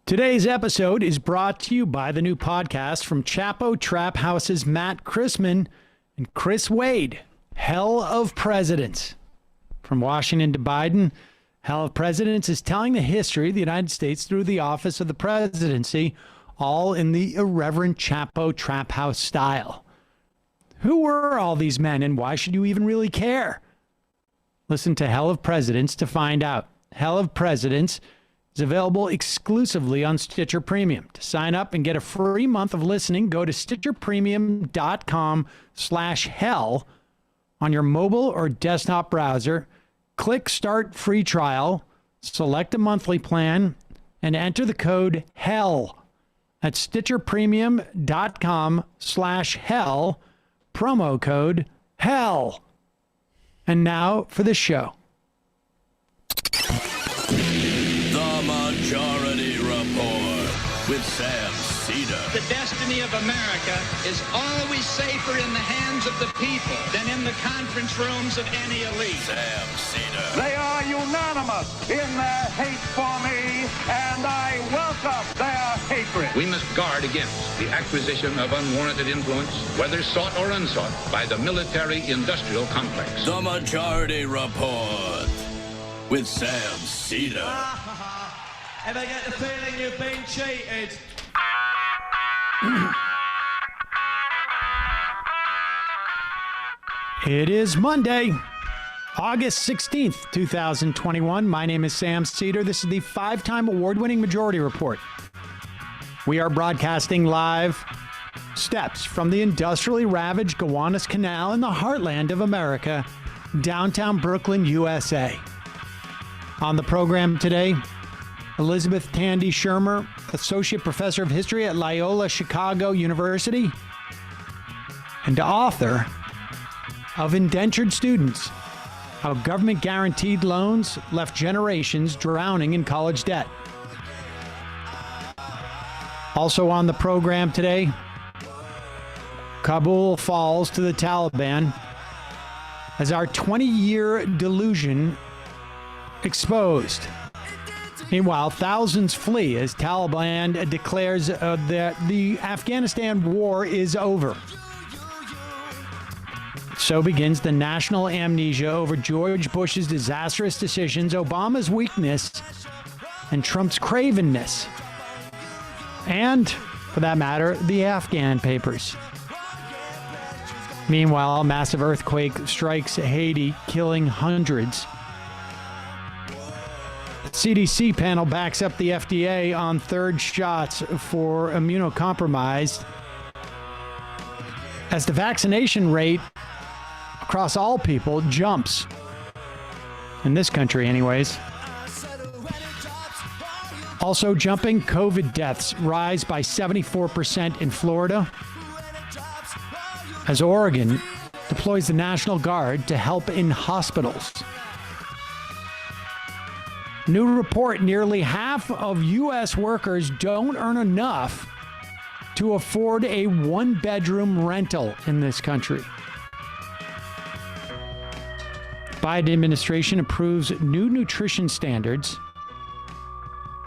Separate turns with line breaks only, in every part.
Today's episode is brought to you by the new podcast from Chapo Trap House's Matt Chrisman and Chris Wade, Hell of Presidents. From Washington to Biden, Hell of Presidents is telling the history of the United States through the office of the presidency, all in the irreverent Chapo Trap House style. Who were all these men and why should you even really care? Listen to Hell of Presidents to find out. Hell of Presidents is available exclusively on Stitcher Premium. To sign up and get a free month of listening, go to stitcherpremium.com/hell on your mobile or desktop browser. Click Start Free Trial, select a monthly plan, and enter the code HELL at stitcherpremium.com/hell, promo code HELL. And now for the show.
The Majority Report with Sam Seder.
The destiny of America is always safer in the hands of the people than in the conference rooms of any elite.
Sam Seder.
They are unanimous in their hate for me, and I welcome their hatred.
We must guard against the acquisition of unwarranted influence, whether sought or unsought, by the military-industrial complex.
The Majority Report with Sam Seder.
Ever get the feeling you've been cheated?
It is Monday, August 16th, 2021. My name is Sam Seder. This is the five-time award-winning Majority Report. We are broadcasting live steps from the industrially ravaged Gowanus Canal in the heartland of America, downtown Brooklyn, USA. On the program today, Elizabeth Tandy Shermer, Associate Professor of History at Loyola Chicago University, and author of Indentured Students, How Government-Guaranteed Loans Left Generations Drowning in College Debt. Also on the program today, Kabul falls to the Taliban as our 20-year delusion exposed. Meanwhile, thousands flee as Taliban declares that the Afghanistan war is over. So begins the national amnesia over George Bush's disastrous decisions, Obama's weakness, and Trump's cravenness. And, for that matter, the Afghan papers. Meanwhile, a massive earthquake strikes Haiti, killing hundreds. CDC panel backs up the FDA on third shots for immunocompromised as the vaccination rate across all people jumps. In this country, anyways. Also jumping, COVID deaths rise by 74% in Florida as Oregon deploys the National Guard to help in hospitals. New report, nearly half of U.S. workers don't earn enough to afford a one-bedroom rental in this country. Biden administration approves new nutrition standards,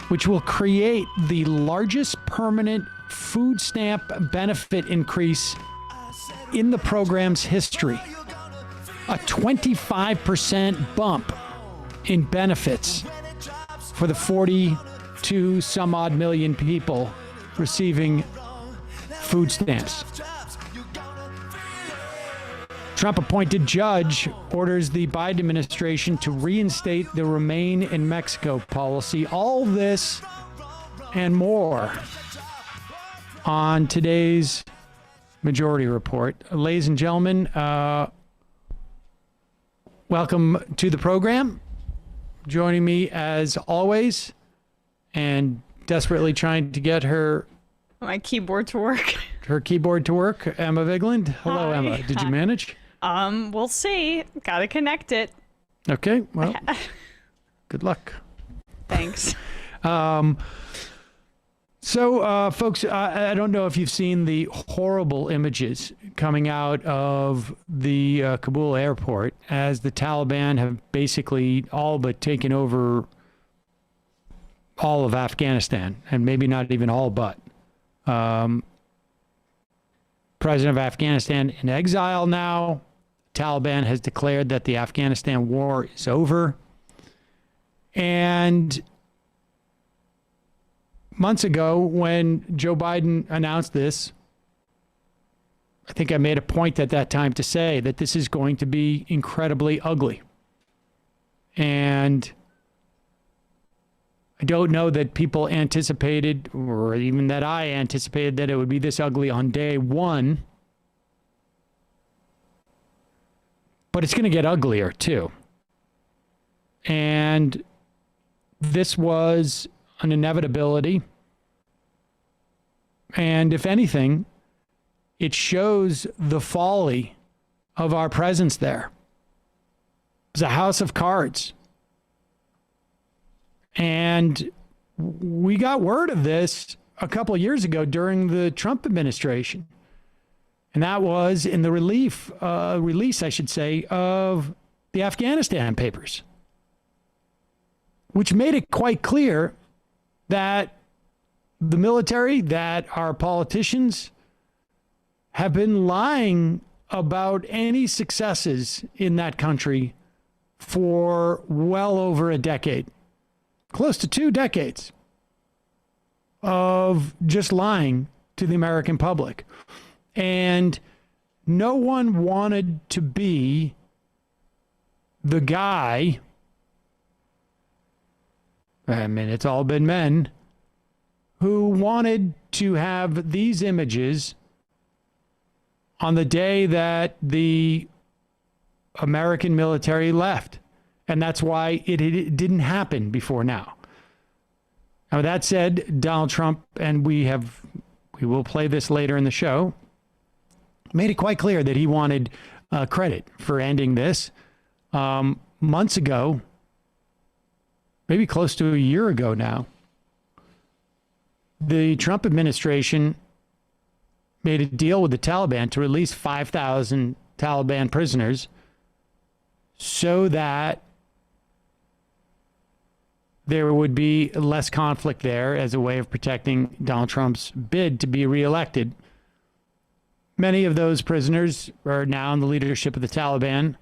which will create the largest permanent food stamp benefit increase in the program's history. A 25% bump in benefits for the 42 some odd million people receiving food stamps. Trump-appointed judge orders the Biden administration to reinstate the Remain in Mexico policy. All this and more on today's Majority Report. Ladies and gentlemen, welcome to the program. Joining me as always and desperately trying to get
my keyboard to work.
Her keyboard to work, Emma Vigland. Hello,
Hi.
Emma. Did you manage?
We'll see. Gotta connect it.
Okay, well, good luck.
Thanks.
So, folks, I don't know if you've seen the horrible images coming out of the Kabul airport as the Taliban have basically all but taken over all of Afghanistan, and maybe not even all but. President of Afghanistan in exile now. Taliban has declared that the Afghanistan war is over. And months ago, when Joe Biden announced this, I think I made a point at that time to say that this is going to be incredibly ugly. And I don't know that people anticipated, or even that I anticipated, that it would be this ugly on day one. But it's going to get uglier, too. And this was an inevitability. And if anything, it shows the folly of our presence there. It was a house of cards. And we got word of this a couple of years ago during the Trump administration. And that was in the release, I should say, of the Afghanistan papers, which made it quite clear that the military, that our politicians have been lying about any successes in that country for well over a decade, close to 2 decades of just lying to the American public. And no one wanted to be the guy, I mean, it's all been men, who wanted to have these images on the day that the American military left. And that's why it didn't happen before now. Now, that said, Donald Trump, and we will play this later in the show, made it quite clear that he wanted credit for ending this. Months ago, maybe close to a year ago now, the Trump administration made a deal with the Taliban to release 5,000 Taliban prisoners so that there would be less conflict there as a way of protecting Donald Trump's bid to be reelected. Many of those prisoners are now in the leadership of the Taliban.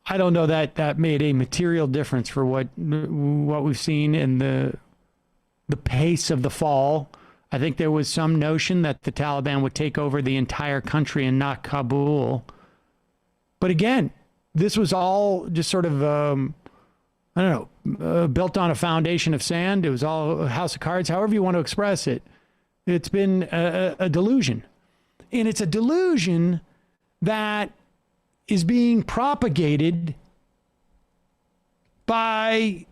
I don't know that that made a material difference for what we've seen in the pace of the fall. I think there was some notion that the Taliban would take over the entire country and not Kabul. But again, this was all just sort of, built on a foundation of sand. It was all a house of cards, however you want to express it. It's been a delusion. And it's a delusion that is being propagated by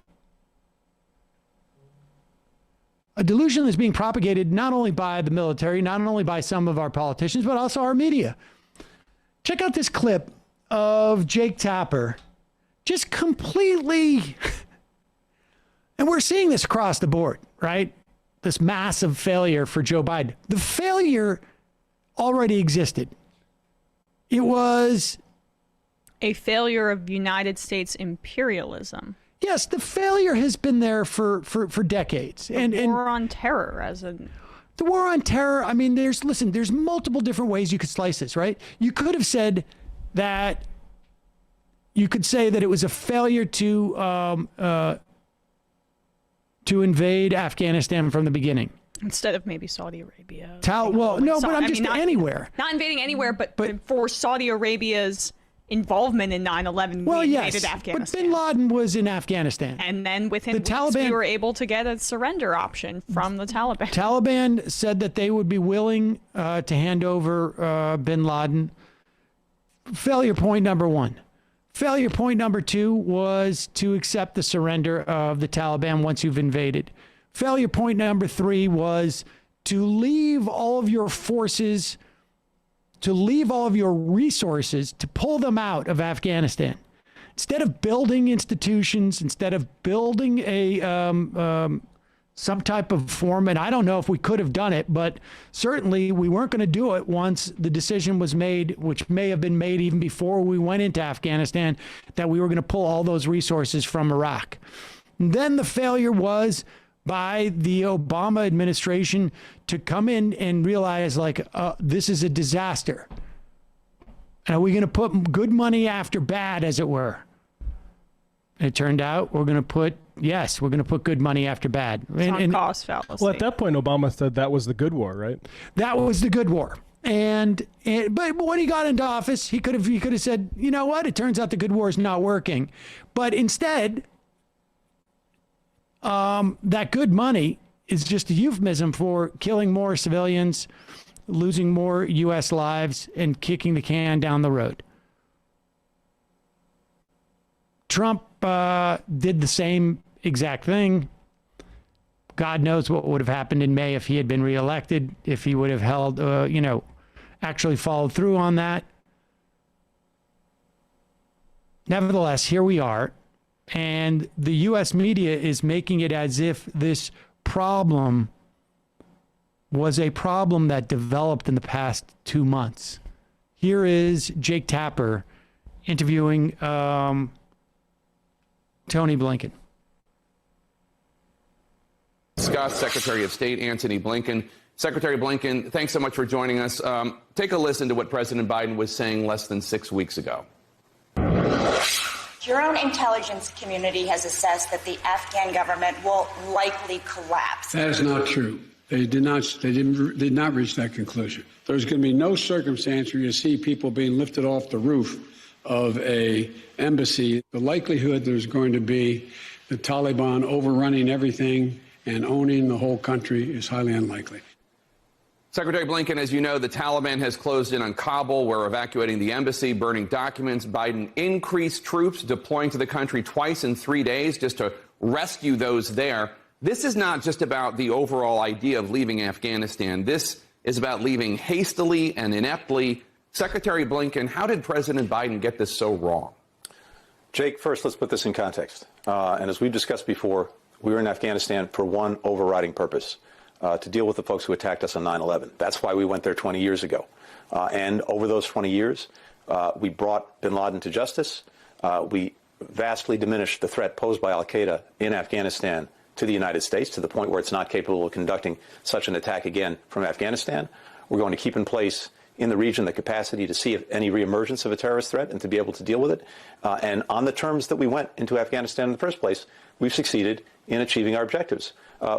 not only by the military, not only by some of our politicians, but also our media. Check out this clip of Jake Tapper just completely, and we're seeing this across the board, right? This massive failure for Joe Biden. The failure already existed. It was
a failure of United States imperialism.
Yes, the failure has been there for decades. And
war on terror
the war on terror, I mean, there's multiple different ways you could slice this, right? You could have said that it was a failure to invade Afghanistan from the beginning.
Instead of maybe Saudi Arabia.
Anywhere.
Not invading anywhere, but for Saudi Arabia's involvement in 9/11, we invaded Afghanistan.
But bin Laden was in Afghanistan.
And then within weeks, we were able to get a surrender option from the Taliban.
Taliban said that they would be willing to hand over bin Laden. Failure point number one. Failure point number two was to accept the surrender of the Taliban once you've invaded. Failure point number three was to leave all of your forces, to leave all of your resources, to pull them out of Afghanistan. Instead of building institutions, instead of building some type of form, and I don't know if we could have done it, but certainly we weren't going to do it once the decision was made, which may have been made even before we went into Afghanistan, that we were going to pull all those resources from Iraq. Then the failure was by the Obama administration to come in and realize, like, this is a disaster. And are we going to put good money after bad, as it were? It turned out we're going to put good money after bad.
And cost fallacy.
Well, at that point, Obama said that was the good war, right?
That was the good war. But when he got into office, he could have said, you know what? It turns out the good war is not working. But instead, that good money is just a euphemism for killing more civilians, losing more U.S. lives, and kicking the can down the road. Trump did the same exact thing. God knows what would have happened in May if he had been reelected, if he would have held, actually followed through on that. Nevertheless, here we are. And the U.S. media is making it as if this problem was a problem that developed in the past 2 months. Here is Jake Tapper interviewing Tony Blinken.
Scott, Secretary of State Antony Blinken. Secretary Blinken, thanks so much for joining us. Take a listen to what President Biden was saying less than 6 weeks ago.
Your own intelligence community has assessed that the Afghan government will likely collapse.
That is not true. They did not reach that conclusion. There's going to be no circumstance where you see people being lifted off the roof of a embassy. The likelihood there's going to be the Taliban overrunning everything and owning the whole country is highly unlikely.
Secretary Blinken, as you know, the Taliban has closed in on Kabul. We're evacuating the embassy, burning documents. Biden increased troops deploying to the country twice in 3 days just to rescue those there. This is not just about the overall idea of leaving Afghanistan. This is about leaving hastily and ineptly. Secretary Blinken, how did President Biden get this so wrong?
Jake, first, let's put this in context. And as we've discussed before, we were in Afghanistan for one overriding purpose. To deal with the folks who attacked us on 9/11. That's why we went there 20 years ago. And over those 20 years, we brought bin Laden to justice. We vastly diminished the threat posed by al-Qaeda in Afghanistan to the United States to the point where it's not capable of conducting such an attack again from Afghanistan. We're going to keep in place in the region the capacity to see if any reemergence of a terrorist threat and to be able to deal with it. And on the terms that we went into Afghanistan in the first place, we've succeeded in achieving our objectives.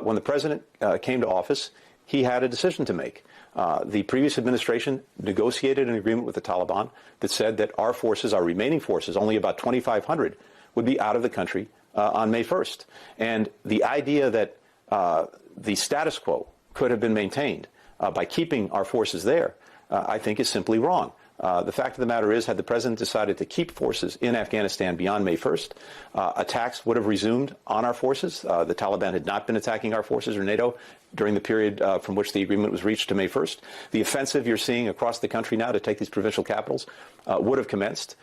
When the president came to office, he had a decision to make. The previous administration negotiated an agreement with the Taliban that said that our forces, our remaining forces, only about 2,500, would be out of the country on May 1st. And the idea that the status quo could have been maintained by keeping our forces there, I think is simply wrong. The fact of the matter is, had the president decided to keep forces in Afghanistan beyond May 1st, attacks would have resumed on our forces. The Taliban had not been attacking our forces or NATO during the period from which the agreement was reached to May 1st. The offensive you're seeing across the country now to take these provincial capitals would have commenced.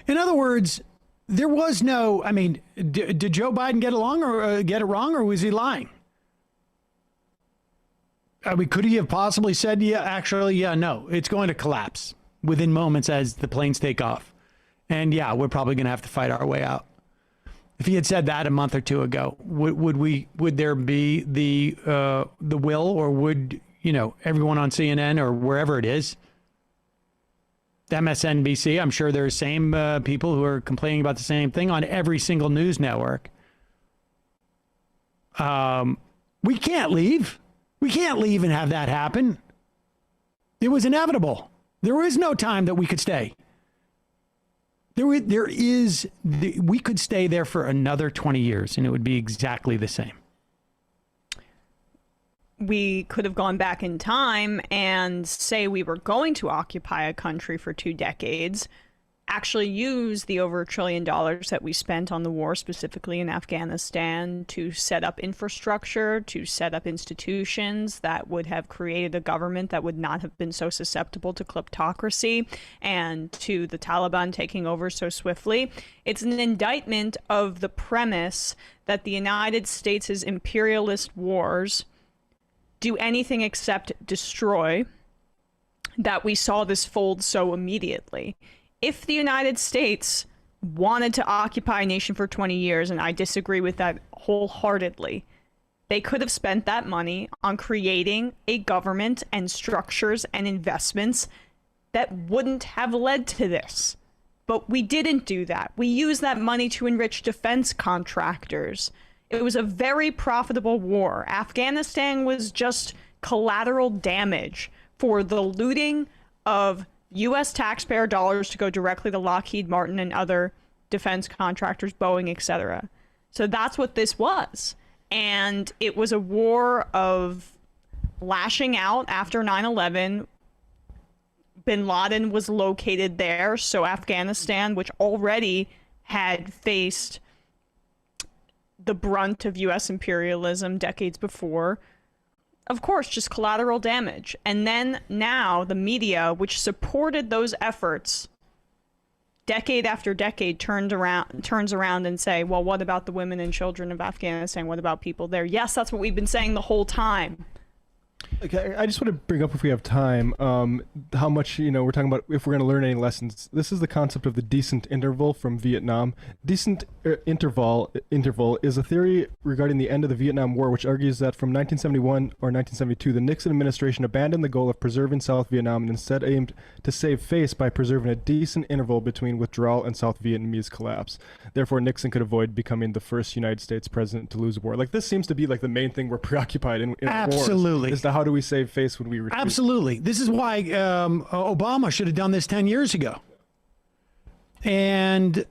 In other words, there was no, did Joe Biden get it wrong, or was he lying? Could he have possibly said, no, it's going to collapse within moments as the planes take off. And we're probably going to have to fight our way out. If he had said that a month or two ago, would there be the will, or would, everyone on CNN or wherever it is, MSNBC, I'm sure there are same people who are complaining about the same thing on every single news network. We can't leave. We can't leave and have that happen. It was inevitable. There is no time that we could stay. We could stay there for another 20 years and it would be exactly the same.
We could have gone back in time and say we were going to occupy a country for 2 decades, actually use the over $1 trillion that we spent on the war, specifically in Afghanistan, to set up infrastructure, to set up institutions that would have created a government that would not have been so susceptible to kleptocracy and to the Taliban taking over so swiftly. It's an indictment of the premise that the United States' imperialist wars do anything except destroy, that we saw this fold so immediately. If the United States wanted to occupy a nation for 20 years, and I disagree with that wholeheartedly. They could have spent that money on creating a government and structures and investments that wouldn't have led to this. But we didn't do that. We used that money to enrich defense contractors. It was a very profitable war. Afghanistan was just collateral damage for the looting of U.S. taxpayer dollars to go directly to Lockheed Martin and other defense contractors, Boeing, etc. So that's what this was. And it was a war of lashing out after 9/11. Bin Laden was located there, so Afghanistan, which already had faced the brunt of U.S. imperialism decades before, of course, just collateral damage. And then now the media, which supported those efforts decade after decade, turns around and say, well, what about the women and children of Afghanistan? What about people there? Yes, that's what we've been saying the whole time.
Okay, I just want to bring up, if we have time, how much, we're talking about if we're going to learn any lessons. This is the concept of the decent interval from Vietnam. Decent interval is a theory regarding the end of the Vietnam War, which argues that from 1971 or 1972, the Nixon administration abandoned the goal of preserving South Vietnam and instead aimed to save face by preserving a decent interval between withdrawal and South Vietnamese collapse. Therefore, Nixon could avoid becoming the first United States president to lose a war. Like, this seems to be like the main thing we're preoccupied in
Absolutely.
wars. How do we save face when we retreat?
Absolutely. This is why Obama should have done this 10 years ago. And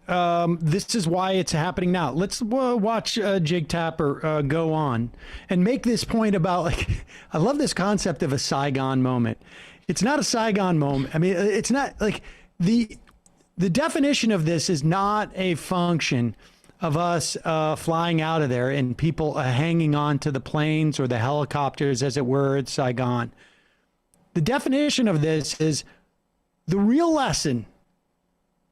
this is why it's happening now. Let's watch Jake Tapper go on and make this point about, like, I love this concept of a Saigon moment. It's not a Saigon moment. I mean, it's not like the definition of this is not a function of us flying out of there and people hanging on to the planes or the helicopters, as it were, at Saigon. The definition of this is the real lesson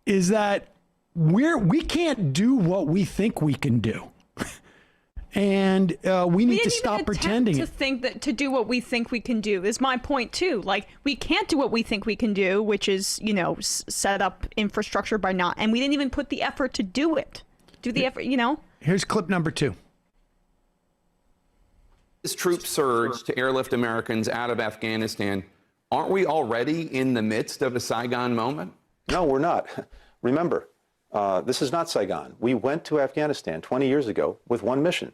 is that we can't do what we think we can do. And we need to stop pretending.
To do what we think we can do is my point too. Like, we can't do what we think we can do, which is, set up infrastructure by not, and we didn't even put the effort to do it. Do the effort,
Here's clip number 2.
This troop surge to airlift Americans out of Afghanistan, aren't we already in the midst of a Saigon moment?
No, we're not. Remember, this is not Saigon. We went to Afghanistan 20 years ago with one mission,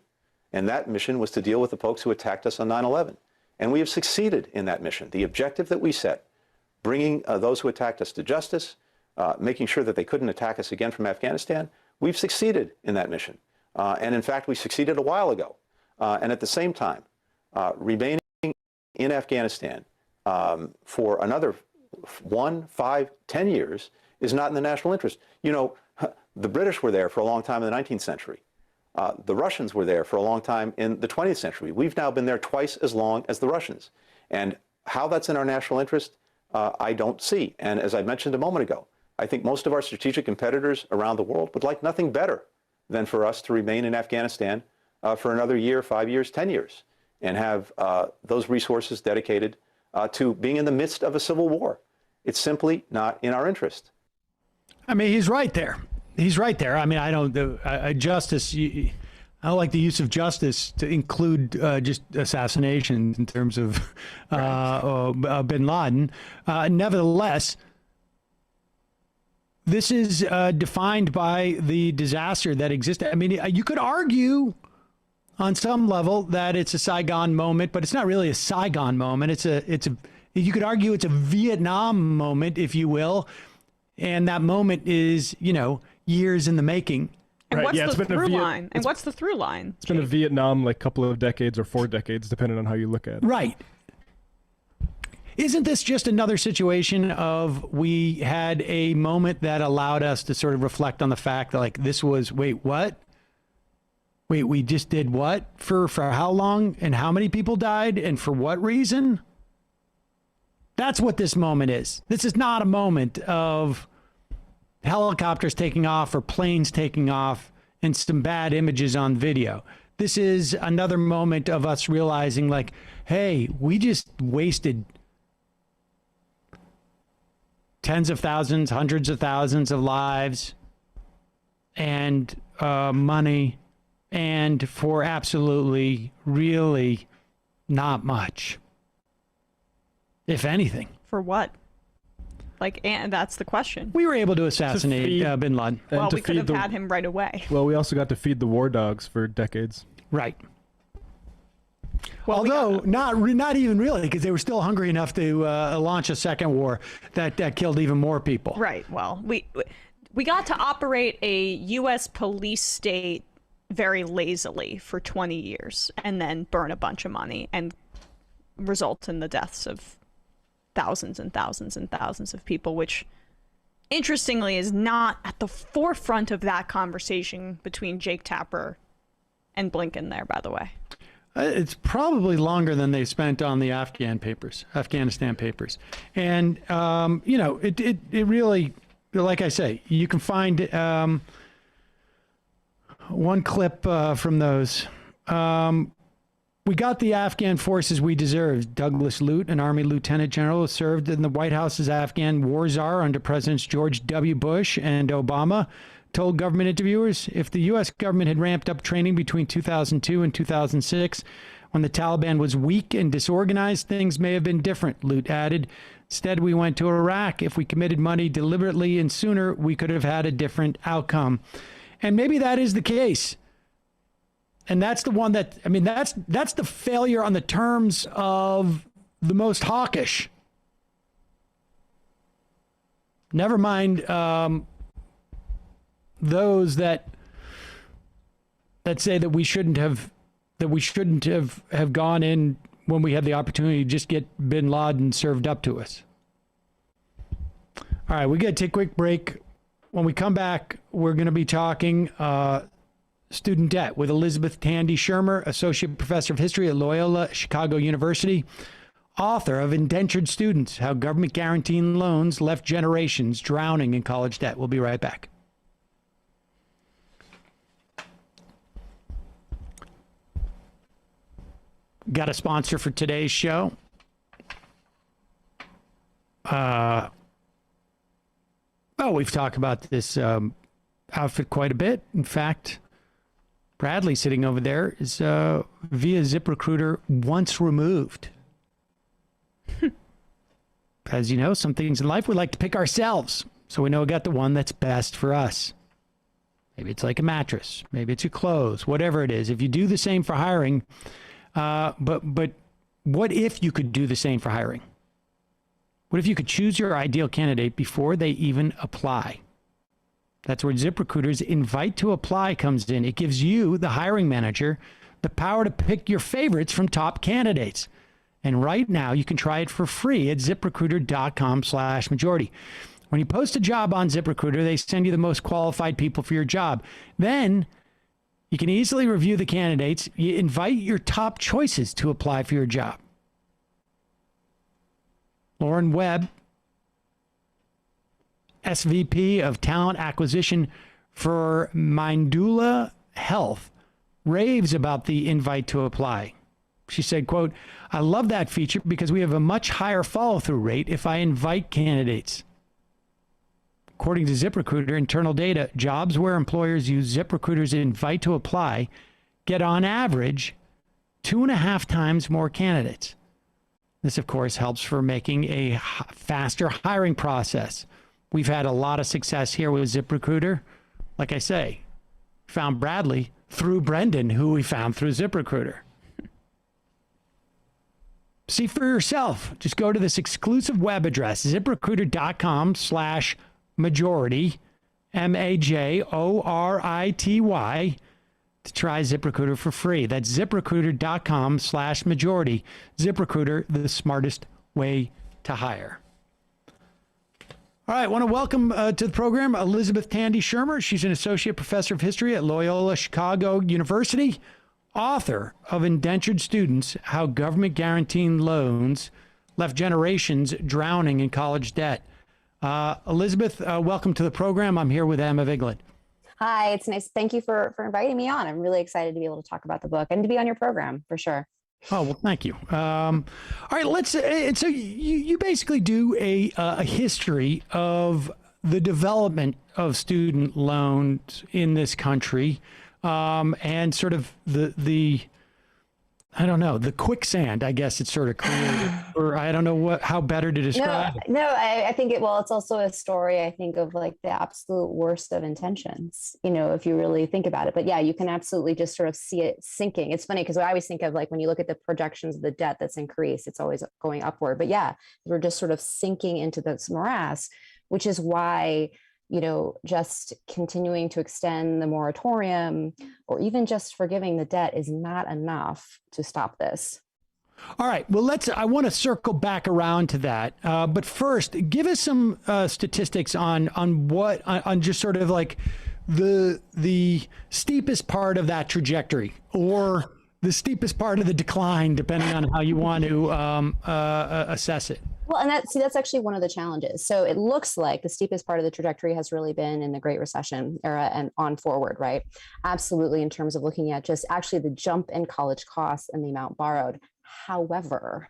and that mission was to deal with the folks who attacked us on 9/11. And we have succeeded in that mission. The objective that we set, bringing those who attacked us to justice, making sure that they couldn't attack us again from Afghanistan, we've succeeded in that mission. And in fact, we succeeded a while ago. And at the same time, remaining in Afghanistan for another 1, 5, 10 years is not in the national interest. The British were there for a long time in the 19th century. The Russians were there for a long time in the 20th century. We've now been there twice as long as the Russians. And how that's in our national interest, I don't see. And as I mentioned a moment ago, I think most of our strategic competitors around the world would like nothing better than for us to remain in Afghanistan for another year, 5 years, 10 years, and have those resources dedicated to being in the midst of a civil war. It's simply not in our interest.
I mean, he's right there. He's right there. I mean, I don't like the use of justice to include just assassination in terms of bin Laden. Nevertheless, this is defined by the disaster that existed. I mean, you could argue on some level that it's a Saigon moment, but it's not really a Saigon moment. You could argue it's a Vietnam moment, if you will. And that moment is, years in the making.
And what's the through line? And what's the through line?
It's been a Vietnam, couple of decades or 4 decades, depending on how you look at it.
Right. Isn't this just another situation of we had a moment that allowed us to sort of reflect on the fact that, this was, wait, what? Wait, we just did what? For how long? And how many people died? And for what reason? That's what this moment is. This is not a moment of helicopters taking off or planes taking off and some bad images on video. This is another moment of us realizing, hey, we just wasted tens of thousands, hundreds of thousands of lives and money, and for absolutely, really not much, if anything.
For what? Like, and that's the question.
We were able to assassinate bin Laden.
Well, we could have had him right away.
Well, we also got to feed the war dogs for decades.
Right.
Well,
although not even really, because they were still hungry enough to launch a second war that killed even more people.
Right. Well, we got to operate a U.S. police state very lazily for 20 years and then burn a bunch of money and result in the deaths of thousands and thousands and thousands of people, which interestingly is not at the forefront of that conversation between Jake Tapper and Blinken there, by the way.
It's probably longer than they spent on the Afghanistan papers. And, it really, like I say, you can find one clip from those. We got the Afghan forces we deserved. Douglas Lute, an Army lieutenant general who served in the White House as Afghan war czar under Presidents George W. Bush and Obama, told government interviewers if the U.S. government had ramped up training between 2002 and 2006, when the Taliban was weak and disorganized, things may have been different, Lute added. Instead, we went to Iraq. If we committed money deliberately and sooner, we could have had a different outcome. And maybe that is the case. And that's the one that, I mean, that's the failure on the terms of the most hawkish. Never mind those that say that we shouldn't have gone in when we had the opportunity to just get bin Laden served up to us. All right, we got to take a quick break. When we come back, we're going to be talking student debt with Elizabeth Tandy Shermer, Associate Professor of History at Loyola Chicago University, author of Indentured Students, How Government Guaranteed Loans Left Generations Drowning in College Debt. We'll be right back. Got a sponsor for today's show. We've talked about this outfit quite a bit. In fact, Bradley sitting over there is via ZipRecruiter once removed. As you know, some things in life we like to pick ourselves, so we know we got the one that's best for us. Maybe it's like a mattress. Maybe it's your clothes. Whatever it is. If you do the same for hiring, but what if you could do the same for hiring? What if you could choose your ideal candidate before they even apply? That's where ZipRecruiter's invite to apply comes in. It gives you, the hiring manager, the power to pick your favorites from top candidates. And right now, you can try it for free at ZipRecruiter.com/majority. When you post a job on ZipRecruiter, they send you the most qualified people for your job. Then you can easily review the candidates. You invite your top choices to apply for your job. Lauren Webb, SVP of Talent Acquisition for Mindula Health, raves about the invite to apply. She said, quote, "I love that feature because we have a much higher follow-through rate if I invite candidates." According to ZipRecruiter internal data, jobs where employers use ZipRecruiter's invite to apply get on average 2.5 times more candidates. This, of course, helps for making a faster hiring process. We've had a lot of success here with ZipRecruiter. Like I say, found Bradley through Brendan, who we found through ZipRecruiter. See for yourself. Just go to this exclusive web address, ZipRecruiter.com/majority, MAJORITY, to try ZipRecruiter for free. That's ZipRecruiter.com/majority. ZipRecruiter, the smartest way to hire. All right, I want to welcome to the program Elizabeth Tandy Shermer. She's an associate professor of history at Loyola Chicago University, author of Indentured Students, How Government Guaranteed Loans Left Generations Drowning in College Debt. Elizabeth, welcome to the program. I'm here with Emma Vigeland.
Hi, it's nice. Thank you for inviting me on. I'm really excited to be able to talk about the book and to be on your program for sure.
Oh, well, thank you. All right, let's. So you basically do a history of the development of student loans in this country, and sort of the I don't know, the quicksand, I guess it's sort of created, or I don't know how better to describe it.
No, I think it's also a story, I think, of like the absolute worst of intentions, if you really think about it. But yeah, you can absolutely just sort of see it sinking. It's funny because I always think of like when you look at the projections of the debt that's increased, it's always going upward. But yeah, we're just sort of sinking into this morass, which is why just continuing to extend the moratorium or even just forgiving the debt is not enough to stop this.
All right. Well, I want to circle back around to that. But first, give us some statistics on just sort of like the steepest part of that trajectory, or the steepest part of the decline, depending on how you want to assess it.
Well, and that's actually one of the challenges. So it looks like the steepest part of the trajectory has really been in the Great Recession era and on forward, right? Absolutely, in terms of looking at just actually the jump in college costs and the amount borrowed. However,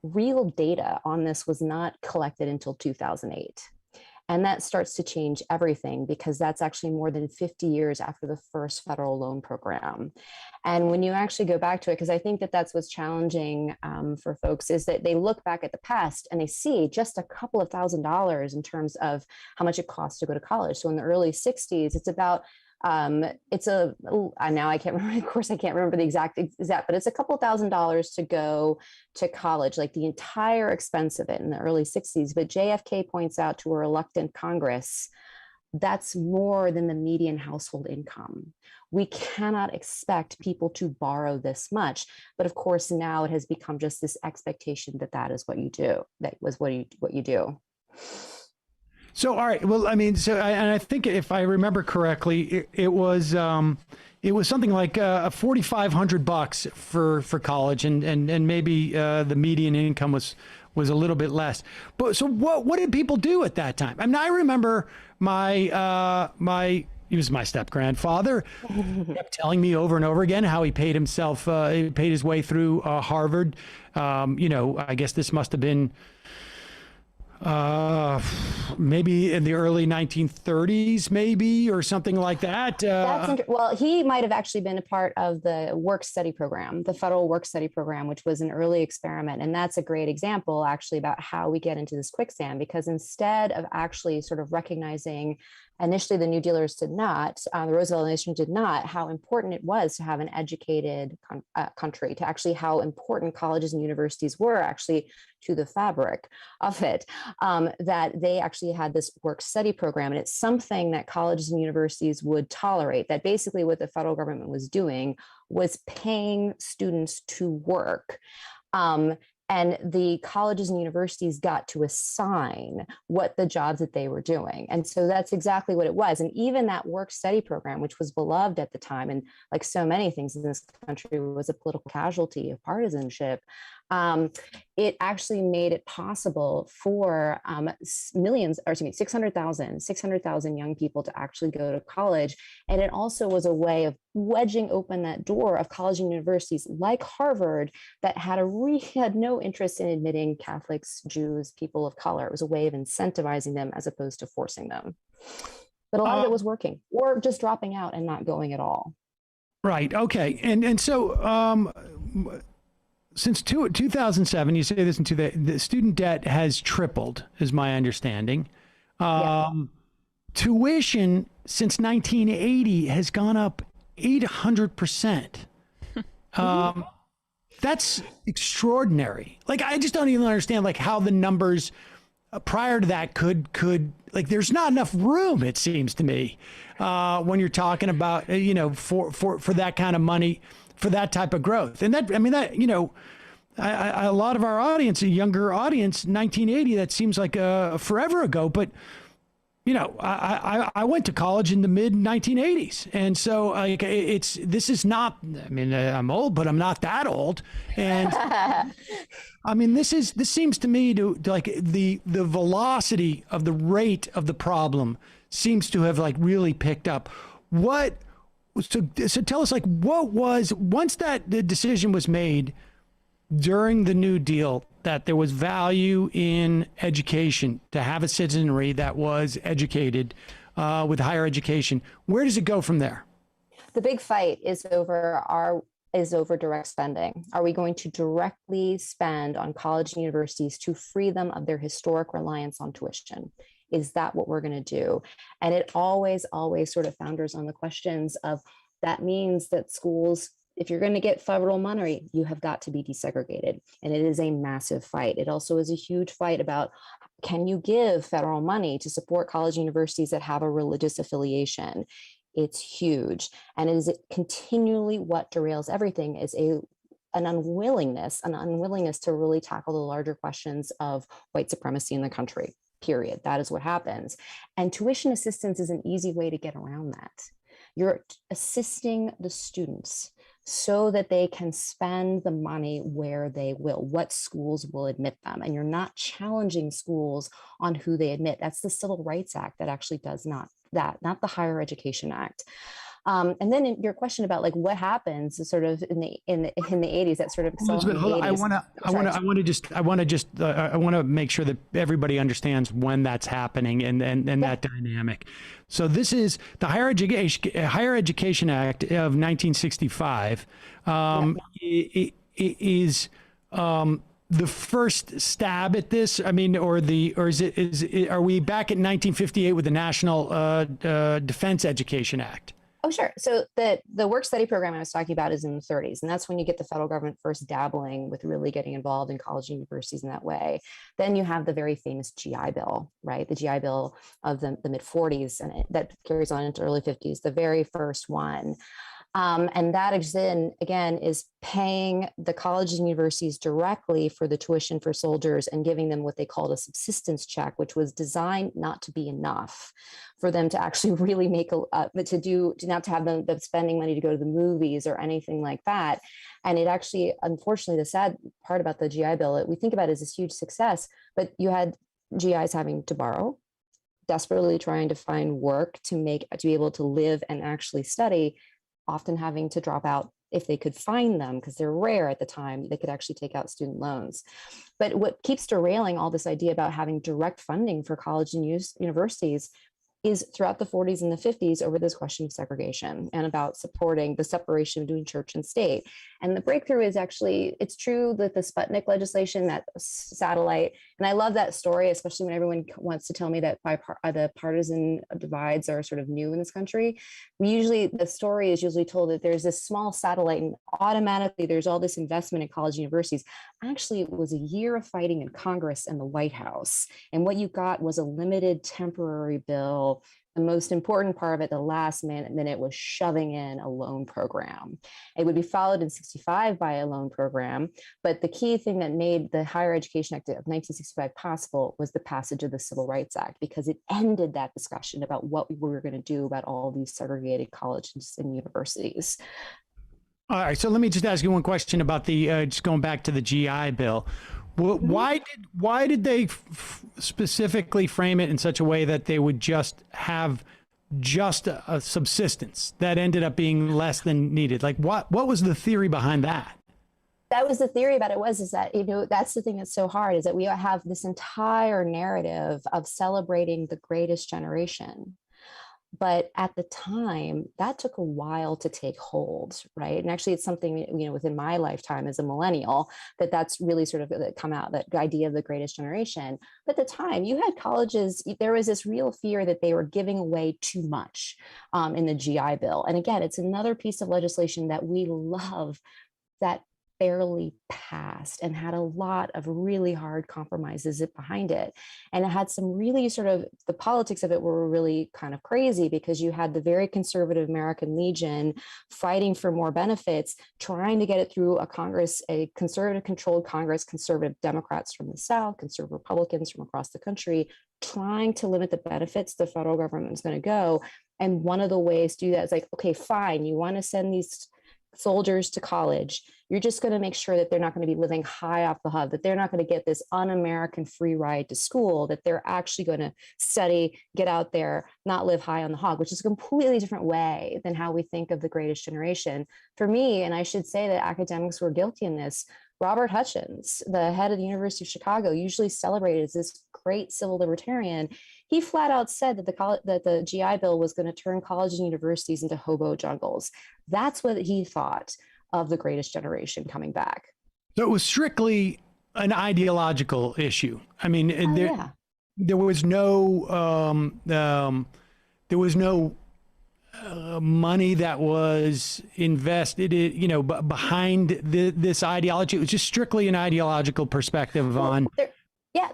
real data on this was not collected until 2008. And that starts to change everything, because that's actually more than 50 years after the first federal loan program. And when you actually go back to it, because I think that's what's challenging for folks, is that they look back at the past and they see just a couple of $1,000s in terms of how much it costs to go to college. So in the early 60s, it's about now I can't remember, of course I can't remember the exact, but it's a couple $1,000s to go to college, like the entire expense of it in the early 60s. But JFK points out to a reluctant Congress, that's more than the median household income. We cannot expect people to borrow this much. But of course, now it has become just this expectation that is what you do. That was what you do.
So, all right. Well, I mean, and I think if I remember correctly, it was something like $4,500 for college, and maybe the median income was a little bit less. But so what did people do at that time? I mean, I remember he was my step grandfather, kept telling me over and over again how he paid his way through Harvard. I guess this must have been maybe in the early 1930s, maybe, or something like that.
Well, he might have actually been a part of the work-study program, the federal work-study program, which was an early experiment. And that's a great example, actually, about how we get into this quicksand, because instead of actually sort of recognizing, initially the New Dealers did not, the Roosevelt administration did not, how important it was to have an educated country, to actually how important colleges and universities were actually to the fabric of it, that they actually had this work-study program. And it's something that colleges and universities would tolerate, that basically what the federal government was doing was paying students to work. And the colleges and universities got to assign what the jobs that they were doing. And so that's exactly what it was. And even that work-study program, which was beloved at the time, and like so many things in this country, was a political casualty of partisanship. It actually made it possible for 600,000 young people to actually go to college. And it also was a way of wedging open that door of college and universities like Harvard that had no interest in admitting Catholics, Jews, people of color. It was a way of incentivizing them as opposed to forcing them. But a lot of it was working, or just dropping out and not going at all.
Right. Okay. And so since 2007, you say this into the student debt has tripled, is my understanding. Tuition since 1980 has gone up 800%. That's extraordinary. Like, I just don't even understand like how the numbers prior to that could like, there's not enough room, it seems to me, when you're talking about, for that kind of money, for that type of growth. And that, I mean, that, a lot of our audience, a younger audience, 1980, that seems like forever ago, but I went to college in the mid 1980s. And so this is not, I mean, I'm old, but I'm not that old. And I mean, this seems to me to like the velocity of the rate of the problem seems to have like really picked up. So tell us, like, what was, once the decision was made, during the New Deal that there was value in education, to have a citizenry that was educated with higher education. Where does it go from there?
The big fight is over direct spending. Are we going to directly spend on college and universities to free them of their historic reliance on tuition? Is that what we're going to do? And it always sort of founders on the questions of, that means that schools, if you're going to get federal money, you have got to be desegregated. And it is a massive fight. It also is a huge fight about, can you give federal money to support college and universities that have a religious affiliation? It's huge. And it is continually what derails everything is an unwillingness to really tackle the larger questions of white supremacy in the country, period. That is what happens. And tuition assistance is an easy way to get around that. You're assisting the students so that they can spend the money where they will, what schools will admit them. And you're not challenging schools on who they admit. That's the Civil Rights Act that actually does not the Higher Education Act. And then in your question about like what happens sort of in the 80s, that sort of
Elizabeth, hold on. I want to make sure that everybody understands when that's happening and that dynamic. So this is the Higher Education Act of 1965 is the first stab at this. I mean, are we back at 1958 with the National Defense Education Act?
Oh, sure. So the work study program I was talking about is in the 30s, and that's when you get the federal government first dabbling with really getting involved in college and universities in that way. Then you have the very famous GI Bill, right? The GI Bill of the mid 40s, and that carries on into early 50s, the very first one. And that again is paying the colleges and universities directly for the tuition for soldiers and giving them what they called a subsistence check, which was designed not to be enough for them to actually really make not to have them spending money to go to the movies or anything like that. And it actually, unfortunately, the sad part about the GI Bill, we think about it as this huge success, but you had GIs having to borrow, desperately trying to find work to be able to live and actually study, often having to drop out if they could find them, because they're rare at the time. They could actually take out student loans. But what keeps derailing all this idea about having direct funding for college and universities is throughout the 40s and the 50s over this question of segregation and about supporting the separation between church and state. And the breakthrough is actually, it's true that the Sputnik legislation, that satellite, and I love that story, especially when everyone wants to tell me that the partisan divides are sort of new in this country. The story is usually told that there's this small satellite and automatically there's all this investment in college universities. Actually, it was a year of fighting in Congress and the White House. And what you got was a limited temporary bill. The most important part of it, the last minute, was shoving in a loan program. It would be followed in 65 by a loan program. But the key thing that made the Higher Education Act of 1965 possible was the passage of the Civil Rights Act, because it ended that discussion about what we were going to do about all these segregated colleges and universities.
All right, so let me just ask you one question about the just going back to the GI Bill. Well, why did they specifically frame it in such a way that they would just have a subsistence that ended up being less than needed? Like what was the theory behind that?
That was the theory about it is that, that's the thing that's so hard, is that we have this entire narrative of celebrating the greatest generation. But at the time, that took a while to take hold, right? And actually, it's something, within my lifetime as a millennial, that's really sort of come out, that idea of the greatest generation. But at the time, you had colleges, there was this real fear that they were giving away too much in the GI Bill. And again, it's another piece of legislation that we love that barely passed and had a lot of really hard compromises behind it. And it had some really the politics of it were really kind of crazy, because you had the very conservative American Legion fighting for more benefits, trying to get it through a Congress, a conservative controlled Congress, conservative Democrats from the South, conservative Republicans from across the country, trying to limit the benefits the federal government was going to go. And one of the ways to do that is like, okay, fine, you want to send these soldiers to college, you're just going to make sure that they're not going to be living high off the hub, that they're not going to get this un-American free ride to school, that they're actually going to study, get out there, not live high on the hog, which is a completely different way than how we think of the greatest generation. For me, and I should say that academics were guilty in this, Robert Hutchins, the head of the University of Chicago, usually celebrated as this great civil libertarian, he flat out said that the GI Bill was going to turn colleges and universities into hobo jungles. That's what he thought of the greatest generation coming back.
So it was strictly an ideological issue. I mean, there was no money that was invested, behind this ideology. It was just strictly an ideological perspective on.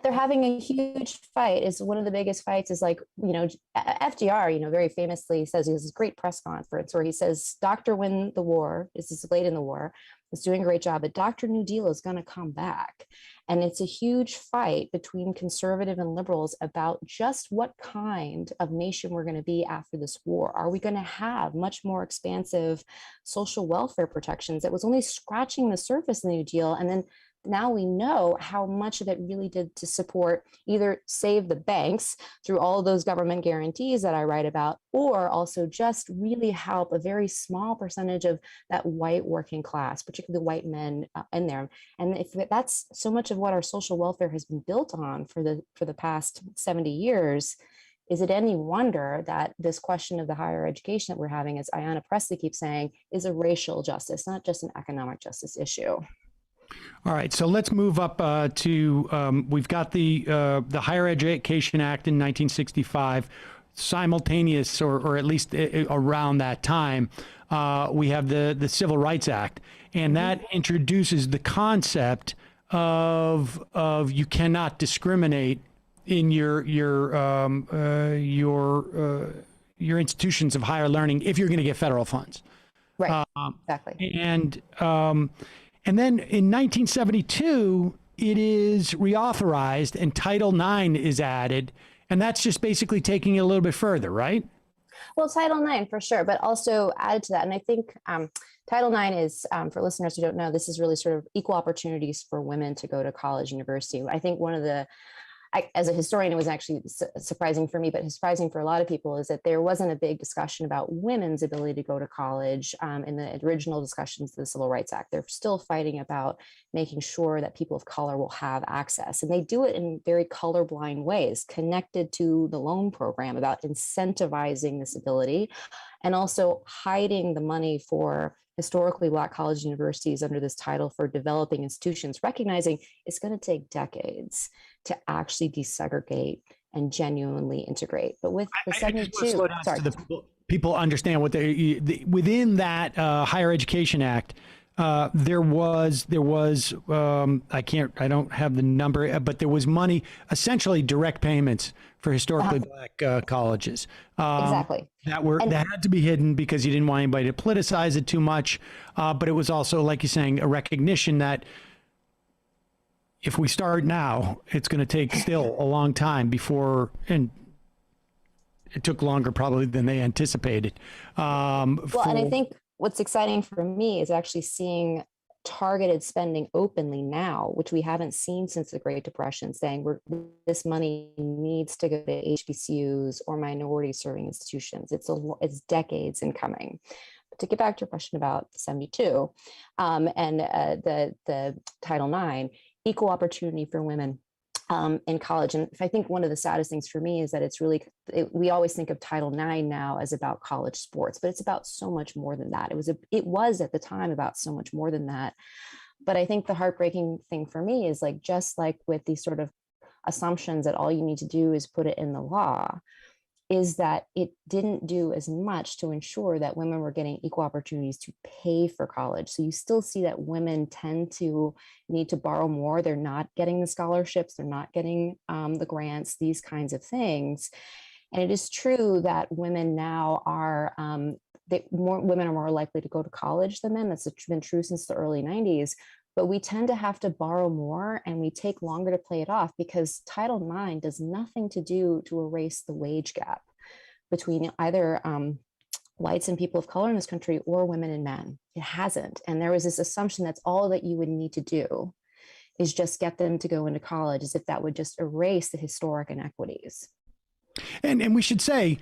They're having a huge fight. Is one of the biggest fights is FDR, very famously says, he has this great press conference where he says, Dr. Win the war, this is late in the war, is doing a great job, but Dr. New Deal is going to come back. And it's a huge fight between conservative and liberals about just what kind of nation we're going to be after this war. Are we going to have much more expansive social welfare protections that was only scratching the surface in the New Deal? And then now we know how much of it really did to support either save the banks through all of those government guarantees that I write about, or also just really help a very small percentage of that white working class, particularly white men in there. And if that's so much of what our social welfare has been built on for the past 70 years, is it any wonder that this question of the higher education that we're having, as Ayanna Pressley keeps saying, is a racial justice, not just an economic justice issue?
All right, so let's move up to we've got the Higher Education Act in 1965, simultaneous or at least around that time. We have the Civil Rights Act, and that introduces the concept of you cannot discriminate in your institutions of higher learning if you're going to get federal funds.
Right. Exactly.
And then in 1972, it is reauthorized and Title IX is added. And that's just basically taking it a little bit further, right?
Well, Title IX for sure, but also added to that. And I think Title IX is, for listeners who don't know, this is really sort of equal opportunities for women to go to college, university. I think one of the, as a historian, it was actually surprising for me, but surprising for a lot of people, is that there wasn't a big discussion about women's ability to go to college in the original discussions of the Civil Rights Act. They're still fighting about making sure that people of color will have access. And they do it in very colorblind ways, connected to the loan program about incentivizing this ability, and also hiding the money for historically Black college universities under this title for developing institutions, recognizing it's going to take decades to actually desegregate and genuinely integrate. But with the 72,
people understand what within that Higher Education Act, there was I don't have the number, but there was money, essentially direct payments for historically Black colleges.
Exactly.
That had to be hidden because you didn't want anybody to politicize it too much. But it was also, like you're saying, a recognition that if we start now, it's going to take still a long time before, and it took longer probably than they anticipated.
And I think what's exciting for me is actually seeing targeted spending openly now, which we haven't seen since the Great Depression, saying this money needs to go to HBCUs or minority serving institutions. It's decades in coming. But to get back to your question about 72 and the Title IX, equal opportunity for women in college. And I think one of the saddest things for me is that we always think of Title IX now as about college sports, but it's about so much more than that. It was at the time about so much more than that. But I think the heartbreaking thing for me is just like with these sort of assumptions that all you need to do is put it in the law, is that it didn't do as much to ensure that women were getting equal opportunities to pay for college. So you still see that women tend to need to borrow more. They're not getting the scholarships. They're not getting the grants, these kinds of things. And it is true that women now are, women are more likely to go to college than men. That's been true since the early 90s. But we tend to have to borrow more and we take longer to pay it off because Title IX does nothing to do to erase the wage gap between either whites and people of color in this country or women and men. It hasn't. And there was this assumption that's all that you would need to do is just get them to go into college, as if that would just erase the historic inequities.
And we should say,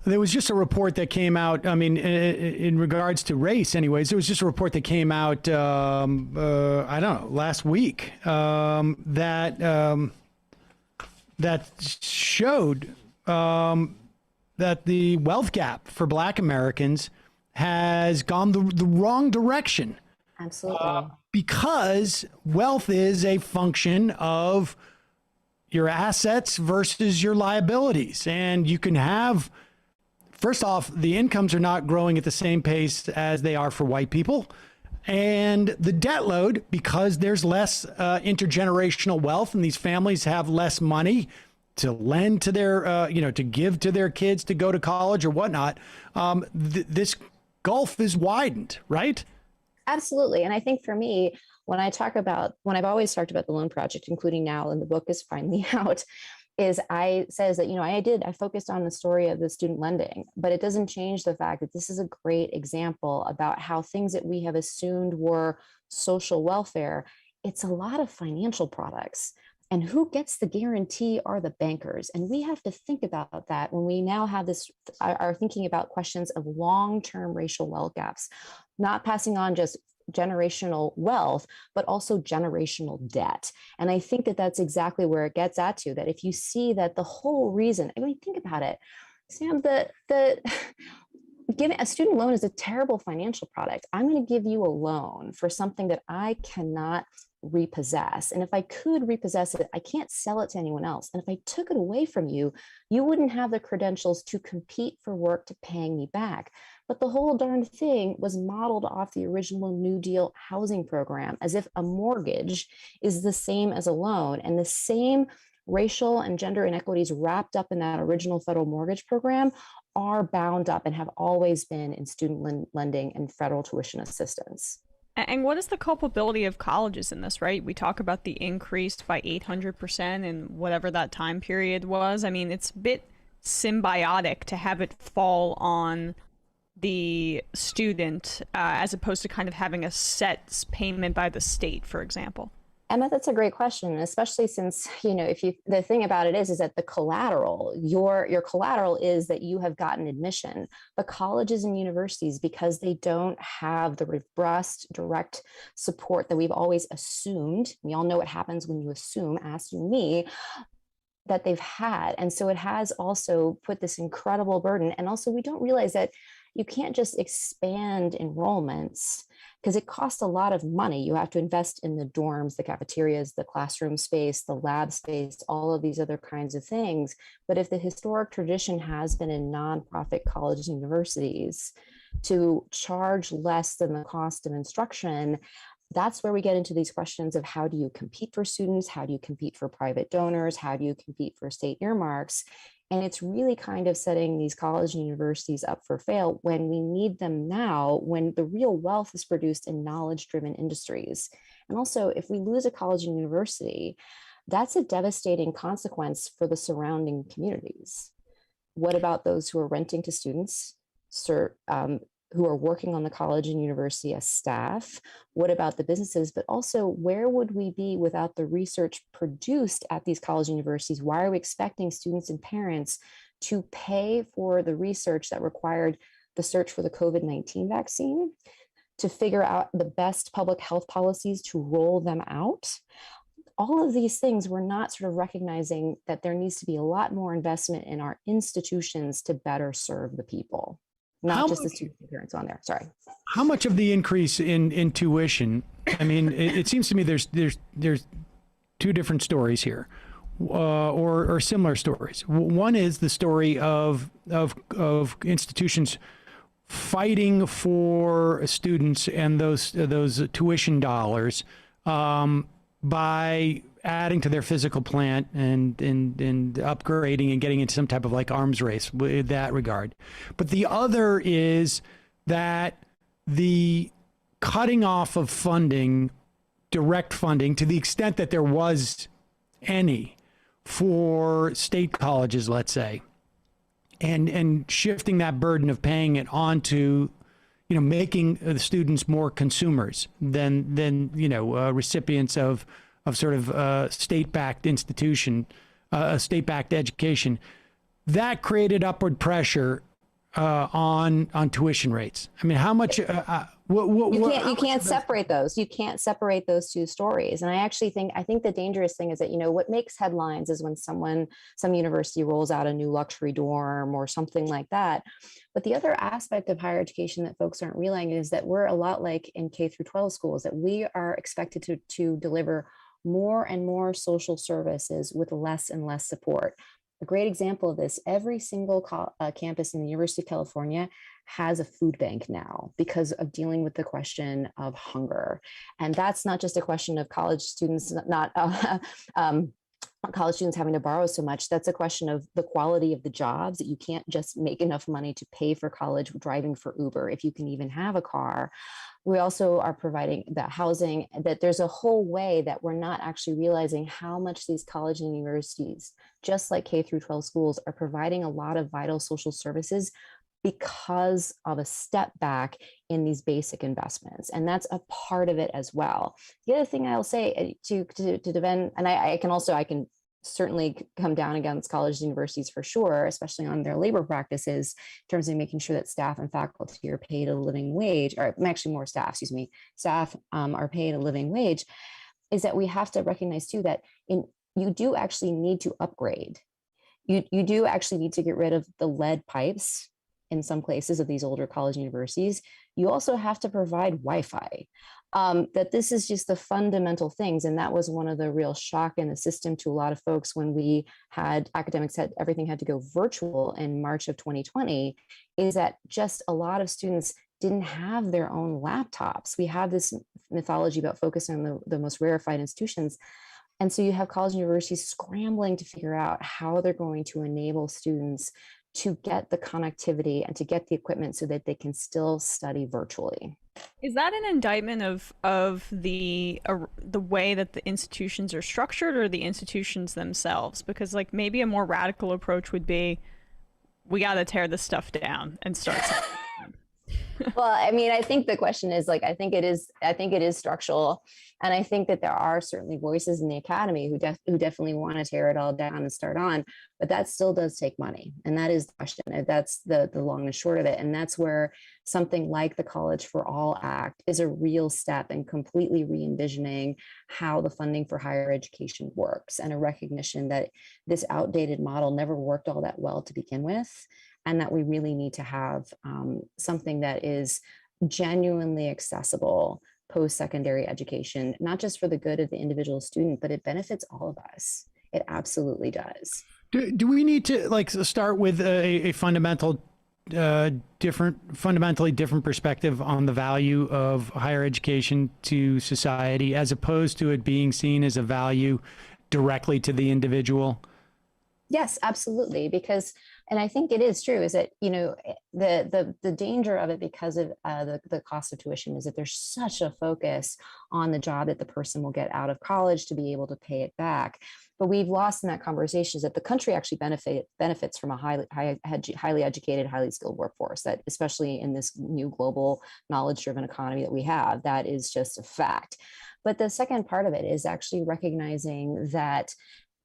There was just a report that came out. I mean, in regards to race, anyways, there was just a report that came out. I don't know, last week that showed that the wealth gap for Black Americans has gone the wrong direction.
Absolutely.
Because wealth is a function of your assets versus your liabilities, and you can have. First off, the incomes are not growing at the same pace as they are for white people. And the debt load, because there's less intergenerational wealth and these families have less money to lend to their, to give to their kids to go to college or whatnot, this gulf is widened, right?
Absolutely. And I think for me, when I've always talked about the Loan Project, including now, and the book is finally out, I focused on the story of the student lending, but it doesn't change the fact that this is a great example about how things that we have assumed were social welfare, it's a lot of financial products. And who gets the guarantee are the bankers. And we have to think about that when we now have are thinking about questions of long-term racial wealth gaps, not passing on just generational wealth, but also generational debt. And I think that that's exactly where it gets at to, that if you see that the whole reason, I mean, think about it, Sam, giving a student loan is a terrible financial product. I'm going to give you a loan for something that I cannot repossess. And if I could repossess it, I can't sell it to anyone else. And if I took it away from you, you wouldn't have the credentials to compete for work to paying me back. But the whole darn thing was modeled off the original New Deal housing program, as if a mortgage is the same as a loan, and the same racial and gender inequities wrapped up in that original federal mortgage program are bound up and have always been in student lending and federal tuition assistance.
And what is the culpability of colleges in this, right? We talk about the increase by 800% in whatever that time period was. I mean, it's a bit symbiotic to have it fall on the student as opposed to kind of having a set payment by the state, for example.
Emma, that's a great question, especially since, the thing about it is that the collateral, your collateral is that you have gotten admission. But colleges and universities, because they don't have the robust, direct support that we've always assumed, we all know what happens when you assume, ask you me, that they've had. And so it has also put this incredible burden. And also we don't realize that you can't just expand enrollments, because it costs a lot of money. You have to invest in the dorms, the cafeterias, the classroom space, the lab space, all of these other kinds of things. But if the historic tradition has been in nonprofit colleges and universities to charge less than the cost of instruction, that's where we get into these questions of how do you compete for students? How do you compete for private donors? How do you compete for state earmarks? And it's really kind of setting these colleges and universities up for fail when we need them now, when the real wealth is produced in knowledge-driven industries. And also, if we lose a college and university, that's a devastating consequence for the surrounding communities. What about those who are renting to students, who are working on the college and university as staff? What about the businesses? But also, where would we be without the research produced at these college and universities? Why are we expecting students and parents to pay for the research that required the search for the COVID-19 vaccine, to figure out the best public health policies to roll them out? All of these things, we're not sort of recognizing that there needs to be a lot more investment in our institutions to better serve the people. Not just the student parents on there. Sorry.
How much of the increase in tuition? I mean, it seems to me there's two different stories here, or similar stories. One is the story of institutions fighting for students and those tuition dollars by adding to their physical plant and upgrading and getting into some type of like arms race with that regard. But the other is that the cutting off of funding, direct funding, to the extent that there was any for state colleges, let's say, and shifting that burden of paying it onto, making the students more consumers than recipients of sort of state-backed institution, state-backed education. That created upward pressure on tuition rates? I mean, how much?
You can't separate those. You can't separate those two stories. And I think the dangerous thing is that, what makes headlines is when some university rolls out a new luxury dorm or something like that. But the other aspect of higher education that folks aren't realizing is that we're a lot like in K through 12 schools, that we are expected to deliver more and more social services with less and less support. A great example of this, every single campus in the University of California has a food bank now because of dealing with the question of hunger. And that's not just a question of college students, college students having to borrow so much. That's a question of the quality of the jobs, that you can't just make enough money to pay for college driving for Uber, if you can even have a car. We also are providing the housing, that there's a whole way that we're not actually realizing how much these college and universities, just like K through 12 schools, are providing a lot of vital social services because of a step back in these basic investments. And that's a part of it as well. The other thing I'll say to defend, and I can certainly come down against colleges and universities for sure, especially on their labor practices, in terms of making sure that staff and faculty are paid a living wage, or actually more staff, staff are paid a living wage, is that we have to recognize too that you do actually need to upgrade. You do actually need to get rid of the lead pipes in some places of these older college universities. You also have to provide Wi-Fi. That this is just the fundamental things. And that was one of the real shock in the system to a lot of folks when we had everything had to go virtual in March of 2020, is that just a lot of students didn't have their own laptops. We have this mythology about focusing on the most rarefied institutions. And so you have college and universities scrambling to figure out how they're going to enable students to get the connectivity and to get the equipment so that they can still study virtually.
Is that an indictment of the way that the institutions are structured, or the institutions themselves? Because maybe a more radical approach would be, we got to tear this stuff down and start something.
Well, I mean, I think the question is I think it is structural. And I think that there are certainly voices in the academy who definitely want to tear it all down and start on, but that still does take money. And that is the question. That's the long and short of it. And that's where something like the College for All Act is a real step in completely re-envisioning how the funding for higher education works, and a recognition that this outdated model never worked all that well to begin with, and that we really need to have something that is genuinely accessible post-secondary education, not just for the good of the individual student, but it benefits all of us. It absolutely does.
Do we need to start with a fundamentally different perspective on the value of higher education to society, as opposed to it being seen as a value directly to the individual?
Yes, absolutely. Because, and I think it is true, is that, the danger of it, because of the cost of tuition, is that there's such a focus on the job that the person will get out of college to be able to pay it back. But we've lost in that conversation is that the country actually benefits from a highly educated, highly skilled workforce, that especially in this new global knowledge-driven economy that we have, that is just a fact. But the second part of it is actually recognizing that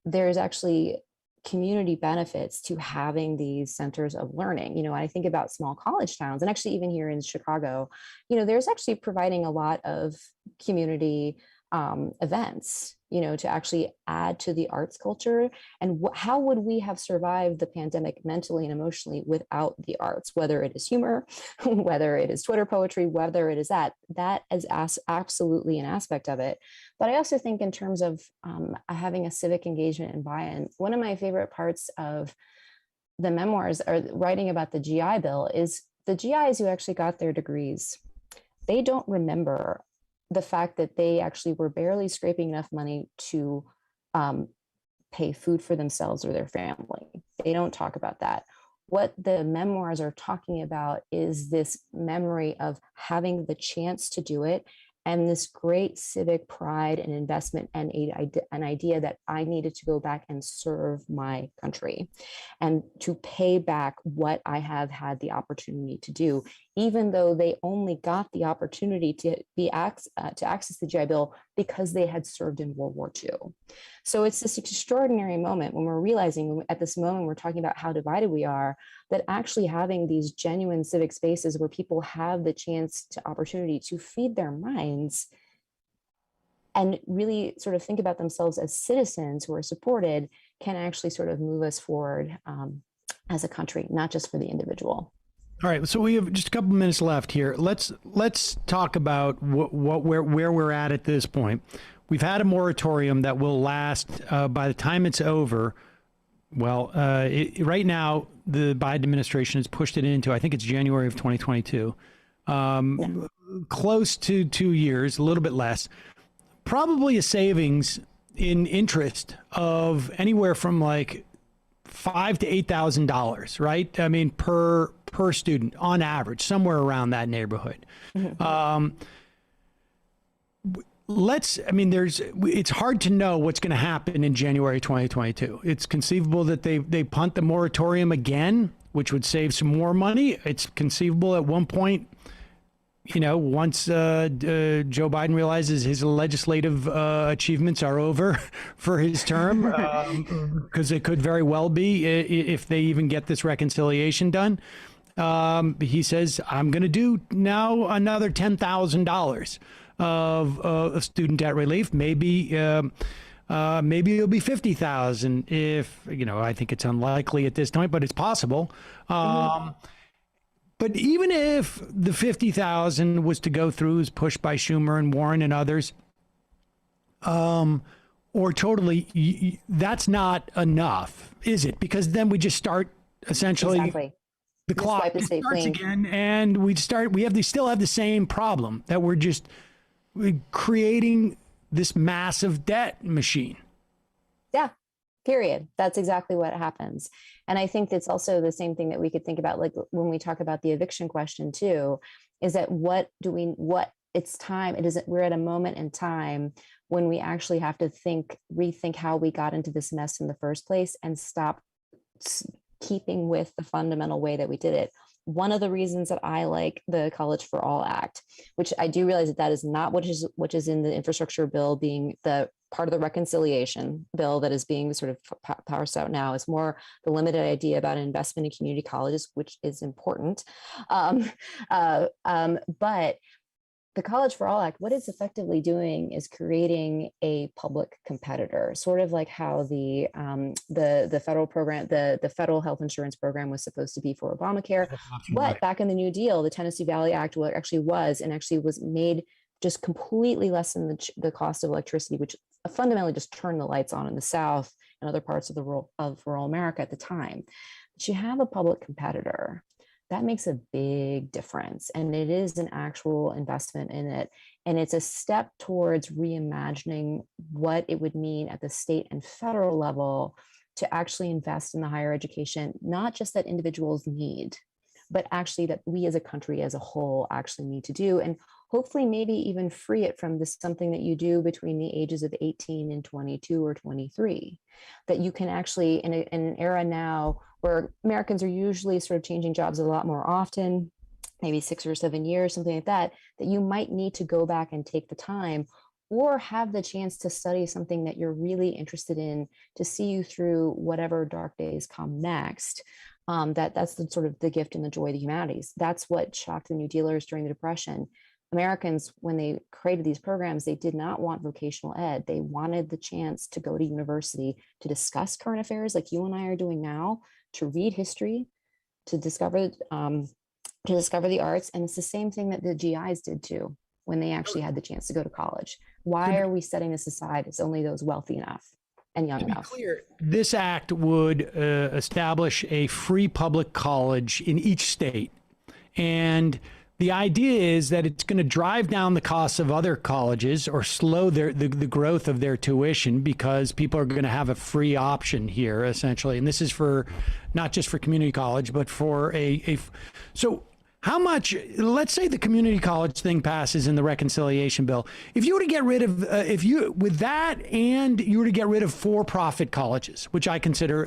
there's actually community benefits to having these centers of learning. I think about small college towns, and actually even here in Chicago, there's actually providing a lot of community events, to actually add to the arts culture. And how would we have survived the pandemic mentally and emotionally without the arts, whether it is humor, whether it is Twitter poetry, whether it is that is absolutely an aspect of it. But I also think in terms of having a civic engagement and buy-in, one of my favorite parts of the memoirs or writing about the GI Bill is the GIs who actually got their degrees. They don't remember the fact that they actually were barely scraping enough money to pay food for themselves or their family. They don't talk about that. What the memoirs are talking about is this memory of having the chance to do it, and this great civic pride and investment, and an idea that I needed to go back and serve my country and to pay back what I have had the opportunity to do, even though they only got the opportunity to access the GI Bill because they had served in World War II. So it's this extraordinary moment when we're realizing at this moment we're talking about how divided we are, that actually having these genuine civic spaces where people have the chance to opportunity to feed their minds and really sort of think about themselves as citizens who are supported can actually sort of move us forward as a country, not just for the individual.
All right, so we have just a couple minutes left here. Let's talk about where we're at this point. We've had a moratorium that will last by the time it's over. Well, right now the Biden administration has pushed it into, I think it's January of 2022, close to 2 years, a little bit less. Probably a savings in interest of anywhere from like $5,000 to $8,000, right? I mean, per student on average, somewhere around that neighborhood. Mm-hmm. It's hard to know what's going to happen in January 2022. It's conceivable that they punt the moratorium again, which would save some more money. It's conceivable at one point, once Joe Biden realizes his legislative achievements are over for his term, because it could very well be if they even get this reconciliation done. He says, I'm going to do now another $10,000 of student debt relief. Maybe it'll be 50,000 if, I think it's unlikely at this point, but it's possible. But even if the 50,000 was to go through, as pushed by Schumer and Warren and others, or totally, that's not enough, is it? Because then we just start essentially the clock starts again, and we still have the same problem that we're creating this massive debt machine.
Yeah. Period. That's exactly what happens. And I think that's also the same thing that we could think about, like when we talk about the eviction question too, is that it's time. We're at a moment in time when we actually have to rethink how we got into this mess in the first place and stop keeping with the fundamental way that we did it. One of the reasons that I like the College for All Act, which I do realize that is not which is in the infrastructure bill being the part of the reconciliation bill that is being sort of parsed out now, is more the limited idea about investment in community colleges, which is important. But the College for All Act, what it's effectively doing is creating a public competitor, sort of like how the federal program, the federal health insurance program was supposed to be for Obamacare. But back in the New Deal, the Tennessee Valley Act actually was made just completely lessen the cost of electricity, which fundamentally just turned the lights on in the South and other parts of rural America at the time. But you have a public competitor. That makes a big difference. And it is an actual investment in it. And it's a step towards reimagining what it would mean at the state and federal level to actually invest in the higher education, not just that individuals need, but actually that we as a country as a whole actually need to do. And hopefully maybe even free it from something that you do between the ages of 18 and 22 or 23, that you can actually, in an era now where Americans are usually sort of changing jobs a lot more often, maybe 6 or 7 years, something like that, that you might need to go back and take the time or have the chance to study something that you're really interested in to see you through whatever dark days come next. That's the sort of the gift and the joy of the humanities. That's what shocked the New Dealers during the Depression. Americans, when they created these programs, they did not want vocational ed. They wanted the chance to go to university to discuss current affairs like you and I are doing now, to read history, to discover the arts. And it's the same thing that the GIs did too, when they actually had the chance to go to college. Why are we setting this aside? It's only those wealthy enough and young enough. To be clear,
this act would establish a free public college in each state. And the idea is that it's going to drive down the costs of other colleges or slow the growth of their tuition, because people are going to have a free option here, essentially. And this is for not just for community college, but for so how much, let's say the community college thing passes in the reconciliation bill. If you were to get rid of, with that, and you were to get rid of for-profit colleges, which I consider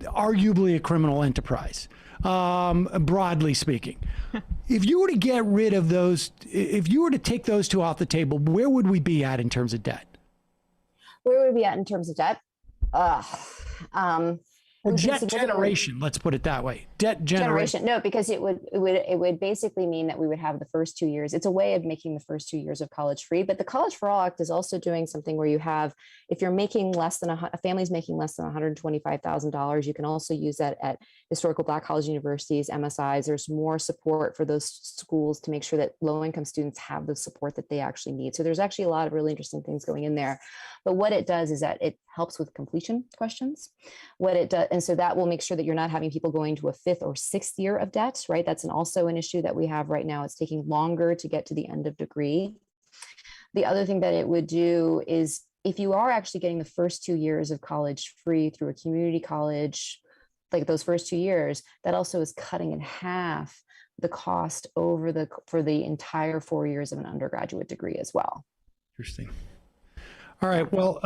arguably a criminal enterprise, broadly speaking, If you were to get rid of those, if you were to take those two off the table, where would we be at in terms of debt?
Where would we be at in terms of debt?
Or debt generation, let's put it that way. Debt generation.
No, because it would basically mean that we would have the first 2 years. It's a way of making the first 2 years of college free. But the College for All Act is also doing something where you have, if you're making less than a family's making less than $125,000, you can also use that at historical Black college universities, MSIs. There's more support for those schools to make sure that low-income students have the support that they actually need. So there's actually a lot of really interesting things going in there. But what it does is that it helps with completion questions. What it does, and so that will make sure that you're not having people going to a 5th or 6th year of debt, right? That's also an issue that we have right now. It's taking longer to get to the end of degree. The other thing that it would do is, if you are actually getting the first 2 years of college free through a community college, like those first 2 years, that also is cutting in half the cost for the entire 4 years of an undergraduate degree as well.
Interesting. All right. Well,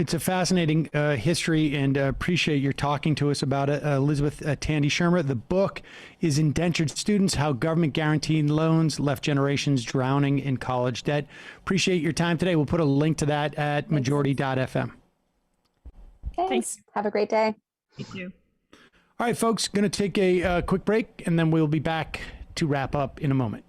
it's a fascinating history, and appreciate your talking to us about it. Elizabeth Tandy Shermer. The book is Indentured Students, How Government Guaranteed Loans Left Generations Drowning in College Debt. Appreciate your time today. We'll put a link to that at majority.fm.
Thanks. Have a great day.
Thank you.
All right, folks, going to take a quick break, and then we'll be back to wrap up in a moment.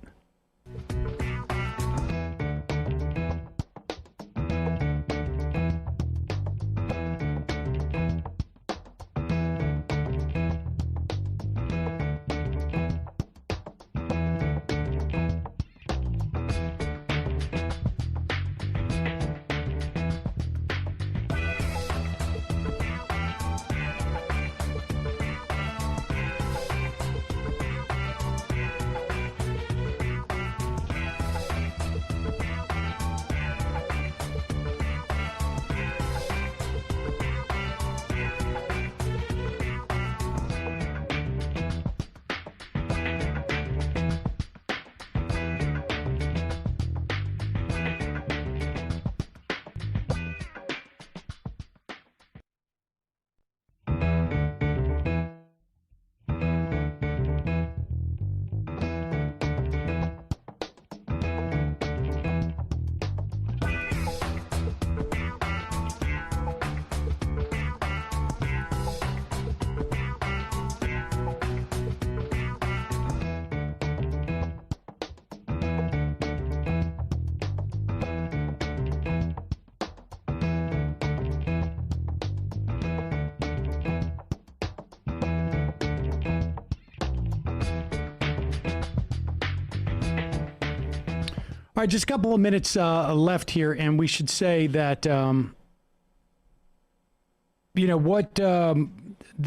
All right, just a couple of minutes left here, and we should say that, there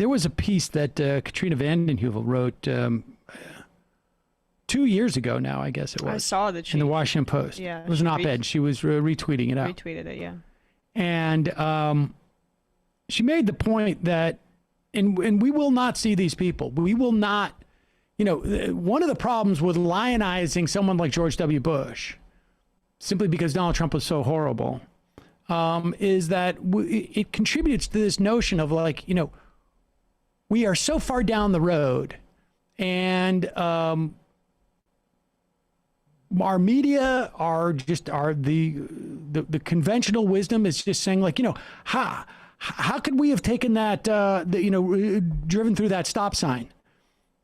was a piece that Katrina Vanden Heuvel wrote 2 years ago now, I guess it was.
I saw that
in the Washington Post.
Yeah,
it was an op-ed. She was retweeting it out.
Retweeted it, yeah.
And she made the point that, and we will not see these people. We will not, one of the problems with lionizing someone like George W. Bush, simply because Donald Trump was so horrible, is that it contributes to this notion of we are so far down the road, and our media are the conventional wisdom is just saying how could we have taken that driven through that stop sign,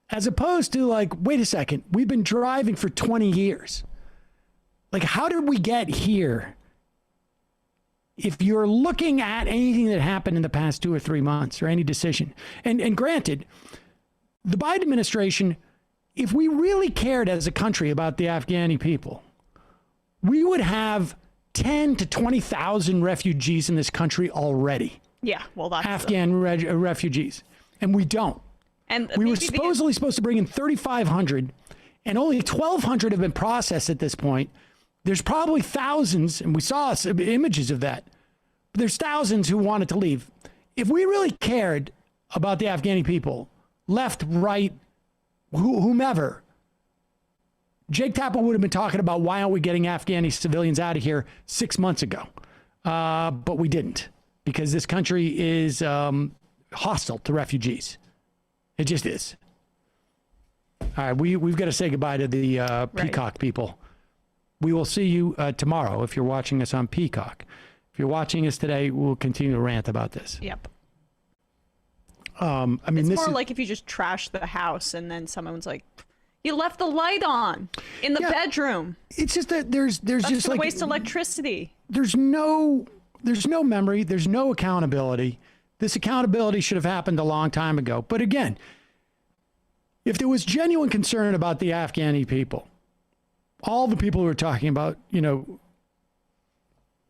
as opposed to wait a second, we've been driving for 20 years. How did we get here? If you're looking at anything that happened in the past 2 or 3 months, or any decision, and granted, the Biden administration, if we really cared as a country about the Afghani people, we would have 10 to 20,000 refugees in this country already.
Yeah, well, that's
Afghan refugees, and we don't.
And
we were supposed to bring in 3,500, and only 1,200 have been processed at this point. There's probably thousands, and we saw images of that. But there's thousands who wanted to leave. If we really cared about the Afghani people, left, right, whomever, Jake Tapper would have been talking about why aren't we getting Afghani civilians out of here 6 months ago. But we didn't, because this country is hostile to refugees. It just is. All right, we've got to say goodbye to the Peacock people. We will see you tomorrow if you're watching us on Peacock. If you're watching us today, we'll continue to rant about this.
Yep.
I mean,
it's
this
more
is
like if you just trash the house and then someone's like, you left the light on in the bedroom.
It's just that there's
That's
just
gonna
like
waste electricity.
There's no memory. There's no accountability. This accountability should have happened a long time ago. But again, if there was genuine concern about the Afghani people, all the people who are talking about,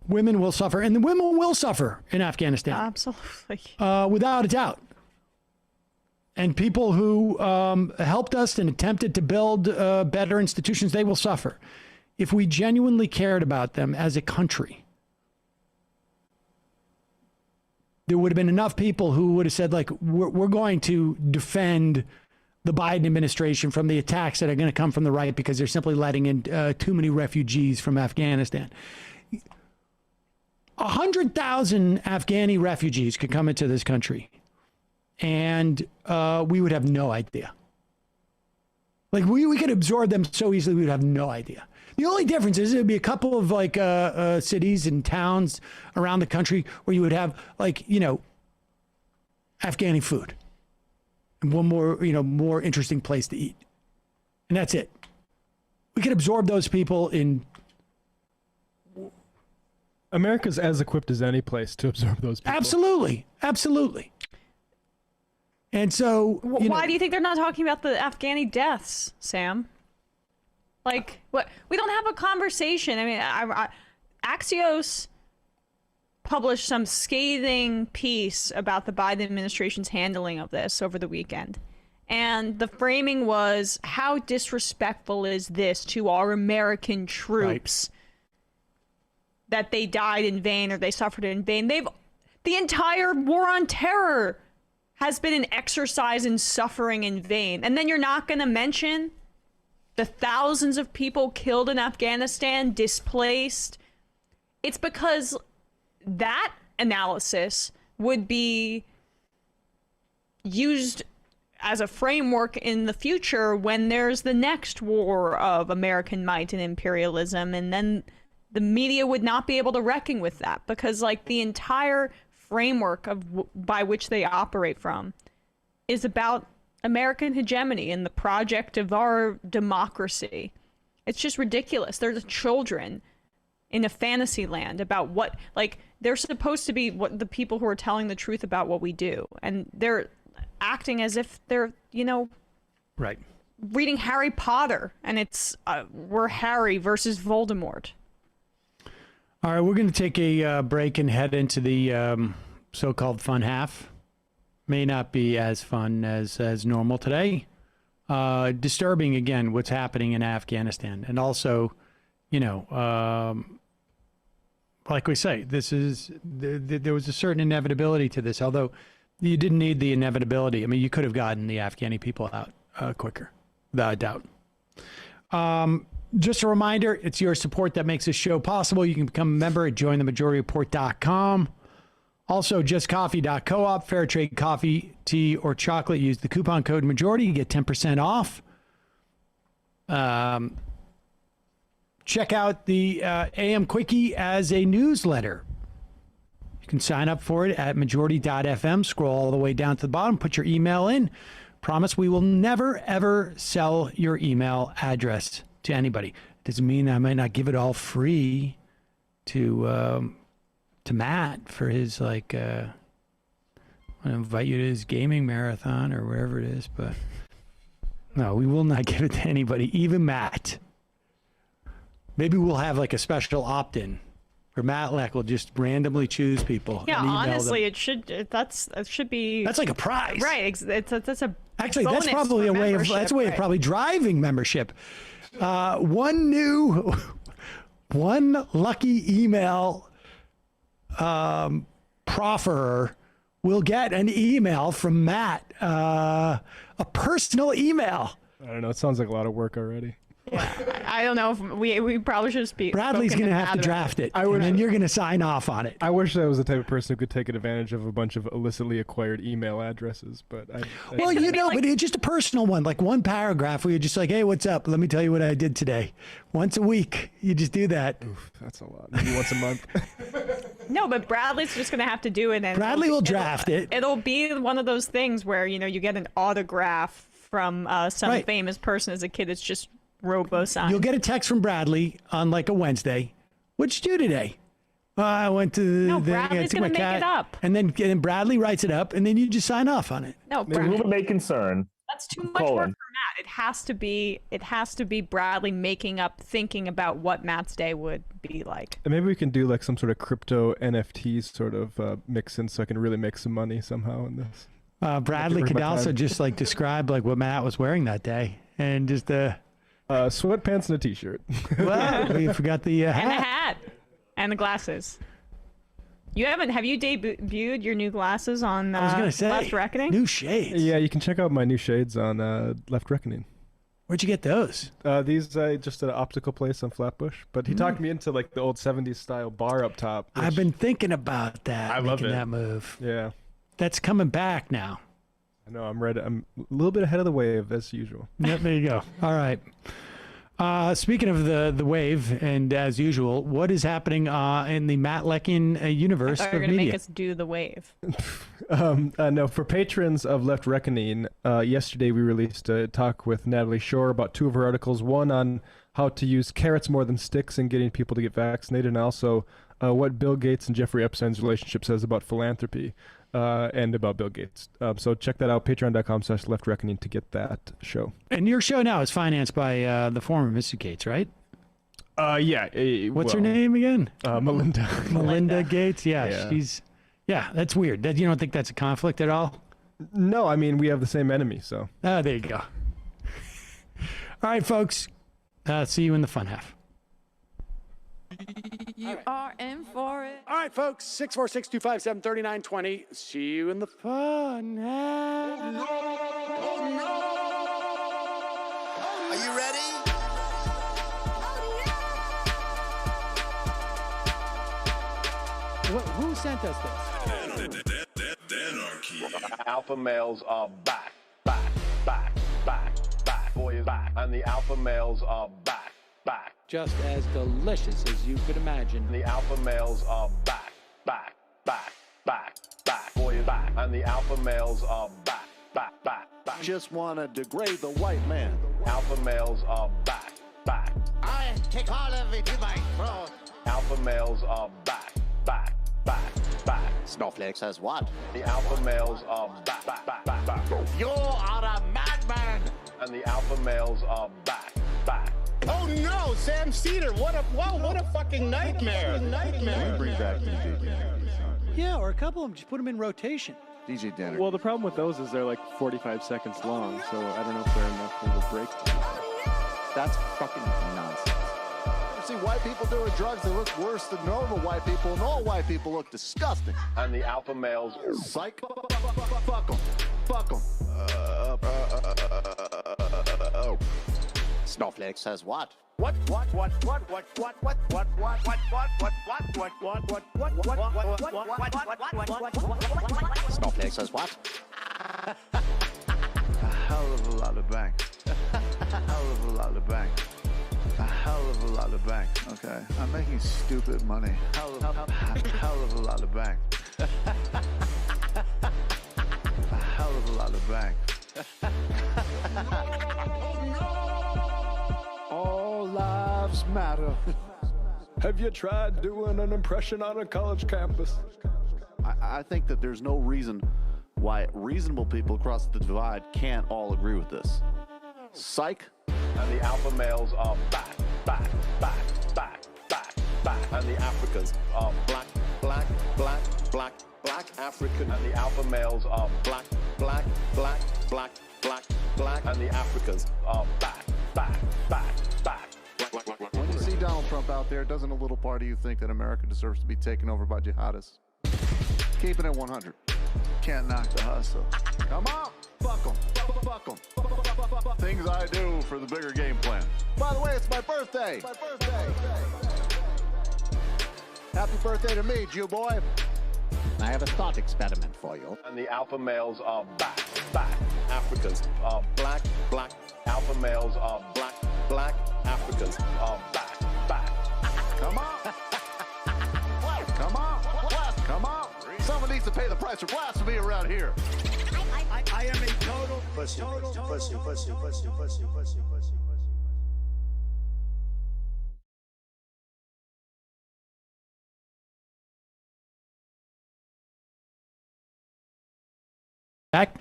women will suffer, and the women will suffer in Afghanistan.
Absolutely.
Without a doubt. And people who helped us and attempted to build better institutions, they will suffer. If we genuinely cared about them as a country, there would have been enough people who would have said, like, we're going to defend the Biden administration from the attacks that are going to come from the right because they're simply letting in too many refugees from Afghanistan. 100,000 Afghani refugees could come into this country, and we would have no idea. Like, we could absorb them so easily, we would have no idea. The only difference is it would be a couple of cities and towns around the country where you would have Afghani food and one more interesting place to eat. And that's it. We could absorb those people in.
America's as equipped as any place to absorb those people.
Absolutely. Absolutely. And so,
why do you think they're not talking about the Afghani deaths, Sam? Like, what? We don't have a conversation. I mean, Axios published some scathing piece about the Biden administration's handling of this over the weekend. And the framing was, how disrespectful is this to our American troops that they died in vain or they suffered in vain? The entire war on terror has been an exercise in suffering in vain. And then you're not going to mention the thousands of people killed in Afghanistan, displaced. It's because that analysis would be used as a framework in the future when there's the next war of American might and imperialism. And then the media would not be able to reckon with that because, like, the entire framework of by which they operate from is about American hegemony and the project of our democracy. It's just ridiculous. There's children in a fantasy land about what, like, they're supposed to be what the people who are telling the truth about what we do, and they're acting as if they're,
right,
reading Harry Potter, and it's we're Harry versus Voldemort.
All right, we're going to take a break and head into the so-called fun half. May not be as fun as normal today. Disturbing, again, what's happening in Afghanistan. And also, like we say, there was a certain inevitability to this, although you didn't need the inevitability. I mean, you could have gotten the Afghani people out quicker, without a doubt. Just a reminder, it's your support that makes this show possible. You can become a member at jointhemajorityreport.com. Also, justcoffee.coop, fair trade coffee, tea, or chocolate. Use the coupon code majority. You get 10% off. Check out the AM Quickie as a newsletter. You can sign up for it at majority.fm. Scroll all the way down to the bottom. Put your email in. Promise we will never, ever sell your email address to anybody. Doesn't mean I might not give it all free to Matt for his, I want to invite you to his gaming marathon or wherever it is, but no, we will not give it to anybody, even Matt. Maybe we'll have a special opt-in where Matlack will just randomly choose people.
Yeah,
and email
honestly,
them.
that should be.
That's like a prize,
right? That's a
actually that's probably a way of probably driving membership. One lucky email profferer will get an email from Matt, a personal email.
I don't know. It sounds like a lot of work already.
I don't know if we probably should speak.
Bradley's going to have to draft it, and then you're going to sign off on it.
I wish I was the type of person who could take advantage of a bunch of illicitly acquired email addresses, but
well, but it's just a personal one, like one paragraph where you're just like, hey, what's up? Let me tell you what I did today. Once a week, you just do that.
Oof, that's a lot. Maybe once a month.
No, but Bradley's just going to have to do it. And
Bradley will draft it.
It'll be one of those things where, you get an autograph from some famous person as a kid. It's just robo-signed.
You'll get a text from Bradley on like a Wednesday. What'd you do today? I went to
Bradley's going to make it up.
And then Bradley writes it up, and then you just sign off on it.
No,
Bradley may concern.
That's too much work for Matt. It has to be Bradley making up, thinking about what Matt's day would be like.
And maybe we can do like some sort of crypto NFTs sort of mix in, so I can really make some money somehow in this.
Bradley could also just like describe like what Matt was wearing that day, and just
sweatpants and a t-shirt.
Well, we forgot the hat.
And the hat and the glasses. Have you debuted your new glasses on
I was gonna say,
Left Reckoning?
New shades.
Yeah, you can check out my new shades on Left Reckoning.
Where'd you get those?
These just at an optical place on Flatbush. But he talked me into like the old 70s style bar up top.
I've been thinking about that.
I love it.
That move.
Yeah.
That's coming back now.
I know, I'm ready. I'm a little bit ahead of the wave as usual.
Yep, there you go. All right. Speaking of the wave, and as usual, what is happening in the Matt Leckian universe of
They're going to
media?
make us do the wave.
No, for patrons of Left Reckoning, yesterday we released a talk with Natalie Shore about two of her articles. One on how to use carrots more than sticks in getting people to get vaccinated, and also what Bill Gates and Jeffrey Epstein's relationship says about philanthropy and about Bill Gates. So check that out, patreon.com/Left Reckoning to get that show.
And your show now is financed by the former Mrs. Gates, right?
Yeah.
What's her name again?
Melinda.
Melinda Gates. Yeah, she's. Yeah, that's weird. You don't think that's a conflict at all?
No, I mean we have the same enemy, so.
Oh, there you go. All right, folks. See you in the fun half.
You are in for it.
All right, folks. 646-257-3920. See you in the fun half.
Are you ready?
Who sent us this?
Alpha males are back. Boy is back. And the alpha males are back.
Just as delicious as you could imagine.
The alpha males are back. Boy is back. And the alpha males are back.
Just want to degrade the white man.
Alpha males are back.
I take all of it in my throat.
Alpha males are back.
Snowflake says what?
The alpha males are back.
You are a madman.
And the alpha males are back.
Oh no, Sam Seder! What a fucking nightmare!
Bring back DJ Danner.
Yeah, or a couple of them. Just put them in rotation.
DJ Danner.
Well, the problem with those is they're like 45 seconds long, so I don't know if they're enough of a break.
That's fucking nonsense. You see white people doing drugs, they look worse than normal white people, and all white people look disgusting.
And the alpha males,
psych, fuck them.
Snowflake says what? Snowflake says what?
A hell of a lot of bank. A hell of a lot of bank. A hell of a lot of bank. Okay, I'm making stupid money. Hell of a lot of bank. A hell of a lot of bank.
All lives matter. Have you tried doing an impression on a college campus?
I think that there's no reason why reasonable people across the divide can't all agree with this. Psych.
And the alpha males are back. And the Africans are black African. And the alpha males are black. And the Africans are back.
When you see Donald Trump out there, doesn't a little part of you think that America deserves to be taken over by jihadists? Keeping it 100. Can't knock the hustle. Come on!
Fuck 'em. Fuck 'em. Things I do for the bigger game plan. By the way, it's my birthday. Happy birthday to me, Jew boy.
I have a thought experiment for you.
And the alpha males are back. Africans are black. Alpha males are black. Africans are back. Come on. Come on. Someone needs to pay the price for blasphemy around here.
I am a total pussy.
Back?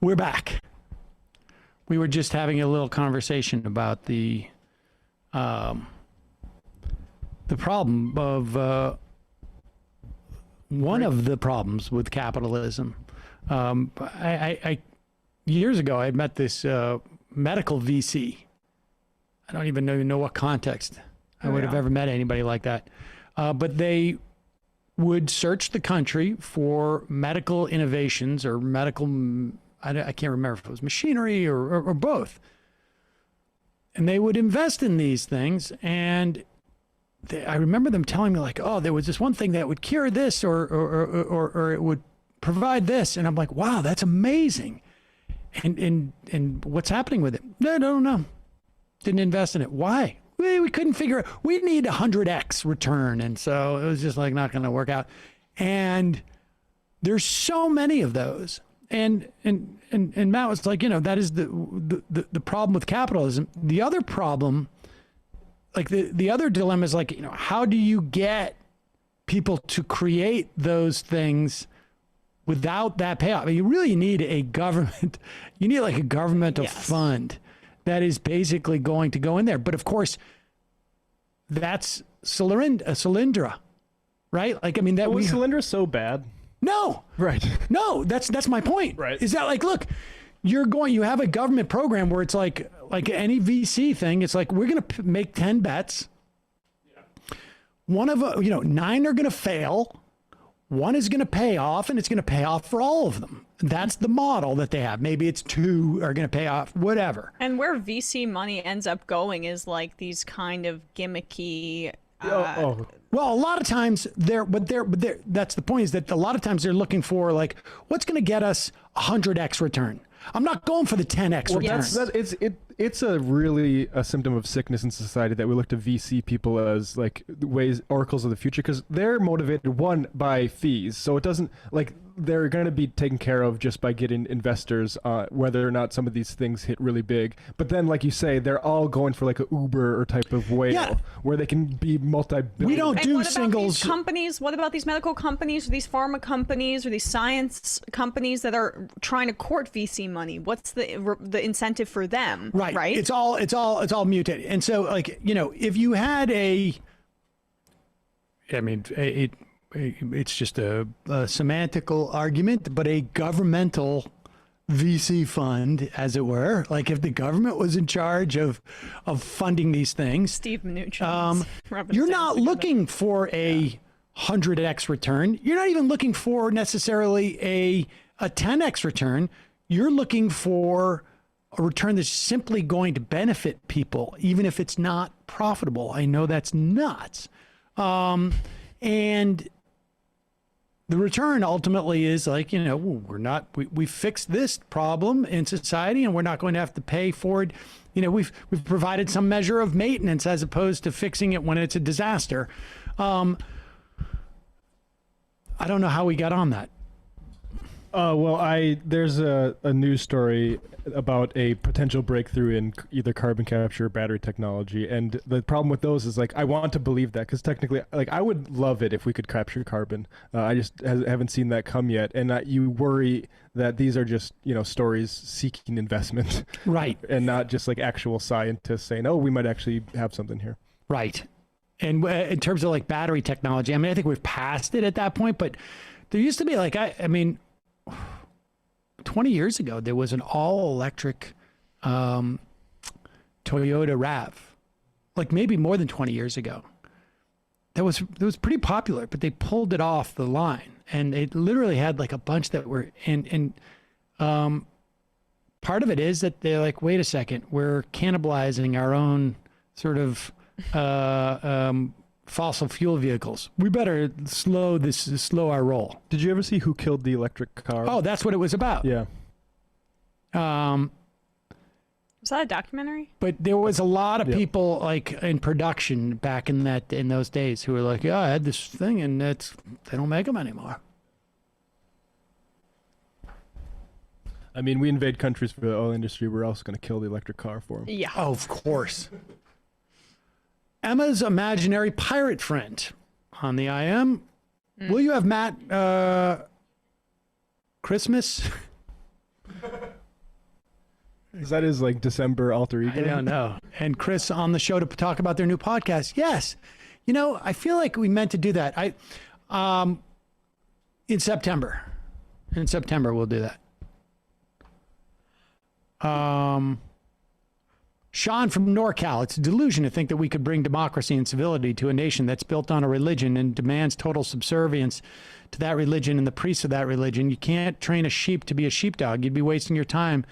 We're back. We were just having a little conversation about the problem of one of the problems with capitalism. I years ago I had met this medical VC. I don't even know what context I would have ever met anybody like that. But they would search the country for medical innovations or medical, I can't remember if it was machinery or both. And they would invest in these things. And I remember them telling me like, oh, there was this one thing that would cure this or it would provide this. And I'm like, wow, that's amazing. And what's happening with it? No. Didn't invest in it. Why? We couldn't figure it. We need 100x return. And so it was just like not going to work out. And there's so many of those. And Matt was like, that is the problem with capitalism. The other problem, like the other dilemma is like, how do you get people to create those things without that payoff? I mean, you really need a government, you need like a governmental fund that is basically going to go in there. But of course, that's Solyndra, right? Like, I mean, that
was Solyndra so bad?
No.
Right.
No, that's my point.
Right.
Is that like, look, you have a government program where it's like any VC thing, it's like, we're going to make 10 bets. Yeah. One of, 9 are going to fail. One is going to pay off, and it's going to pay off for all of them. That's the model that they have. Maybe it's 2 are going to pay off, whatever.
And where VC money ends up going is like these kind of gimmicky.
Well, a lot of times that's the point, is that a lot of times they're looking for like, what's going to get us 100x return? I'm not going for the 10x return.
It's a really a symptom of sickness in society that we look to VC people as like oracles of the future, because they're motivated by fees. So it doesn't like they're going to be taken care of just by getting investors, whether or not some of these things hit really big. But then, like you say, they're all going for like a Uber or type of whale where they can be multi-billion.
We don't do
what
singles.
About these companies? What about these medical companies, or these pharma companies, or these science companies that are trying to court VC money? What's the incentive for them? Right.
It's all mutated. And so, like, if you had it's just a semantical argument, but a governmental VC fund, as it were, like if the government was in charge of funding these things,
Steve Mnuchin,
you're not looking for a 100x return. You're not even looking for necessarily a 10x return. You're looking for a return that's simply going to benefit people, even if it's not profitable. I know that's nuts. And the return ultimately is like, we fixed this problem in society, and we're not going to have to pay for it. We've provided some measure of maintenance as opposed to fixing it when it's a disaster. I don't know how we got on that.
There's a news story about a potential breakthrough in either carbon capture or battery technology, and the problem with those is like I want to believe that, because technically, like, I would love it if we could capture carbon. I just haven't seen that come yet, and you worry that these are just stories seeking investment,
right?
And not just like actual scientists saying, "Oh, we might actually have something here."
Right. And in terms of like battery technology, I mean, I think we've passed it at that point, but there used to be like, I mean, 20 years ago, there was an all-electric Toyota RAV, like maybe more than 20 years ago. That was pretty popular, but they pulled it off the line. And it literally had like a bunch that were, part of it is that they're like, wait a second, we're cannibalizing our own sort of fossil fuel vehicles. We better slow our roll.
Did you ever see Who Killed the Electric Car?
Oh, that's what it was about.
Yeah.
Was that a documentary?
But there was a lot of people like in production back in those days who were like, yeah, I had this thing and they don't make them anymore.
I mean, we invade countries for the oil industry. We're also going to kill the electric car for them.
Yeah.
Oh, of course. Emma's imaginary pirate friend on the IM. Will you have Matt Christmas?
Is that his like December alter ego?
I don't know. And Chris on the show to talk about their new podcast. Yes. You know, I feel like we meant to do that. In September. In September we'll do that. Sean from NorCal, it's a delusion to think that we could bring democracy and civility to a nation that's built on a religion and demands total subservience to that religion and the priests of that religion. You can't train a sheep to be a sheepdog. You'd be wasting your time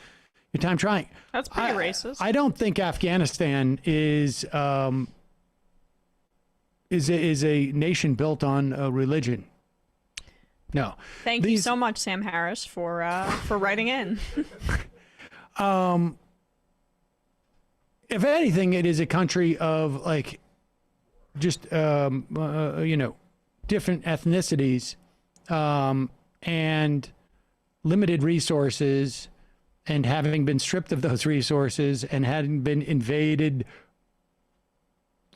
trying.
That's pretty racist.
I don't think Afghanistan is a nation built on a religion. No.
Thank you so much, Sam Harris, for writing in.
If anything, it is a country of like just different ethnicities and limited resources, and having been stripped of those resources and hadn't been invaded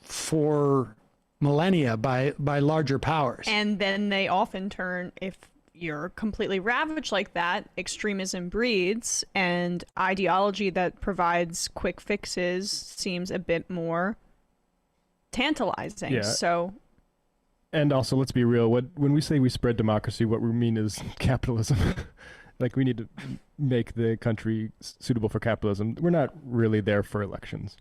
for millennia by larger powers.
And then they often turn, if you're completely ravaged like that, extremism breeds, and ideology that provides quick fixes seems a bit more tantalizing.
Yeah.
So,
and also, let's be real. When we say we spread democracy, what we mean is capitalism. Like, we need to make the country suitable for capitalism. We're not really there for elections.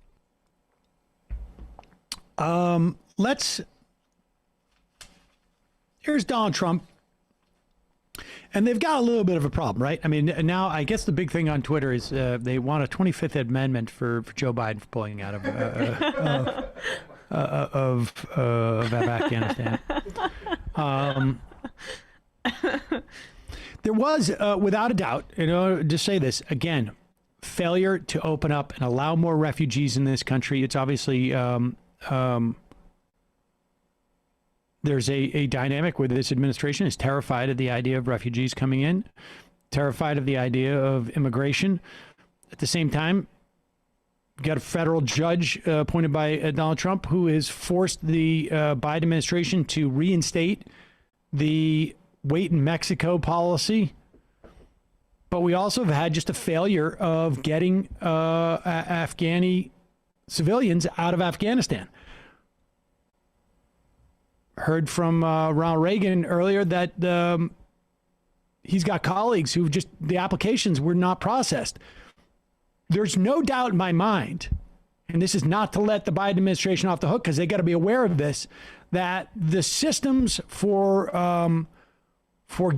Here's Donald Trump. And they've got a little bit of a problem, right? I mean, now I guess the big thing on Twitter is they want a 25th Amendment for Joe Biden for pulling out of Afghanistan. There was, without a doubt, to say this again, failure to open up and allow more refugees in this country. It's obviously there's a dynamic where this administration is terrified of the idea of refugees coming in, terrified of the idea of immigration. At the same time, you got a federal judge appointed by Donald Trump who has forced the Biden administration to reinstate the wait in Mexico policy. But we also have had just a failure of getting Afghani civilians out of Afghanistan. Heard from Ronald Reagan earlier that he's got colleagues who just, the applications were not processed. There's no doubt in my mind, and this is not to let the Biden administration off the hook because they got to be aware of this, that the systems for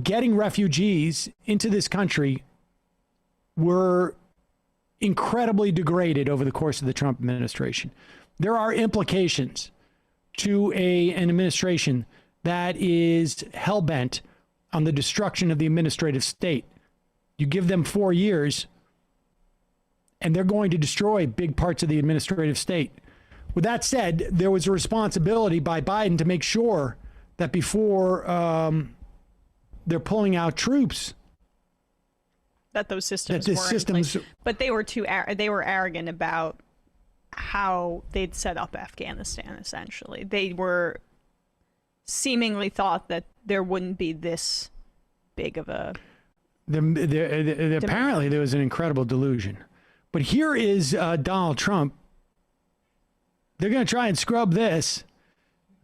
getting refugees into this country were incredibly degraded over the course of the Trump administration. There are implications to an administration that is hell-bent on the destruction of the administrative state. You give them 4 years, and they're going to destroy big parts of the administrative state. With that said, there was a responsibility by Biden to make sure that before they're pulling out troops,
that those systems weren't in place. But they were they were arrogant about how they'd set up Afghanistan, essentially. They were seemingly thought that there wouldn't be this big of a...
Apparently there was an incredible delusion. But here is Donald Trump. They're going to try and scrub this.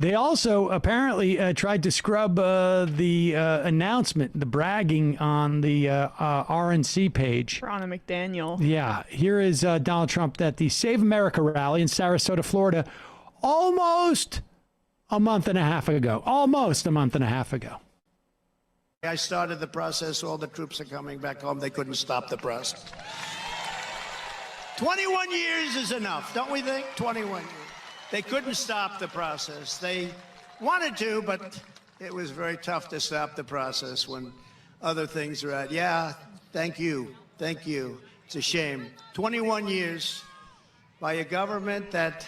They also apparently tried to scrub the announcement, the bragging on the RNC page.
Ronna McDaniel.
Yeah. Here is Donald Trump at the Save America rally in Sarasota, Florida, almost a month and a half ago.
I started the process. All the troops are coming back home. They couldn't stop the process. 21 years is enough, don't we think? 21 years. They couldn't stop the process. They wanted to, but it was very tough to stop the process when other things are at. Yeah, thank you. Thank you. It's a shame. 21 years by a government that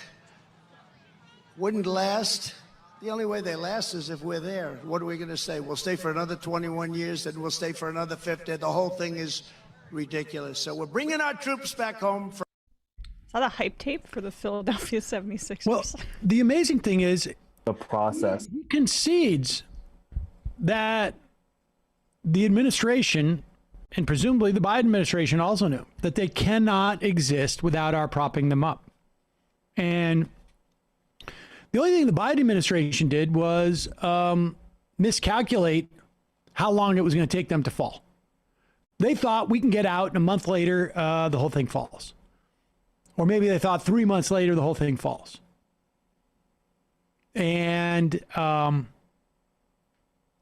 wouldn't last. The only way they last is if we're there. What are we going to say? We'll stay for another 21 years, then we'll stay for another 50. The whole thing is ridiculous. So we're bringing our troops back home.
Is that a hype tape for the Philadelphia 76ers?
Well, the amazing thing is
the process.
He concedes that the administration, and presumably the Biden administration also knew, that they cannot exist without our propping them up. And the only thing the Biden administration did was miscalculate how long it was going to take them to fall. They thought we can get out, and a month later, the whole thing falls. Or maybe they thought 3 months later, the whole thing falls. And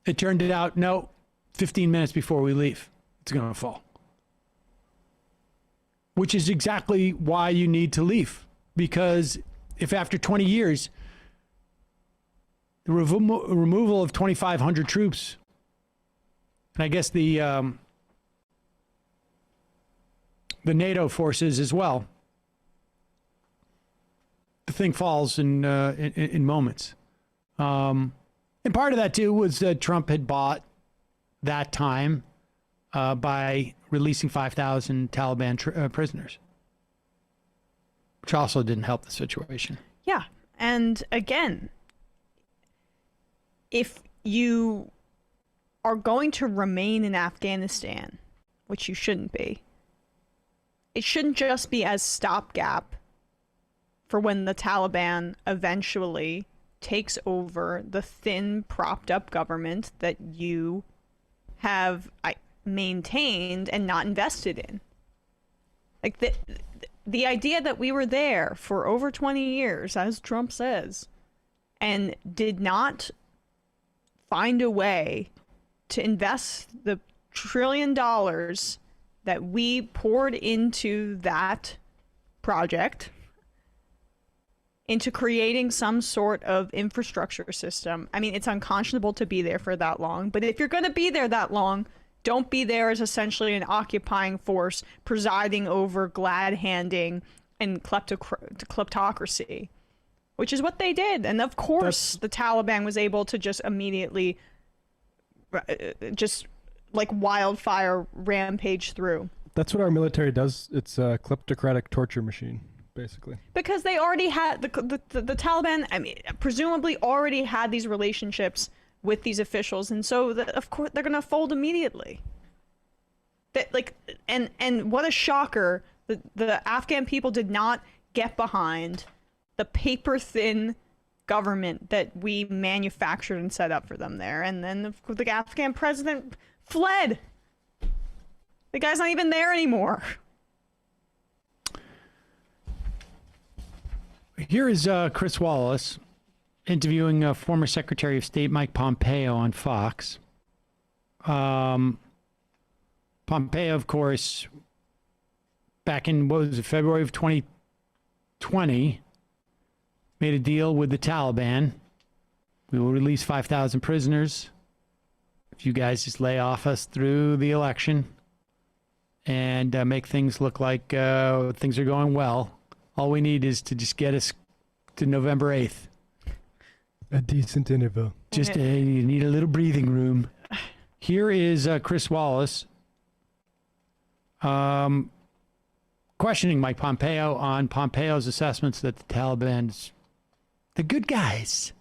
it turned out, no, 15 minutes before we leave, it's going to fall. Which is exactly why you need to leave. Because if after 20 years, the removal of 2,500 troops, and I guess the NATO forces as well, the thing falls in moments. And part of that, too, was that Trump had bought that time by releasing 5,000 Taliban prisoners, which also didn't help the situation.
Yeah. And again, if you are going to remain in Afghanistan, which you shouldn't be, it shouldn't just be as stopgap for when the Taliban eventually takes over the thin, propped up government that you have maintained and not invested in. Like the idea that we were there for over 20 years, as Trump says, and did not find a way to invest the $1 trillion that we poured into that project, into creating some sort of infrastructure system. I mean, it's unconscionable to be there for that long, but if you're going to be there that long, don't be there as essentially an occupying force presiding over glad-handing and kleptocracy, which is what they did. And of course, the Taliban was able to just immediately, just like wildfire, rampage through.
That's what our military does. It's a kleptocratic torture machine, basically.
Because they already had, the Taliban, I mean, presumably already had these relationships with these officials, and so of course they're gonna fold immediately. That and what a shocker! The Afghan people did not get behind the paper-thin government that we manufactured and set up for them there, and then the Afghan president fled. The guy's not even there anymore.
Here is Chris Wallace interviewing former Secretary of State Mike Pompeo on Fox. Pompeo, of course, back in, what was it, February of 2020, made a deal with the Taliban. We will release 5,000 prisoners if you guys just lay off us through the election and make things look like things are going well. All we need is to just get us to November 8th.
A decent interval.
Just you need a little breathing room. Here is Chris Wallace questioning Mike Pompeo on Pompeo's assessments that the Taliban's the good guys.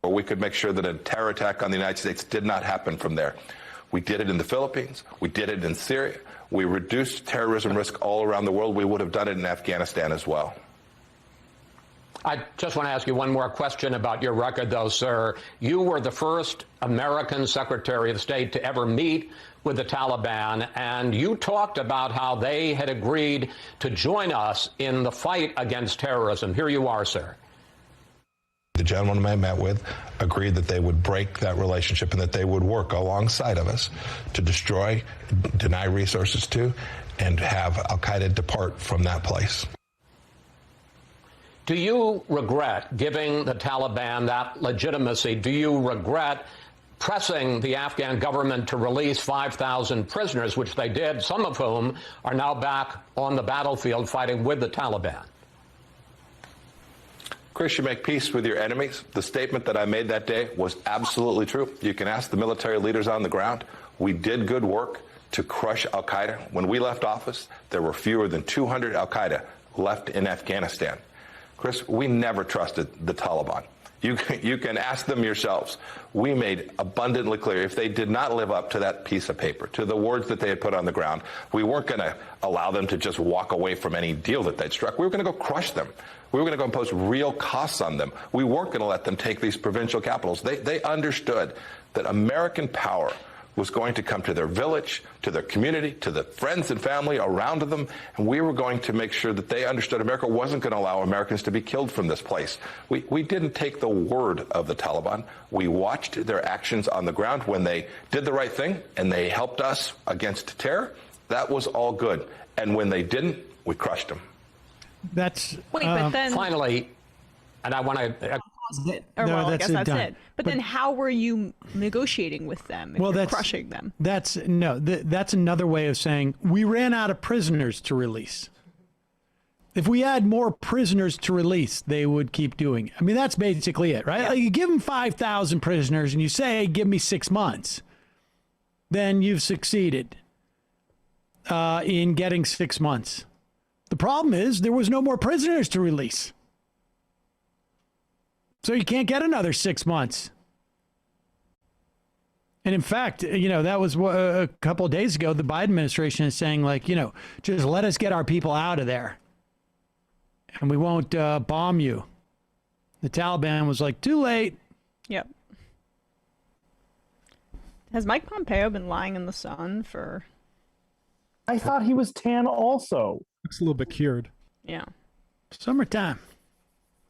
We could make sure that a terror attack on the United States did not happen from there. We did it in the Philippines. We did it in Syria. We reduced terrorism risk all around the world. We would have done it in Afghanistan as well.
I just want to ask you one more question about your record, though, sir. You were the first American Secretary of State to ever meet with the Taliban, and you talked about how they had agreed to join us in the fight against terrorism. Here you are, sir.
The gentleman I met with agreed that they would break that relationship and that they would work alongside of us to destroy, deny resources to, and have al-Qaeda depart from that place.
Do you regret giving the Taliban that legitimacy? Do you regret pressing the Afghan government to release 5,000 prisoners, which they did, some of whom are now back on the battlefield fighting with the Taliban?
Chris, you make peace with your enemies. The statement that I made that day was absolutely true. You can ask the military leaders on the ground. We did good work to crush al-Qaeda. When we left office, there were fewer than 200 al-Qaeda left in Afghanistan. Chris, we never trusted the Taliban. You can ask them yourselves. We made abundantly clear if they did not live up to that piece of paper, to the words that they had put on the ground, we weren't going to allow them to just walk away from any deal that they'd struck. We were going to go crush them. We were going to go impose real costs on them. We weren't going to let them take these provincial capitals. They understood that American power was going to come to their village, to their community, to the friends and family around them, and we were going to make sure that they understood America wasn't going to allow Americans to be killed from this place. We didn't take the word of the Taliban. We watched their actions on the ground when they did the right thing and they helped us against terror. That was all good. And when they didn't, we crushed them.
That's
but then
finally, and I want to.
I guess that's it. But then, how were you negotiating with them? If you're crushing them.
That's another way of saying we ran out of prisoners to release. If we had more prisoners to release, they would keep doing it. I mean, that's basically it, right?
Yeah.
Like you give them 5,000 prisoners and you say, hey, give me 6 months. Then you've succeeded in getting 6 months. The problem is there was no more prisoners to release. So you can't get another 6 months. And in fact, that was a couple of days ago, the Biden administration is saying, like, just let us get our people out of there. And we won't bomb you. The Taliban was like, too late.
Yep. Has Mike Pompeo been lying in the sun for...
I thought he was tan also.
Looks a little bit cured.
Yeah.
Summertime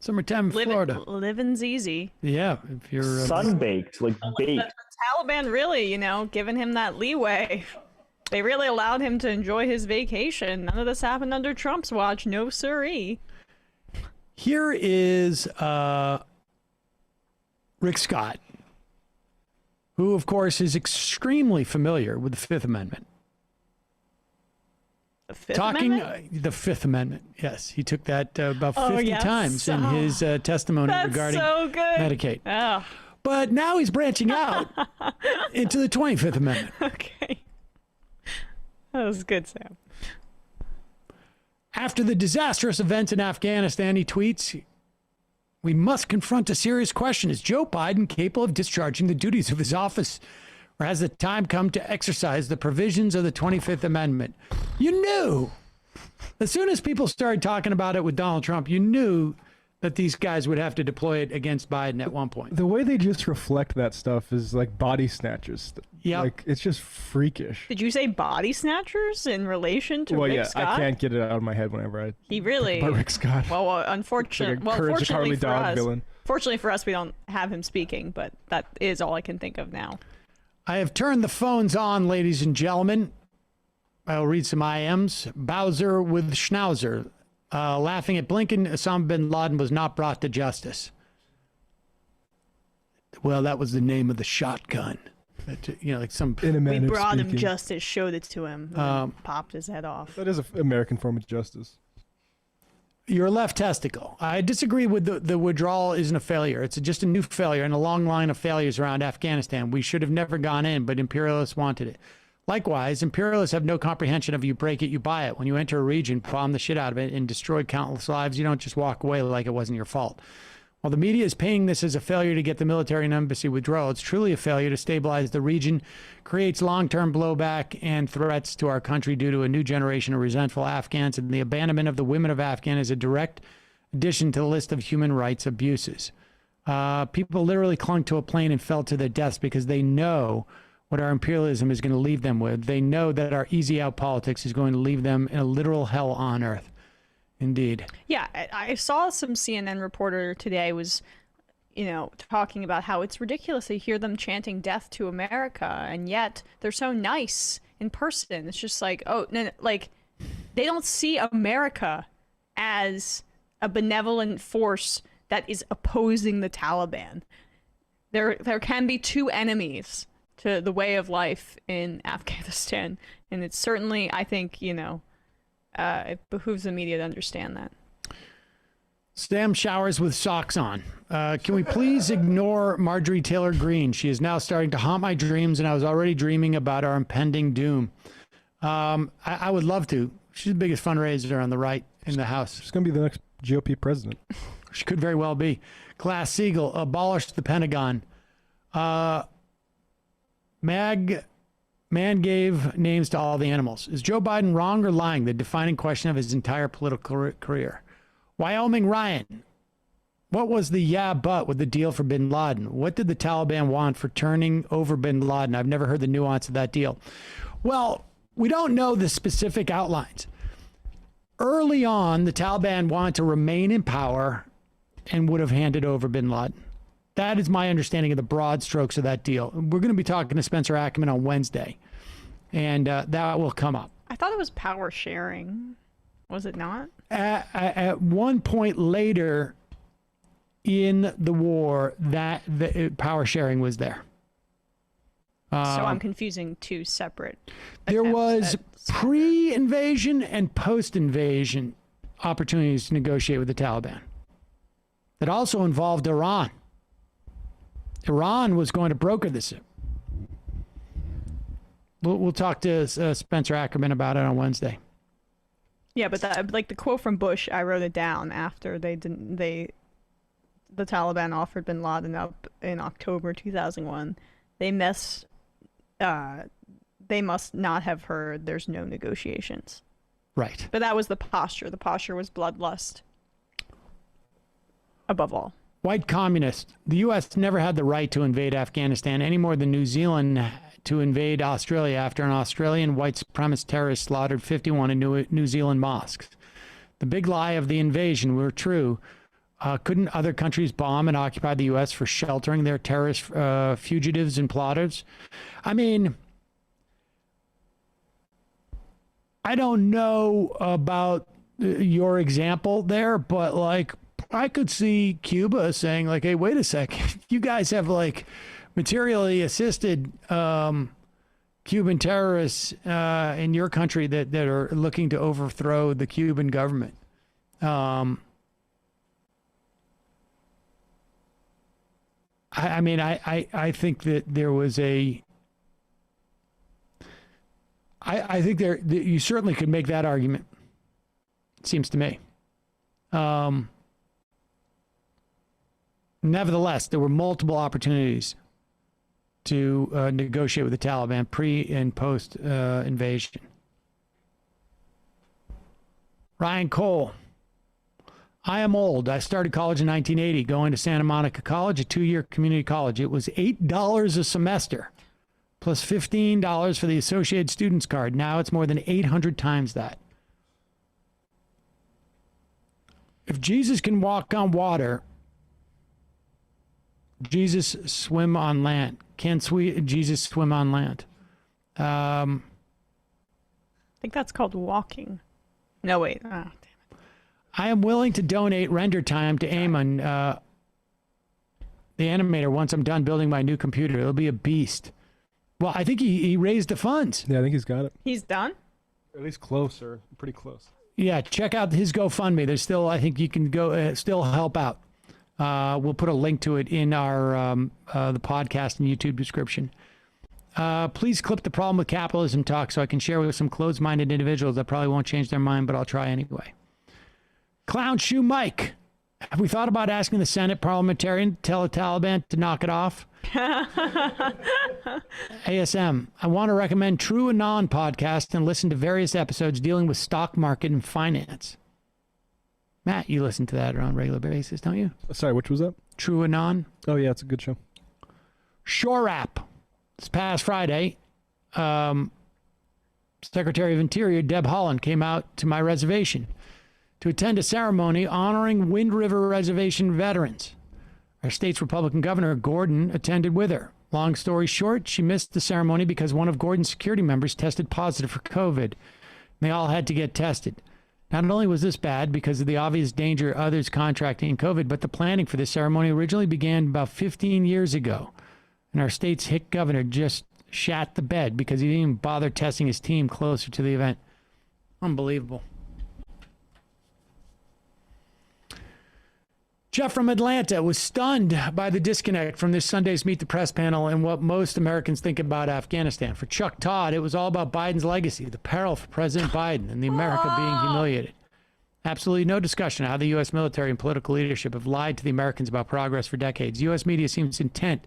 in Florida.
Living's easy.
Yeah. If you're
sunbaked, like baked.
The Taliban really, giving him that leeway. They really allowed him to enjoy his vacation. None of this happened under Trump's watch. No siree.
Here is Rick Scott, who, of course, is extremely familiar with the Fifth Amendment.
The Fifth Amendment?
The Fifth Amendment, yes. He took that about 50 times in his testimony regarding Medicaid.
Oh.
But now he's branching out into the 25th Amendment.
Okay. That was good, Sam.
After the disastrous events in Afghanistan, he tweets, we must confront a serious question. Is Joe Biden capable of discharging the duties of his office? Or has the time come to exercise the provisions of the 25th Amendment? You knew. As soon as people started talking about it with Donald Trump, you knew that these guys would have to deploy it against Biden at one point.
The way they just reflect that stuff is like body snatchers.
Yeah.
Like, it's just freakish.
Did you say body snatchers in relation to Rick Scott?
I can't get it out of my head whenever I
He really...
But Rick Scott.
Well, fortunately for us...
Villain.
Fortunately for us, we don't have him speaking, but that is all I can think of now.
I have turned the phones on, ladies and gentlemen. I'll read some IMs. Bowser with Schnauzer. Laughing at Blinken, Osama bin Laden was not brought to justice. Well, that was the name of the shotgun. Like some...
We brought him justice, showed it to him, and popped his head off.
That is an American form of justice.
Your left testicle. I disagree with the withdrawal isn't a failure. It's just a new failure in a long line of failures around Afghanistan. We should have never gone in, but imperialists wanted it. Likewise, imperialists have no comprehension of you break it, you buy it. When you enter a region, bomb the shit out of it, and destroy countless lives, you don't just walk away like it wasn't your fault. While the media is painting this as a failure to get the military and embassy withdrawal, it's truly a failure to stabilize the region, creates long-term blowback and threats to our country due to a new generation of resentful Afghans, and the abandonment of the women of Afghan is a direct addition to the list of human rights abuses. People literally clung to a plane and fell to their deaths because they know what our imperialism is going to leave them with. They know that our easy out politics is going to leave them in a literal hell on earth. Indeed.
Yeah, I saw some CNN reporter today was talking about how it's ridiculous to hear them chanting death to America, and yet they're so nice in person. It's just like, oh, no, like, they don't see America as a benevolent force that is opposing the Taliban. There can be two enemies to the way of life in Afghanistan, and it's certainly, I think, it behooves the media to understand that.
Sam showers with socks on. Can we please ignore Marjorie Taylor Greene? She is now starting to haunt my dreams, and I was already dreaming about our impending doom. I would love to. She's the biggest fundraiser on the right in the House.
She's going to be the next GOP president.
She could very well be. Glass Siegel, abolish the Pentagon. Man gave names to all the animals. Is Joe Biden wrong or lying? The defining question of his entire political career. Wyoming Ryan, what was the but with the deal for bin Laden? What did the Taliban want for turning over bin Laden? I've never heard the nuance of that deal. Well, we don't know the specific outlines. Early on, the Taliban wanted to remain in power and would have handed over bin Laden. That is my understanding of the broad strokes of that deal. We're going to be talking to Spencer Ackerman on Wednesday, and that will come up.
I thought it was power sharing. Was it not?
At one point later in the war, that the power sharing was there.
So I'm confusing two separate.
There was pre-invasion and post-invasion opportunities to negotiate with the Taliban. That also involved Iran. Iran was going to broker this. We'll talk to Spencer Ackerman about it on Wednesday.
Yeah, but like the quote from Bush, I wrote it down after the Taliban offered bin Laden up in October 2001. They must not have heard there's no negotiations.
Right.
But that was the posture. The posture was bloodlust. Above all.
White communist. The U.S. never had the right to invade Afghanistan any more than New Zealand to invade Australia after an Australian white supremacist terrorist slaughtered 51 in New Zealand mosques. The big lie of the invasion were true. Couldn't other countries bomb and occupy the U.S. for sheltering their terrorist fugitives and plotters? I mean, I don't know about your example there, but like, I could see Cuba saying like, hey, wait a second. You guys have like materially assisted Cuban terrorists in your country that are looking to overthrow the Cuban government. I think that there was I think you certainly could make that argument. It seems to me. Nevertheless, there were multiple opportunities to negotiate with the Taliban pre and post invasion. Ryan Cole. I am old. I started college in 1980, going to Santa Monica College, a 2-year community college. It was $8 a semester, plus $15 for the Associated Students card. Now it's more than 800 times that. If Jesus can walk on water, Jesus swim on land. Can Jesus swim on land?
I think that's called walking. No, wait. Oh, damn it.
I am willing to donate render time to Eamon, the animator, once I'm done building my new computer. It'll be a beast. Well, I think he raised the funds.
Yeah, I think he's got it.
He's done?
At least closer. Pretty close.
Yeah, check out his GoFundMe. There's still, I think you can go still help out. We'll put a link to it in our the podcast and YouTube description. Please clip the problem with capitalism talk so I can share with some closed-minded individuals that probably won't change their mind, but I'll try anyway. Clown Shoe Mike. Have we thought about asking the Senate parliamentarian to tell the Taliban to knock it off? ASM. I want to recommend True Anon podcast and listen to various episodes dealing with stock market and finance. Matt, you listen to that on a regular basis, don't you?
Sorry, which was that?
True Anon.
Oh, yeah, it's a good show.
Shore App. This past Friday, Secretary of Interior Deb Haaland came out to my reservation to attend a ceremony honoring Wind River Reservation veterans. Our state's Republican Governor, Gordon, attended with her. Long story short, she missed the ceremony because one of Gordon's security members tested positive for COVID. They all had to get tested. Not only was this bad because of the obvious danger of others contracting COVID, but the planning for this ceremony originally began about 15 years ago. And our state's hick governor just shat the bed because he didn't even bother testing his team closer to the event. Unbelievable. Jeff from Atlanta was stunned by the disconnect from this Sunday's Meet the Press panel and what most Americans think about Afghanistan. For Chuck Todd, it was all about Biden's legacy, the peril for President Biden, and the America being humiliated. Absolutely no discussion of how the U.S. military and political leadership have lied to the Americans about progress for decades. U.S. media seems intent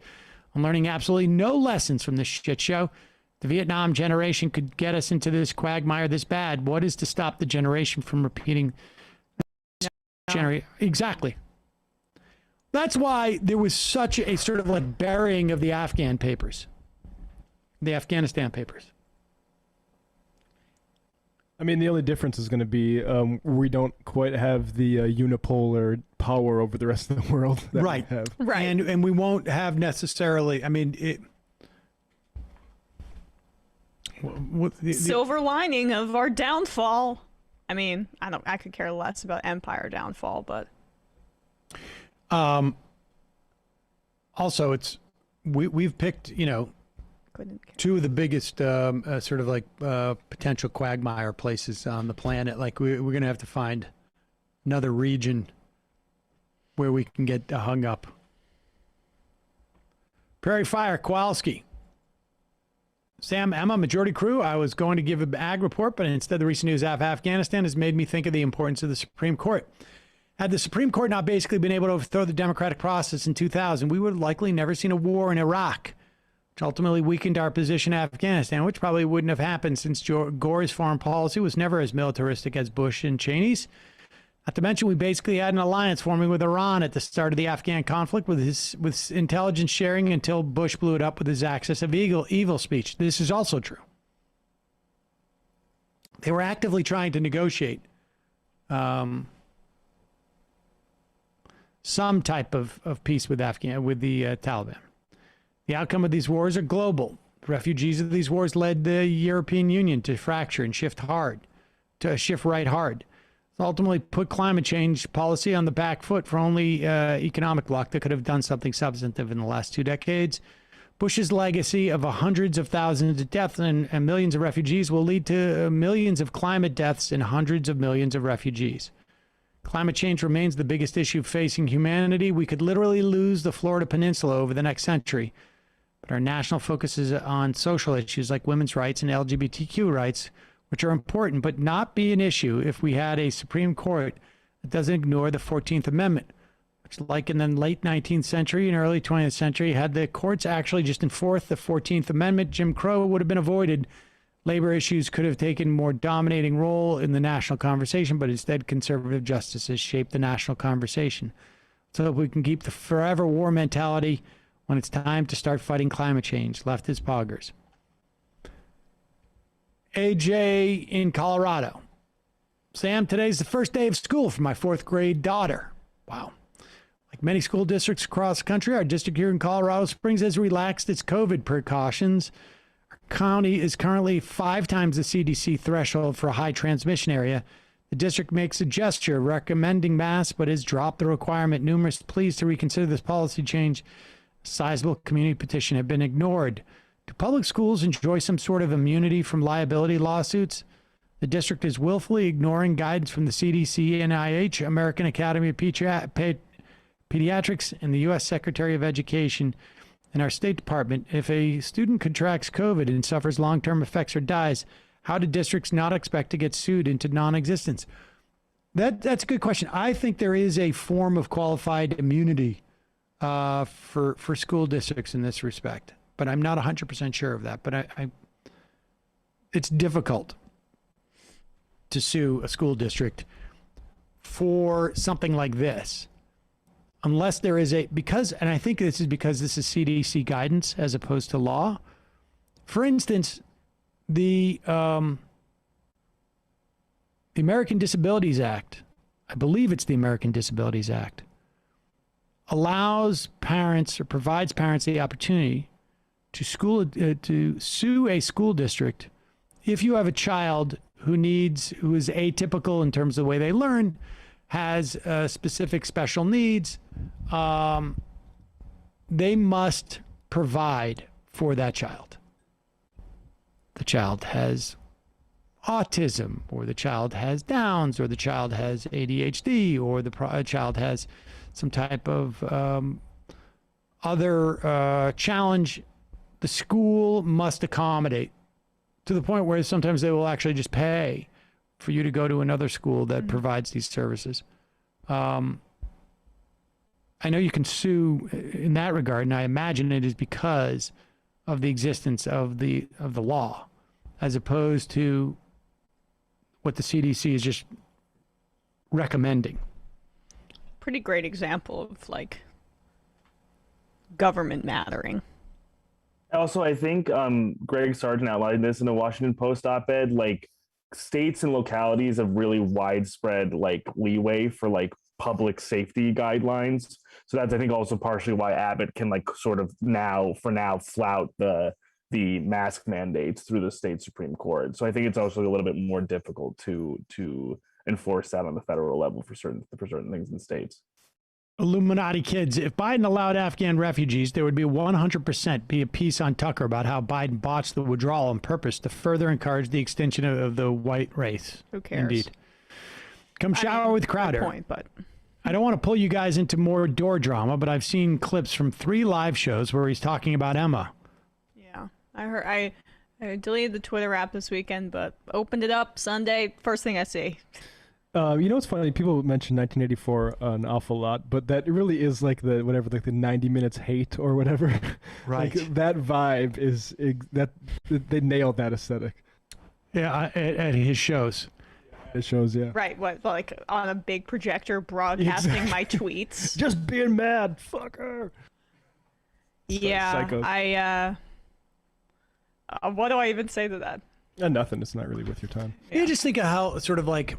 on learning absolutely no lessons from this shit show. The Vietnam generation could get us into this quagmire this bad. What is to stop the generation from repeating? Exactly. That's why there was such a sort of like burying of the Afghan papers, the Afghanistan papers.
I mean, the only difference is going to be we don't quite have the unipolar power over the rest of the world that
right.
we have.
Right.
And we won't have necessarily, I mean,
silver lining of our downfall. I mean, I could care less about empire downfall, but
also it's we've picked, two of the biggest sort of like potential quagmire places on the planet. Like we're going to have to find another region where we can get hung up. Prairie Fire, Kowalski. Sam, Emma, majority crew, I was going to give an ag report, but instead the recent news out of Afghanistan has made me think of the importance of the Supreme Court. Had the Supreme Court not basically been able to overthrow the democratic process in 2000, we would have likely never seen a war in Iraq, which ultimately weakened our position in Afghanistan, which probably wouldn't have happened since Gore's foreign policy was never as militaristic as Bush and Cheney's. Not to mention, we basically had an alliance forming with Iran at the start of the Afghan conflict with intelligence sharing until Bush blew it up with his axis of evil speech. This is also true. They were actively trying to negotiate some type of peace with the Taliban. The outcome of these wars are global. The refugees of these wars led the European Union to fracture and shift right hard. It's ultimately put climate change policy on the back foot for only economic luck that could have done something substantive in the last 2 decades. Bush's legacy of hundreds of thousands of deaths and millions of refugees will lead to millions of climate deaths and hundreds of millions of refugees. Climate change remains the biggest issue facing humanity. We could literally lose the Florida Peninsula over the next century. But our national focus is on social issues like women's rights and LGBTQ rights, which are important but not be an issue if we had a Supreme Court that doesn't ignore the 14th Amendment, which, like in the late 19th century and early 20th century, had the courts actually just enforce the 14th Amendment, Jim Crow would have been avoided. Labor issues could have taken a more dominating role in the national conversation, but instead conservative justices shape the national conversation. So that we can keep the forever war mentality when it's time to start fighting climate change. Leftist poggers. AJ in Colorado. Sam, today's the first day of school for my 4th grade daughter. Wow. Like many school districts across the country, our district here in Colorado Springs has relaxed its COVID precautions. Our county is currently 5 times the CDC threshold for a high transmission area. The district makes a gesture recommending masks, but has dropped the requirement. Numerous pleas to reconsider this policy change. A sizable community petition have been ignored. Do public schools enjoy some sort of immunity from liability lawsuits? The district is willfully ignoring guidance from the CDC, NIH, American Academy of Pediatrics, and the U.S. Secretary of Education and our State Department. If a student contracts COVID and suffers long-term effects or dies, how do districts not expect to get sued into non-existence? That's a good question. I think there is a form of qualified immunity for school districts in this respect, but I'm not 100% sure of that. But it's difficult to sue a school district for something like this, unless there is and I think this is because this is CDC guidance as opposed to law. For instance, the American Disabilities Act, I believe it's the American Disabilities Act, allows parents or provides parents the opportunity to sue a school district if you have a child who is atypical in terms of the way they learn, has specific special needs. They must provide for that child. The child has autism, or the child has Downs, or the child has ADHD, or the child has some type of other challenge. The school must accommodate, to the point where sometimes they will actually just pay for you to go to another school that provides these services. I know you can sue in that regard, and I imagine it is because of the existence of the law, as opposed to what the CDC is just recommending.
Pretty great example of like government mattering.
Also, I think Greg Sargent outlined this in the Washington Post op-ed. Like, states and localities have really widespread like leeway for like public safety guidelines. So that's, I think, also partially why Abbott can like sort of flout the mask mandates through the state Supreme Court. So I think it's also a little bit more difficult to enforce that on the federal level for certain things in states.
Illuminati kids, if Biden allowed Afghan refugees, there would be 100% be a piece on Tucker about how Biden botched the withdrawal on purpose to further encourage the extinction of the white race.
Who cares?
Indeed. Come shower with Crowder.
Good point, but
I don't want to pull you guys into more door drama, but I've seen clips from 3 live shows where he's talking about Emma.
Yeah, I deleted the Twitter app this weekend, but opened it up Sunday. First thing I see.
You know what's funny? People mention 1984 an awful lot, but that really is like the 90 minutes hate or whatever.
Right.
Like, that vibe is that they nailed that aesthetic.
Yeah, at his shows.
It shows, yeah.
Right, what, like on a big projector broadcasting my tweets.
Just being mad, fucker.
Yeah,
Psychos.
what do I even say to that?
Nothing. It's not really worth your time.
Yeah, just think of how sort of like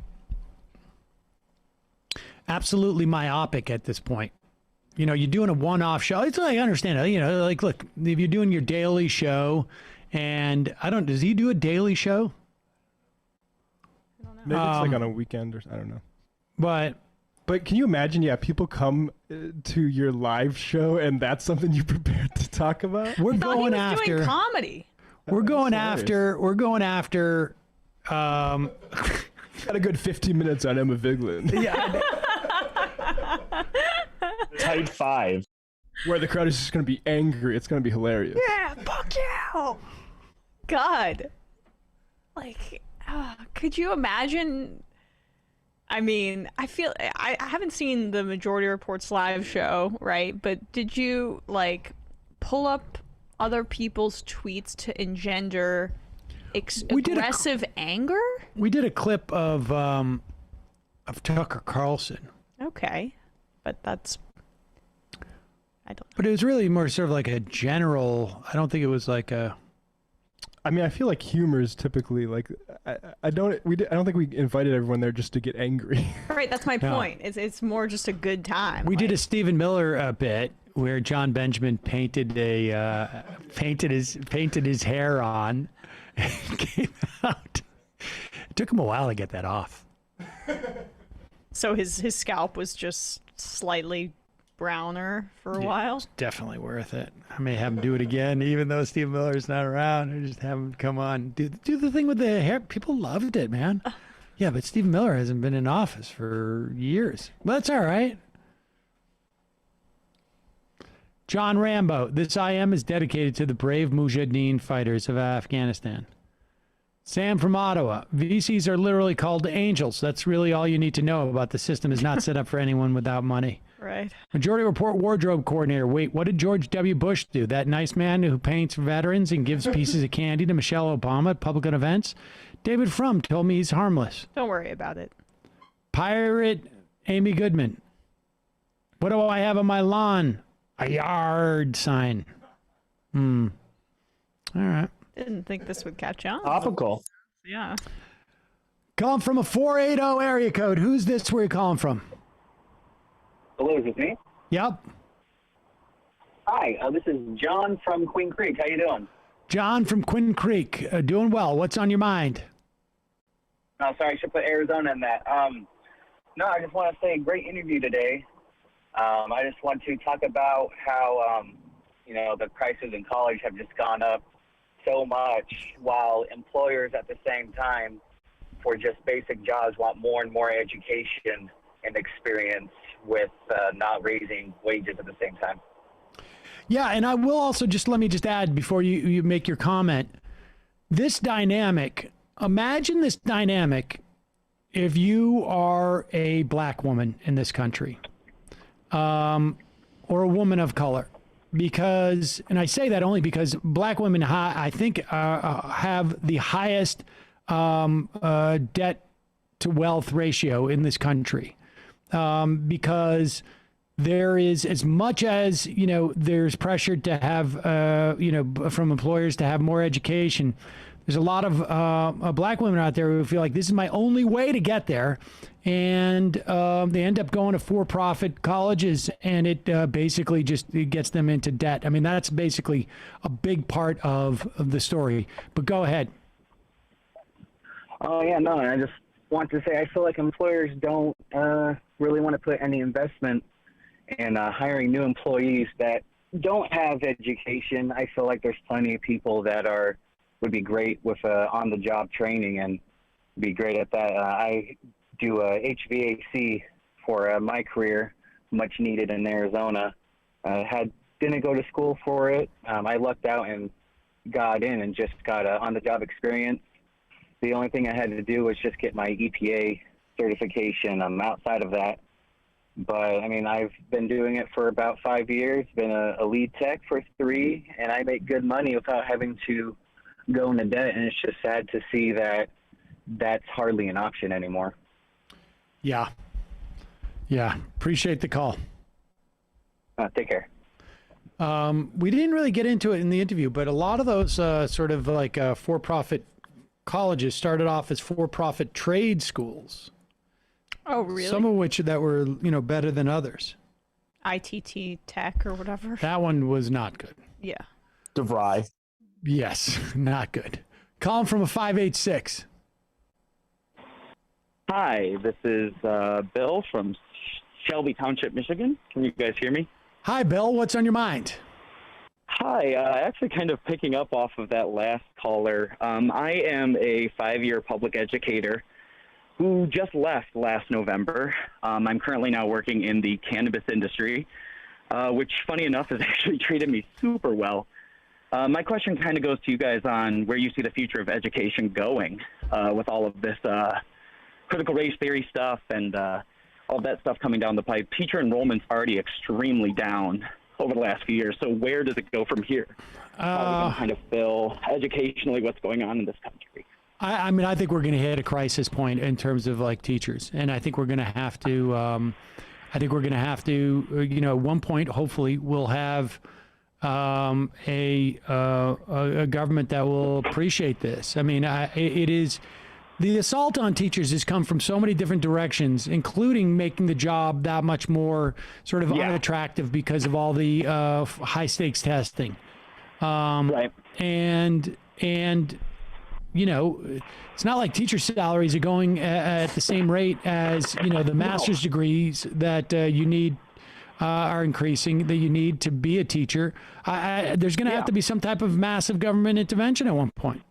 absolutely myopic at this point. You know, you're doing a one-off show. It's like, I understand it. You know, like, look, if you're doing your daily show, and does he do a daily show?
Maybe it's like on a weekend or I don't know.
But
can you imagine? Yeah, people come to your live show, and that's something you prepared to talk about.
We're
I thought
going
he was
after
doing comedy.
We're going after.
Got a good 15 minutes on Emma Vigeland.
Yeah.
Type 5.
Where the crowd is just going to be angry. It's going to be hilarious.
Yeah, fuck you. God. Like, could you imagine? I mean, I feel I haven't seen the Majority Report's live show, right? But did you like pull up other people's tweets to engender aggressive anger?
We did a clip of Tucker Carlson.
Okay, but that's I don't know.
But it was really more sort of like a general. I don't think it was like a.
I mean, I feel like humor is typically like I don't think we invited everyone there just to get angry.
Right, that's my point. It's more just a good time.
We did a Stephen Miller bit where John Benjamin painted his hair on and came out. It took him a while to get that off.
So his scalp was just slightly browner for a while.
It's definitely worth it. I may have him do it again, even though Steve Miller's not around. Or just have him come on, do the thing with the hair. People loved it, man. Yeah, but Steve Miller hasn't been in office for years. But that's all right. John Rambo, this IM is dedicated to the brave Mujahideen fighters of Afghanistan. Sam from Ottawa, VCs are literally called angels. That's really all you need to know about the system is not set up for anyone without money.
Right.
Majority Report wardrobe coordinator. Wait, what did George W. Bush do? That nice man who paints veterans and gives pieces of candy to Michelle Obama at public events? David Frum told me he's harmless.
Don't worry about it.
Pirate Amy Goodman. What do I have on my lawn? A yard sign. All right.
Didn't think this would catch on.
Topical.
Yeah.
Calling from a 480 area code. Who's this? Where you calling from?
Hello, is it me?
Yep.
Hi, this is John from Queen Creek. How you doing?
John from Quinn Creek, doing well. What's on your mind?
Sorry, I should put Arizona in that. No, I just want to say great interview today. I just want to talk about how, the prices in college have just gone up so much, while employers at the same time, for just basic jobs, want more and more education and experience with not raising wages at the same time.
Yeah, and I will also let me add before you make your comment. This dynamic, imagine this dynamic if you are a black woman in this country, or a woman of color. Because, and I say that only because black women, I think, have the highest debt to wealth ratio in this country. Because there is, as much as, there's pressure to have, from employers to have more education, there's a lot of black women out there who feel like this is my only way to get there. And they end up going to for-profit colleges, and it basically it gets them into debt. I mean, that's basically a big part of the story. But go ahead.
Oh, yeah, no, I just want to say I feel like employers don't really want to put any investment in hiring new employees that don't have education. I feel like there's plenty of people that would be great with on-the-job training and be great at that. I do HVAC for my career, much needed in Arizona. Didn't go to school for it. I lucked out and got in and just got on-the-job experience. The only thing I had to do was just get my EPA certification. I'm outside of that. But, I mean, I've been doing it for about 5 years, been a lead tech for 3, and I make good money without having to go into debt. And it's just sad to see that that's hardly an option anymore.
Yeah. Yeah. Appreciate the call.
Take care.
We didn't really get into it in the interview, but a lot of those sort of like for-profit colleges started off as for-profit trade schools.
Oh, really?
Some of which that were, better than others.
ITT Tech or whatever.
That one was not good.
Yeah.
DeVry.
Yes, not good. Call him from a 586.
Hi, this is Bill from Shelby Township, Michigan. Can you guys hear me?
Hi, Bill. What's on your mind?
Hi, actually kind of picking up off of that last caller. I am a 5-year public educator who just left last November. I'm currently now working in the cannabis industry, which, funny enough, has actually treated me super well. My question kind of goes to you guys on where you see the future of education going with all of this critical race theory stuff and all that stuff coming down the pipe. Teacher enrollment's already extremely down over the last few years. So where does it go from here? How we can kind of fill educationally what's going on in this country?
I mean, I think we're going to hit a crisis point in terms of like teachers, and I think we're going to have to. At one point, hopefully, we'll have a government that will appreciate this. I mean, it is. The assault on teachers has come from so many different directions, including making the job that much more sort of unattractive because of all the high stakes testing. Right. And it's not like teacher salaries are going at the same rate as, the master's degrees that you need are increasing, that you need to be a teacher. There's going to have to be some type of massive government intervention at one point.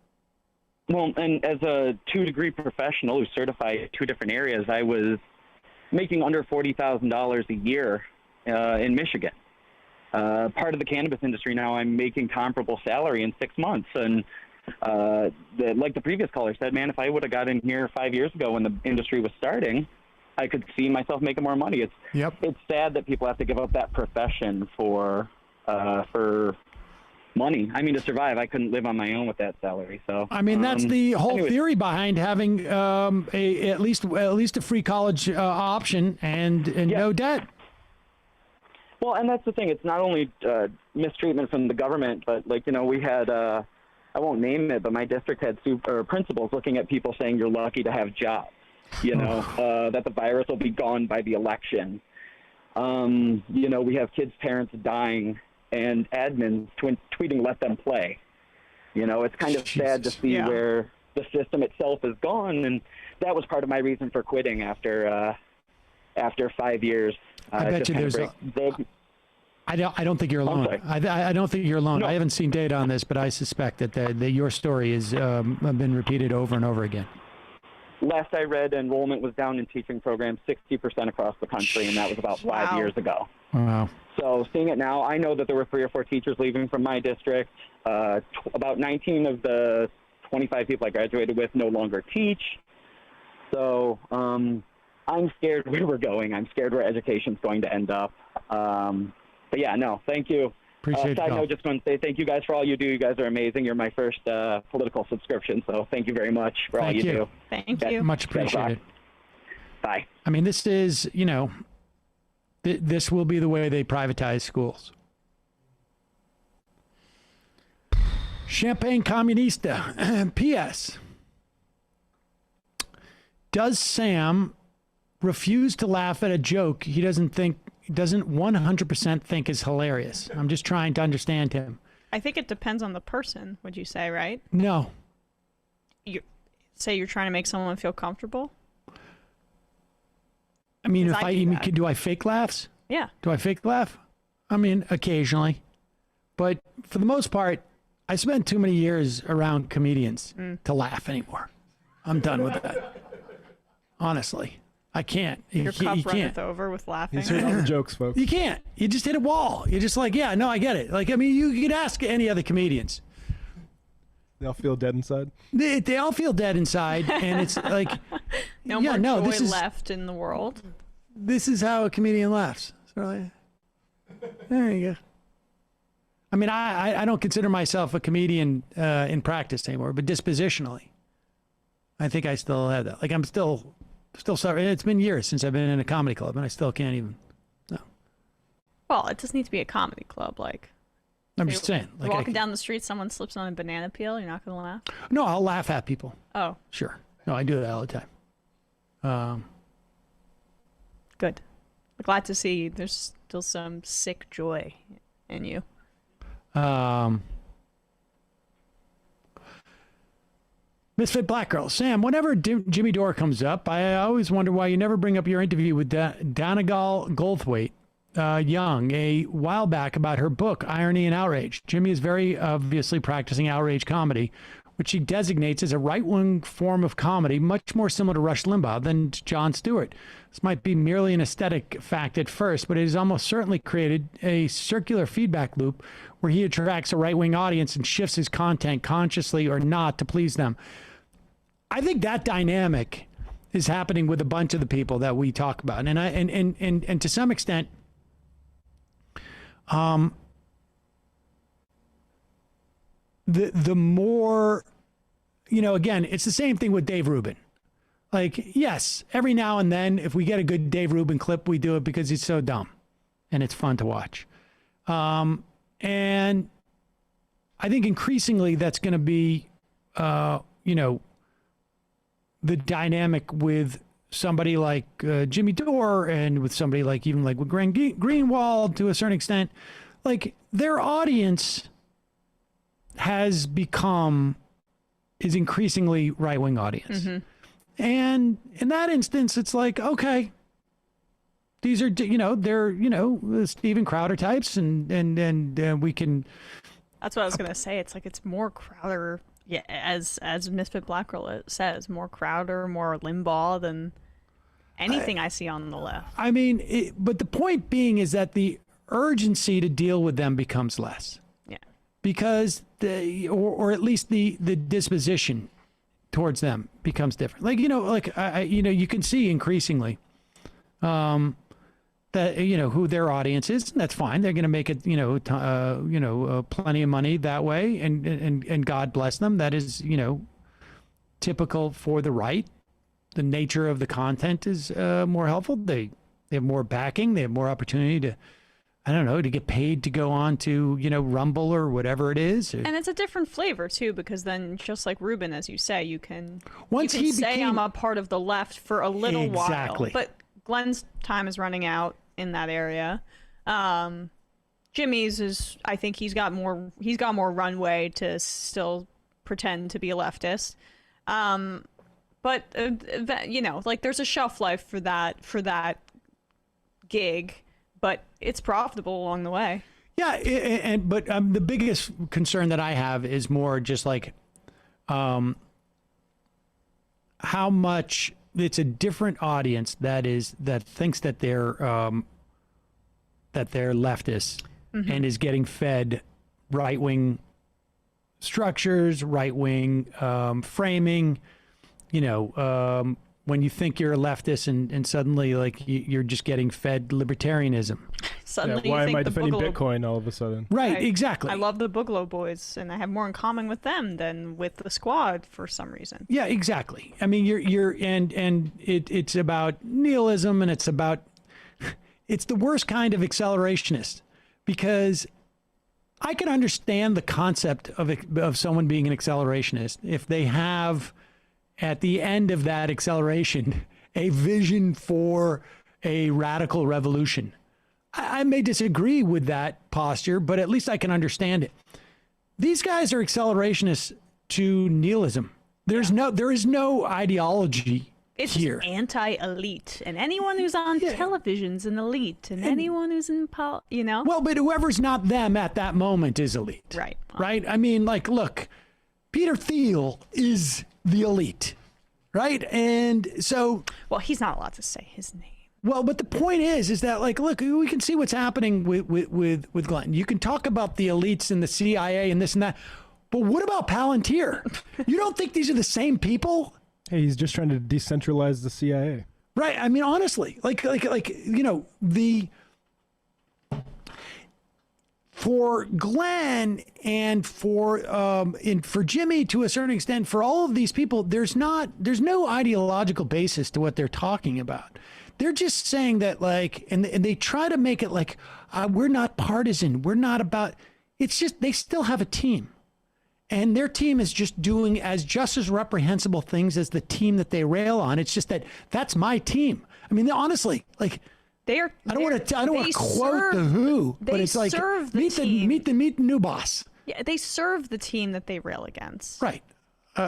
Well, and as a 2-degree professional who's certified in 2 different areas, I was making under $40,000 a year in Michigan. Part of the cannabis industry now, I'm making comparable salary in 6 months. And like the previous caller said, man, if I would have got in here 5 years ago when the industry was starting, I could see myself making more money. It's sad that people have to give up that profession for money. I mean, to survive, I couldn't live on my own with that salary. So
I mean, that's the whole theory behind having at least a free college option and no debt.
Well, and that's the thing. It's not only mistreatment from the government, but we had I won't name it, but my district had principals looking at people saying you're lucky to have jobs. That the virus will be gone by the election. We have kids' parents dying and admins tweeting "Let them play." You know, it's kind of sad to see where the system itself is gone, and that was part of my reason for quitting after 5 years.
I bet you there's I don't think you're alone. I don't think you're alone. No. I haven't seen data on this, but I suspect that your story has been repeated over and over again.
Last I read, enrollment was down in teaching programs 60% across the country, and that was about 5 years ago.
Wow.
So seeing it now, I know that there were 3 or 4 teachers leaving from my district. About 19 of the 25 people I graduated with no longer teach. So I'm scared where we're going. I'm scared where education's going to end up. But yeah, no, thank you.
Appreciate it.
Side note, just want to say thank you guys for all you do. You guys are amazing. You're my first political subscription, so thank you very much for all you do.
Thank you.
Much appreciated.
Bye.
I mean, this is, you know, this will be the way they privatize schools. Champagne Comunista. P.S. Does Sam refuse to laugh at a joke he doesn't 100% think is hilarious? I'm just trying to understand him.
I think it depends on the person, would you say, right?
No.
You say you're trying to make someone feel comfortable?
I mean, do I fake laughs?
Yeah.
Do I fake laugh? I mean, occasionally. But for the most part, I spent too many years around comedians to laugh anymore. I'm done with that. Honestly. I can't.
Your cup runneth over with laughing.
He's heard all the jokes, folks.
You can't. You just hit a wall. You're just like, yeah, no, I get it. Like, I mean, you could ask any other comedians.
They all feel dead inside?
They all feel dead inside, and it's like...
no more joy left in the world.
This is how a comedian laughs. So like, there you go. I mean, I don't consider myself a comedian in practice anymore, but dispositionally, I think I still have that. Like, I'm still sorry. It's been years since I've been in a comedy club, and I still can't even. No.
Well, it doesn't need to be a comedy club. Like,
I'm just saying.
Like, walking down the street, someone slips on a banana peel. You're not going to laugh?
No, I'll laugh at people.
Oh.
Sure. No, I do that all the time.
Good. I'm glad to see there's still some sick joy in you.
Misfit Black Girl. Sam, whenever Jimmy Dore comes up, I always wonder why you never bring up your interview with Donegal Goldthwait Young a while back about her book, Irony and Outrage. Jimmy is very obviously practicing outrage comedy, which she designates as a right-wing form of comedy, much more similar to Rush Limbaugh than to Jon Stewart. This might be merely an aesthetic fact at first, but it has almost certainly created a circular feedback loop where he attracts a right-wing audience and shifts his content consciously or not to please them. I think that dynamic is happening with a bunch of the people that we talk about. And to some extent, the more, you know, again, it's the same thing with Dave Rubin. Like, yes, every now and then, if we get a good Dave Rubin clip, we do it because he's so dumb and it's fun to watch. And I think increasingly that's going to be, you know, the dynamic with somebody like Jimmy Dore and with somebody like even like with Glenn Greenwald to a certain extent. Like, their audience is increasingly right-wing audience. Mm-hmm. And in that instance, it's like, okay, these are, you know, they're, you know, Steven Crowder types and we can.
That's what I was going to say. It's like, it's more Crowder. Yeah, as Misfit Black Girl says, more Crowder, more Limbaugh than anything I see on the left.
I mean, but the point being is that the urgency to deal with them becomes less.
Yeah. Because
or at least the disposition towards them becomes different. Like, you know, like you know, you can see increasingly that, you know, who their audience is, and that's fine. They're going to make it, you know, plenty of money that way, and God bless them. That is, you know, typical for the right. The nature of the content is more helpful. They have more backing. They have more opportunity to, I don't know, to get paid to go on to, you know, Rumble or whatever it is.
And it's a different flavor too, because then, just like Rubin, as you say, you can
say
I'm a part of the left for a little while,
Exactly.
but Glenn's time is running out in that area. Jimmy's is, I think he's got more runway to still pretend to be a leftist. But you know, like there's a shelf life for that gig, but it's profitable along the way.
Yeah, but the biggest concern that I have is more just like how much it's a different audience that thinks that they're leftists and is getting fed right-wing structures, right-wing framing. You know, when you think you're a leftist and suddenly like you're just getting fed libertarianism.
Suddenly,
why
you think
am I
the
defending
Boogaloo...
Bitcoin all of a sudden?
Right, exactly.
I love the Boogaloo Boys, and I have more in common with them than with the Squad for some reason.
Yeah, exactly. I mean, it's about nihilism, and it's the worst kind of accelerationist, because I can understand the concept of someone being an accelerationist if they have at the end of that acceleration a vision for a radical revolution. I may disagree with that posture, but at least I can understand it. These guys are accelerationists to nihilism. There is no ideology
It's
here.
just anti-elite, and anyone who's on television's an elite, and anyone who's in you know.
Well, but whoever's not them at that moment is elite.
Right.
Right? I mean, like, look, Peter Thiel is the elite, right? And so...
Well, he's not allowed to say his name.
Well, but the point is that, like, look, we can see what's happening with Glenn. You can talk about the elites and the CIA and this and that, but what about Palantir? You don't think these are the same people?
Hey, he's just trying to decentralize the CIA.
Right. I mean, honestly, like, you know, for Glenn and for Jimmy to a certain extent, for all of these people, there's no ideological basis to what they're talking about. They're just saying that, like, and they try to make it like, we're not partisan. We're not about, it's just, they still have a team. And their team is just doing just as reprehensible things as the team that they rail on. It's just that's my team. I mean, honestly, like, I don't want to quote the Who, but it's like, meet the new boss.
Yeah, they serve the team that they rail against.
Right.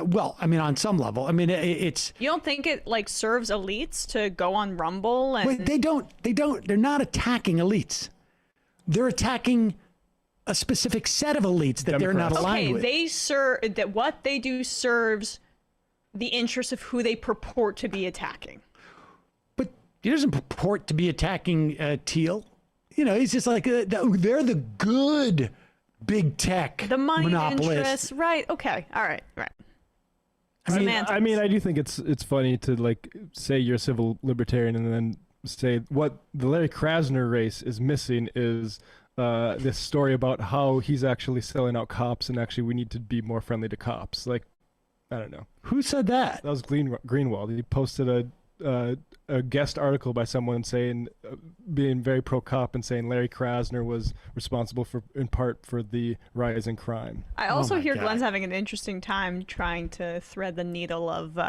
Well, I mean, on some level, I mean, it's.
You don't think it like serves elites to go on Rumble and?
Wait, they don't. They're not attacking elites. They're attacking a specific set of elites that they're not aligned with.
They serve that. What they do serves the interests of who they purport to be attacking.
But he doesn't purport to be attacking Thiel. You know, he's just like they're the good big tech,
the money
monopolists.
Interests, right? Okay, all right, right.
I mean, I do think it's funny to like say you're a civil libertarian and then say what the Larry Krasner race is missing is this story about how he's actually selling out cops and actually we need to be more friendly to cops. Like, I don't know.
Who said that?
That was Greenwald. He posted a guest article by someone saying, being very pro-cop and saying Larry Krasner was responsible in part for the rise in crime.
I also hear Glenn's having an interesting time trying to thread the needle of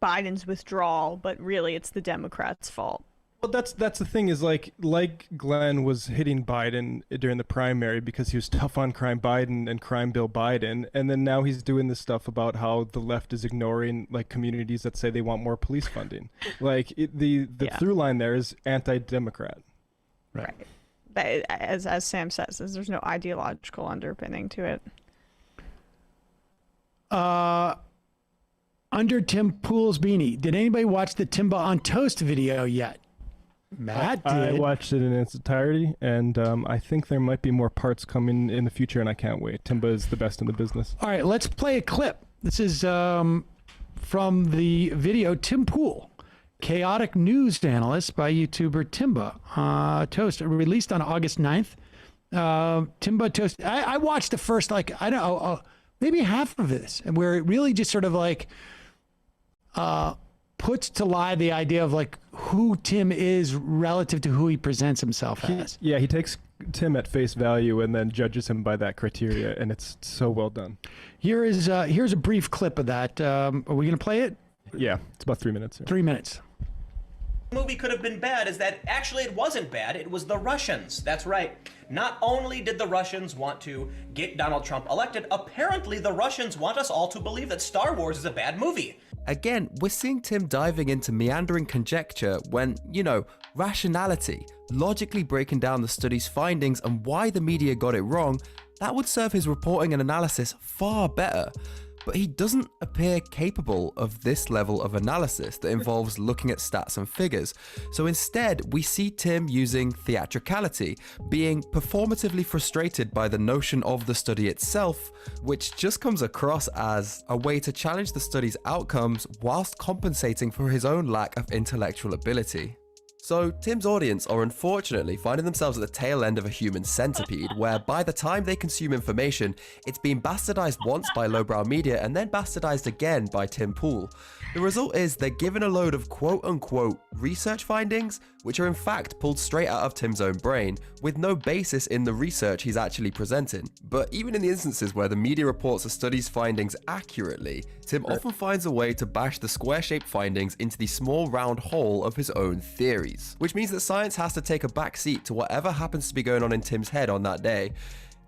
Biden's withdrawal, but really it's the Democrats' fault.
Well, that's the thing is like Glenn was hitting Biden during the primary because he was tough on crime Biden and crime bill Biden, and then now he's doing this stuff about how the left is ignoring like communities that say they want more police funding. Like the through line there is anti-Democrat.
Right. As Sam says, there's no ideological underpinning to it.
Under Tim Pool's beanie, did anybody watch the Timba on Toast video yet? Matt did.
I watched it in its entirety, and I think there might be more parts coming in the future, and I can't wait. Timba is the best in the business.
All right, let's play a clip. This is from the video. Tim Pool, chaotic news analyst by YouTuber Timba Toast, released on August 9th. Timba Toast. I watched the first, like, I don't know, maybe half of this, and where it really just sort of like puts to lie the idea of like who Tim is relative to who he presents himself as.
Yeah, he takes Tim at face value and then judges him by that criteria, and it's so well done.
Here's a brief clip of that. Are we going to play it?
Yeah, it's about 3 minutes. Here.
3 minutes.
movie could have been bad is that actually it wasn't bad. It was the Russians. That's right. Not only did the Russians want to get Donald Trump elected, apparently the Russians want us all to believe that Star Wars is a bad movie.
Again, we're seeing Tim diving into meandering conjecture when, you know, rationality, logically breaking down the study's findings and why the media got it wrong, that would serve his reporting and analysis far better. But he doesn't appear capable of this level of analysis that involves looking at stats and figures. So instead, we see Tim using theatricality, being performatively frustrated by the notion of the study itself, which just comes across as a way to challenge the study's outcomes whilst compensating for his own lack of intellectual ability. So Tim's audience are unfortunately finding themselves at the tail end of a human centipede, where by the time they consume information, it's been bastardized once by lowbrow media and then bastardized again by Tim Pool. The result is they're given a load of quote-unquote research findings, which are in fact pulled straight out of Tim's own brain, with no basis in the research he's actually presenting. But even in the instances where the media reports the study's findings accurately, Tim often finds a way to bash the square-shaped findings into the small round hole of his own theories, which means that science has to take a back seat to whatever happens to be going on in Tim's head on that day.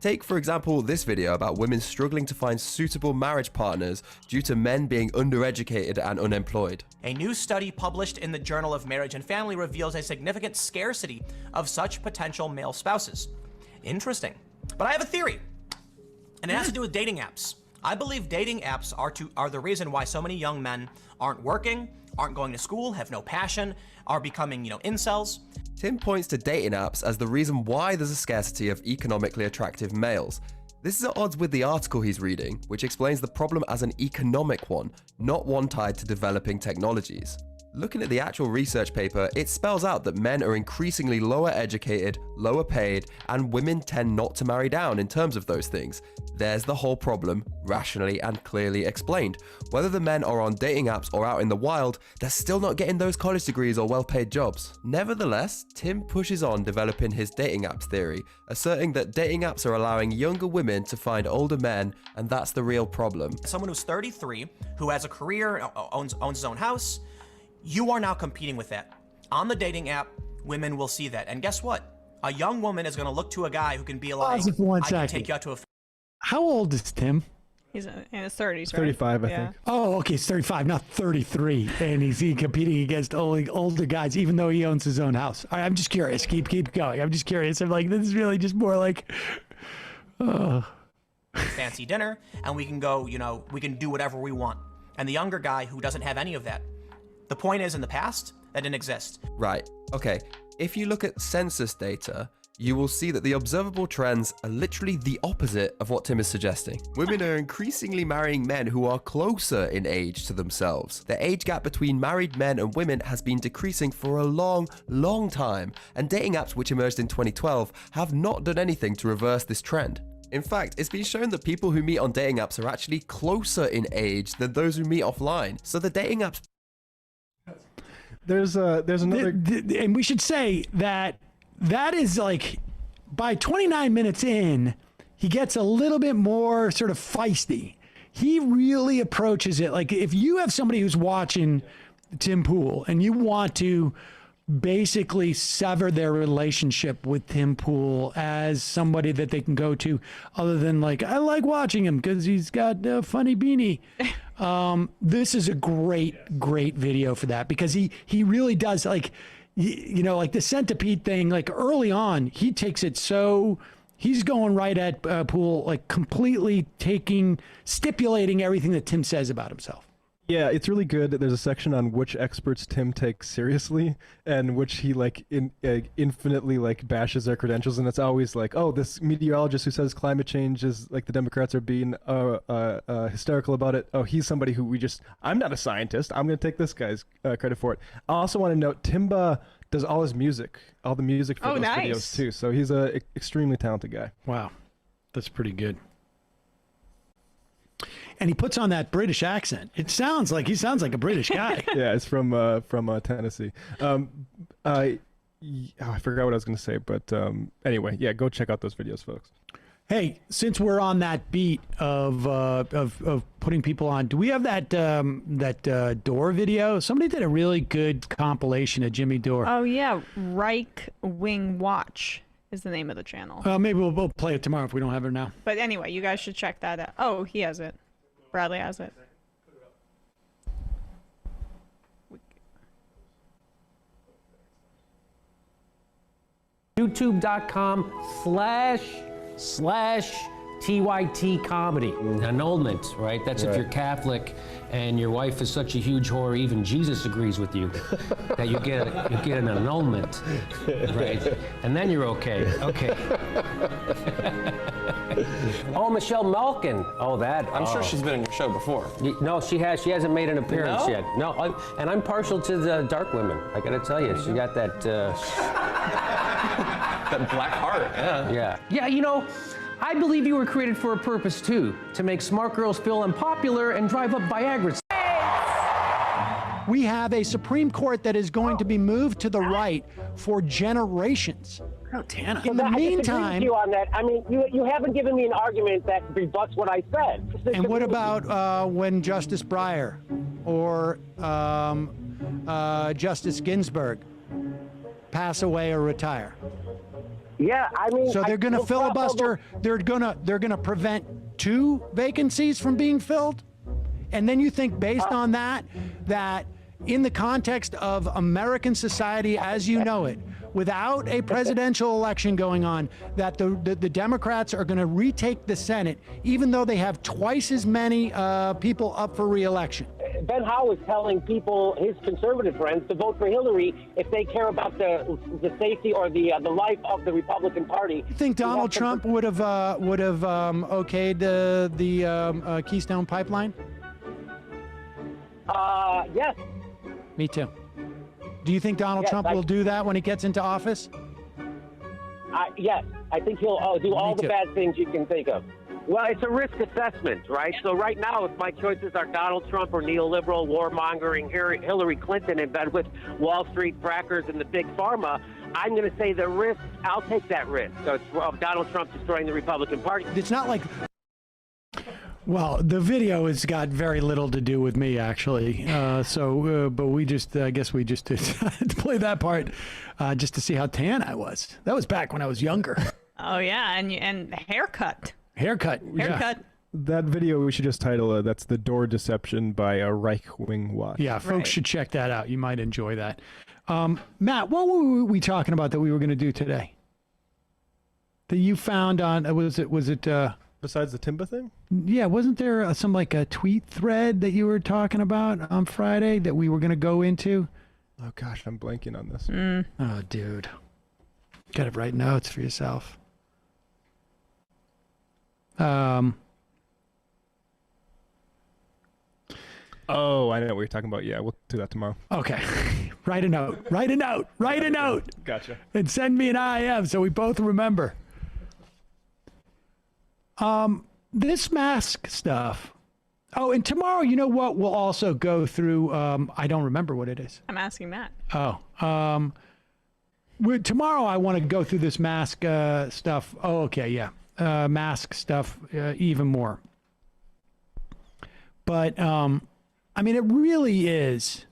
Take, for example, this video about women struggling to find suitable marriage partners due to men being undereducated and unemployed.
A new study published in the Journal of Marriage and Family reveals a significant scarcity of such potential male spouses. Interesting. But I have a theory, and it has to do with dating apps. I believe dating apps are the reason why so many young men aren't working, aren't going to school, have no passion, are becoming, incels.
Tim points to dating apps as the reason why there's a scarcity of economically attractive males. This is at odds with the article he's reading, which explains the problem as an economic one, not one tied to developing technologies. Looking at the actual research paper, it spells out that men are increasingly lower educated, lower paid, and women tend not to marry down in terms of those things. There's the whole problem, rationally and clearly explained. Whether the men are on dating apps or out in the wild, they're still not getting those college degrees or well-paid jobs. Nevertheless, Tim pushes on developing his dating apps theory, asserting that dating apps are allowing younger women to find older men, and that's the real problem.
Someone who's 33, who has a career, owns his own house, you are now competing with that. On the dating app, women will see that. And guess what? A young woman is going to look to a guy who can be like, I can take you out to a...
How old is Tim?
He's in his 30s, right?
35, I think.
Oh, okay, he's 35, not 33. And he's competing against older guys, even though he owns his own house. All right, I'm just curious. Keep going. I'm just curious. I'm like, this is really just more like...
fancy dinner, and we can go, we can do whatever we want. And the younger guy who doesn't have any of that. The point is, in the past, that didn't exist.
Right, okay. If you look at census data, you will see that the observable trends are literally the opposite of what Tim is suggesting. Women are increasingly marrying men who are closer in age to themselves. The age gap between married men and women has been decreasing for a long, long time, and dating apps, which emerged in 2012, have not done anything to reverse this trend. In fact, it's been shown that people who meet on dating apps are actually closer in age than those who meet offline. So the dating apps...
There's another...
And we should say that is like, by 29 minutes in, he gets a little bit more sort of feisty. He really approaches it. Like, if you have somebody who's watching Tim Pool and you want to basically sever their relationship with Tim Pool as somebody that they can go to, other than like, I like watching him because he's got a funny beanie. This is a great video for that, because he really does, like, like the centipede thing, like early on, he takes it so he's going right at Pool, like completely stipulating everything that Tim says about himself.
Yeah, it's really good. There's a section on which experts Tim takes seriously and which he infinitely bashes their credentials, and it's always like, oh, this meteorologist who says climate change is like the Democrats are being hysterical about it. Oh, he's somebody who I'm not a scientist. I'm going to take this guy's credit for it. I also want to note Timba does all the music for those videos too. So he's a extremely talented guy.
Wow, that's pretty good. And he puts on that British accent. He sounds like a British guy.
Yeah, it's from Tennessee. I forgot what I was going to say, but anyway, yeah, go check out those videos, folks.
Hey, since we're on that beat of putting people on, do we have that Dore video? Somebody did a really good compilation of Jimmy Dore.
Oh yeah, Reich Wing Watch is the name of the channel.
Maybe we'll play it tomorrow if we don't have it now.
But anyway, you guys should check that out. Oh, he has it. Bradley has it.
YouTube.com//TYT comedy. Annulment, right? That's if you're Catholic and your wife is such a huge whore, even Jesus agrees with you that you get an annulment, right? And then you're okay. Okay. Oh, Michelle Malkin. Oh, that.
I'm sure she's been in your show before.
No, she has. She hasn't made an appearance
No?
yet. No, and I'm partial to the dark women. I gotta tell you, she got that.
That black heart. Yeah.
Yeah. Yeah. You know, I believe you were created for a purpose too, to make smart girls feel unpopular and drive up Viagra.
We have a Supreme Court that is going to be moved to the right for generations. Oh, Tana. In the
I disagree
meantime,
with you on that. I mean, you haven't given me an argument that rebuts what I said.
and what about when Justice Breyer or Justice Ginsburg pass away or retire?
Yeah, I mean,
so they're going to filibuster. They're gonna prevent 2 vacancies from being filled, and then you think based on that in the context of American society as you know it, without a presidential election going on, that the Democrats are going to retake the Senate, even though they have twice as many people up for re-election.
Ben Howe is telling people, his conservative friends, to vote for Hillary if they care about the safety or the life of the Republican Party.
You think Donald Trump would have okayed the Keystone Pipeline?
Yes.
Me too. Do you think Donald Trump will do that when he gets into office?
Yes. I think he'll do all the
too.
bad things you can think of. Well, it's a risk assessment, right? So right now, if my choices are Donald Trump or neoliberal, warmongering Hillary Clinton in bed with Wall Street crackers and the big pharma, I'm going to say the risk, I'll take that risk. So it's of Donald Trump destroying the Republican Party.
It's not like... Well, the video has got very little to do with me, actually. But we just, I guess we just decided to play that part just to see how tan I was. That was back when I was younger.
Oh yeah, and haircut.
Haircut.
Haircut.
That video we should just title that's The Door Deception by a Reich Wing Watch.
Yeah, folks should check that out. You might enjoy that. Matt, what were we talking about that we were going to do today? That you found on, was it
besides the Timba thing?
Yeah, wasn't there some like a tweet thread that you were talking about on Friday that we were going to go into?
Oh gosh, I'm blanking on this.
Oh, dude. Got to write notes for yourself.
Oh, I know what you're talking about. Yeah, we'll do that tomorrow.
Okay. Write a note. Write a note. Write a note.
Gotcha.
And send me an IM so we both remember. This mask stuff. Oh, and tomorrow, you know what? We'll also go through, I don't remember what it is.
I'm asking Matt.
Oh, tomorrow I want to go through this mask stuff. Oh, okay, yeah. Mask stuff even more. But, I mean, it really is.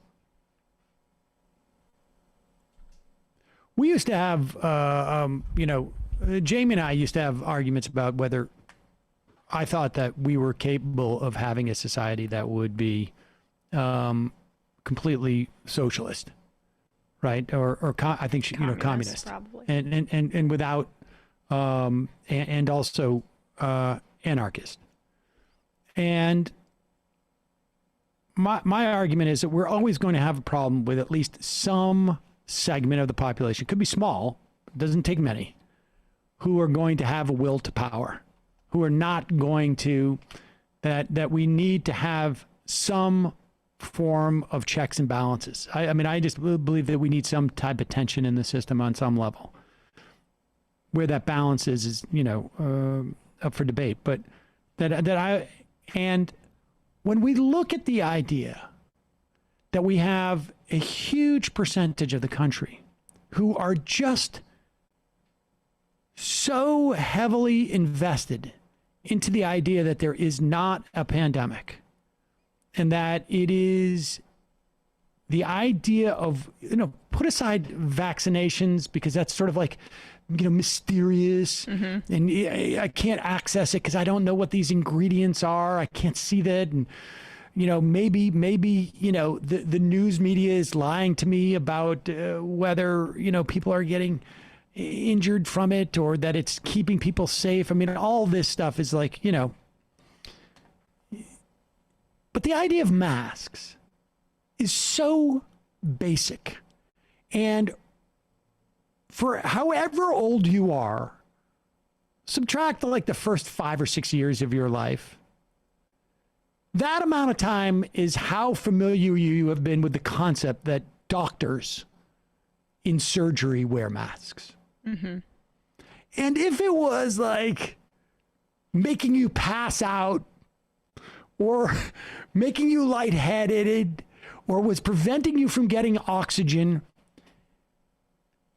We used to have, Jamie and I used to have arguments about whether I thought that we were capable of having a society that would be completely socialist, right? Or I think communist,
probably.
and without and also anarchist. And my argument is that we're always going to have a problem with at least some segment of the population, could be small, doesn't take many, who are going to have a will to power, who are not going to, that we need to have some form of checks and balances. I mean, I just believe that we need some type of tension in the system on some level. Where that balance is up for debate. But and when we look at the idea that we have a huge percentage of the country who are just so heavily invested into the idea that there is not a pandemic and that it is the idea of, put aside vaccinations because that's sort of like, mysterious and I can't access it because I don't know what these ingredients are. I can't see that. And, maybe, the news media is lying to me about whether, people are getting injured from it or that it's keeping people safe. I mean, all this stuff is like, but the idea of masks is so basic. And for however old you are, subtract like the first 5 or 6 years of your life. That amount of time is how familiar you have been with the concept that doctors in surgery wear masks.
Mm-hmm.
And if it was like making you pass out or making you lightheaded or was preventing you from getting oxygen,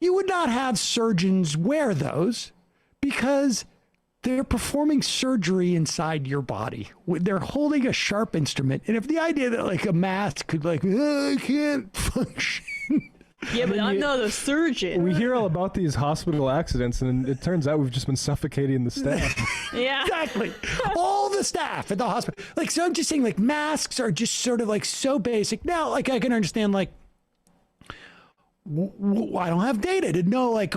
you would not have surgeons wear those because they're performing surgery inside your body. They're holding a sharp instrument. And if the idea that like a mask could like, I can't function.
Yeah, but I'm not a surgeon.
We hear all about these hospital accidents, and it turns out we've just been suffocating the staff.
Yeah.
Exactly. All the staff at the hospital. Like, so I'm just saying, like, masks are just sort of like so basic. Now, like, I can understand, like, I don't have data to know, like,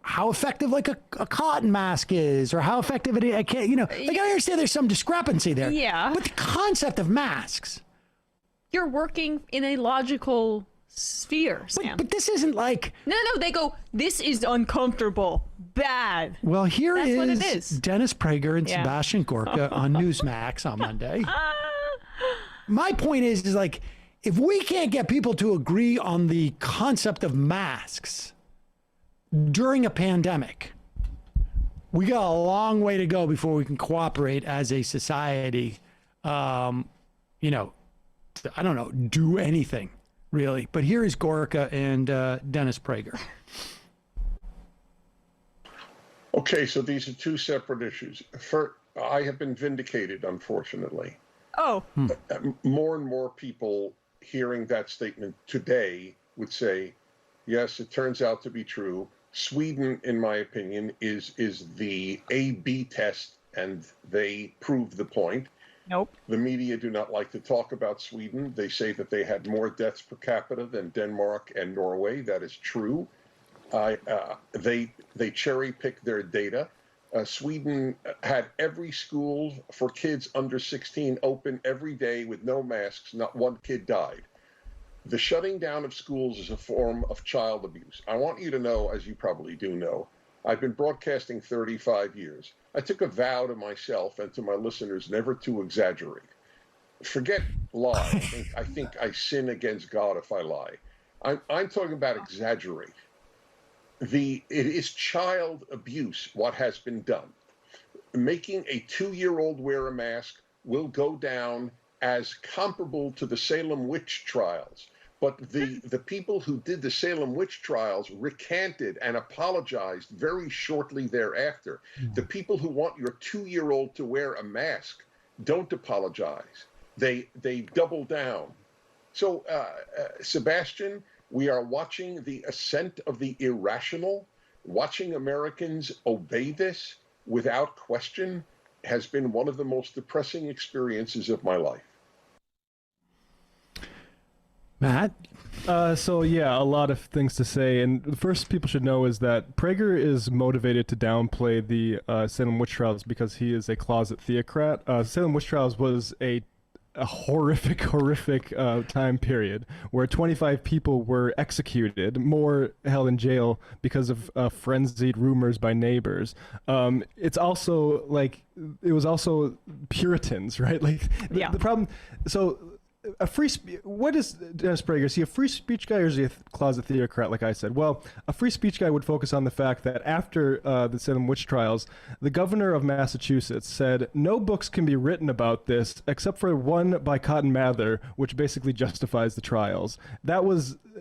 how effective, like, a cotton mask is, or how effective it is. I can't, like, I understand there's some discrepancy there.
Yeah.
But the concept of masks.
You're working in a logical sphere, Sam.
But this isn't like...
No, they go, this is uncomfortable, bad.
Well,
That's what it is.
Dennis Prager and Sebastian Gorka on Newsmax on Monday. My point is like, if we can't get people to agree on the concept of masks during a pandemic, we got a long way to go before we can cooperate as a society, I don't know, do anything. Really. But here is Gorka and Dennis Prager.
Okay, so these are two separate issues. I have been vindicated, unfortunately.
Oh.
More and more people hearing that statement today would say, yes, it turns out to be true. Sweden, in my opinion, is the A-B test, and they prove the point.
Nope.
The media do not like to talk about Sweden. They say that they had more deaths per capita than Denmark and Norway. That is true. They cherry pick their data. Sweden had every school for kids under 16 open every day with no masks. Not one kid died. The shutting down of schools is a form of child abuse. I want you to know, as you probably do know, I've been broadcasting 35 years. I took a vow to myself and to my listeners never to exaggerate. Forget lie. I think I sin against God if I lie. I'm talking about exaggerate. It is child abuse what has been done. Making a 2-year-old wear a mask will go down as comparable to the Salem witch trials. But the people who did the Salem witch trials recanted and apologized very shortly thereafter. The people who want your 2-year-old to wear a mask don't apologize. They double down. So, Sebastian, we are watching the ascent of the irrational. Watching Americans obey this without question has been one of the most depressing experiences of my life.
Matt?
So yeah, a lot of things to say. And the first people should know is that Prager is motivated to downplay the Salem witch trials because he is a closet theocrat. Salem witch trials was a horrific time period where 25 people were executed, more held in jail because of frenzied rumors by neighbors. It's also like, it was also Puritans, right? Like the problem, so what is Dennis Prager? Is he a free speech guy or is he a closet theocrat, like I said? Well, a free speech guy would focus on the fact that after the Salem witch trials, the governor of Massachusetts said no books can be written about this except for one by Cotton Mather, which basically justifies the trials.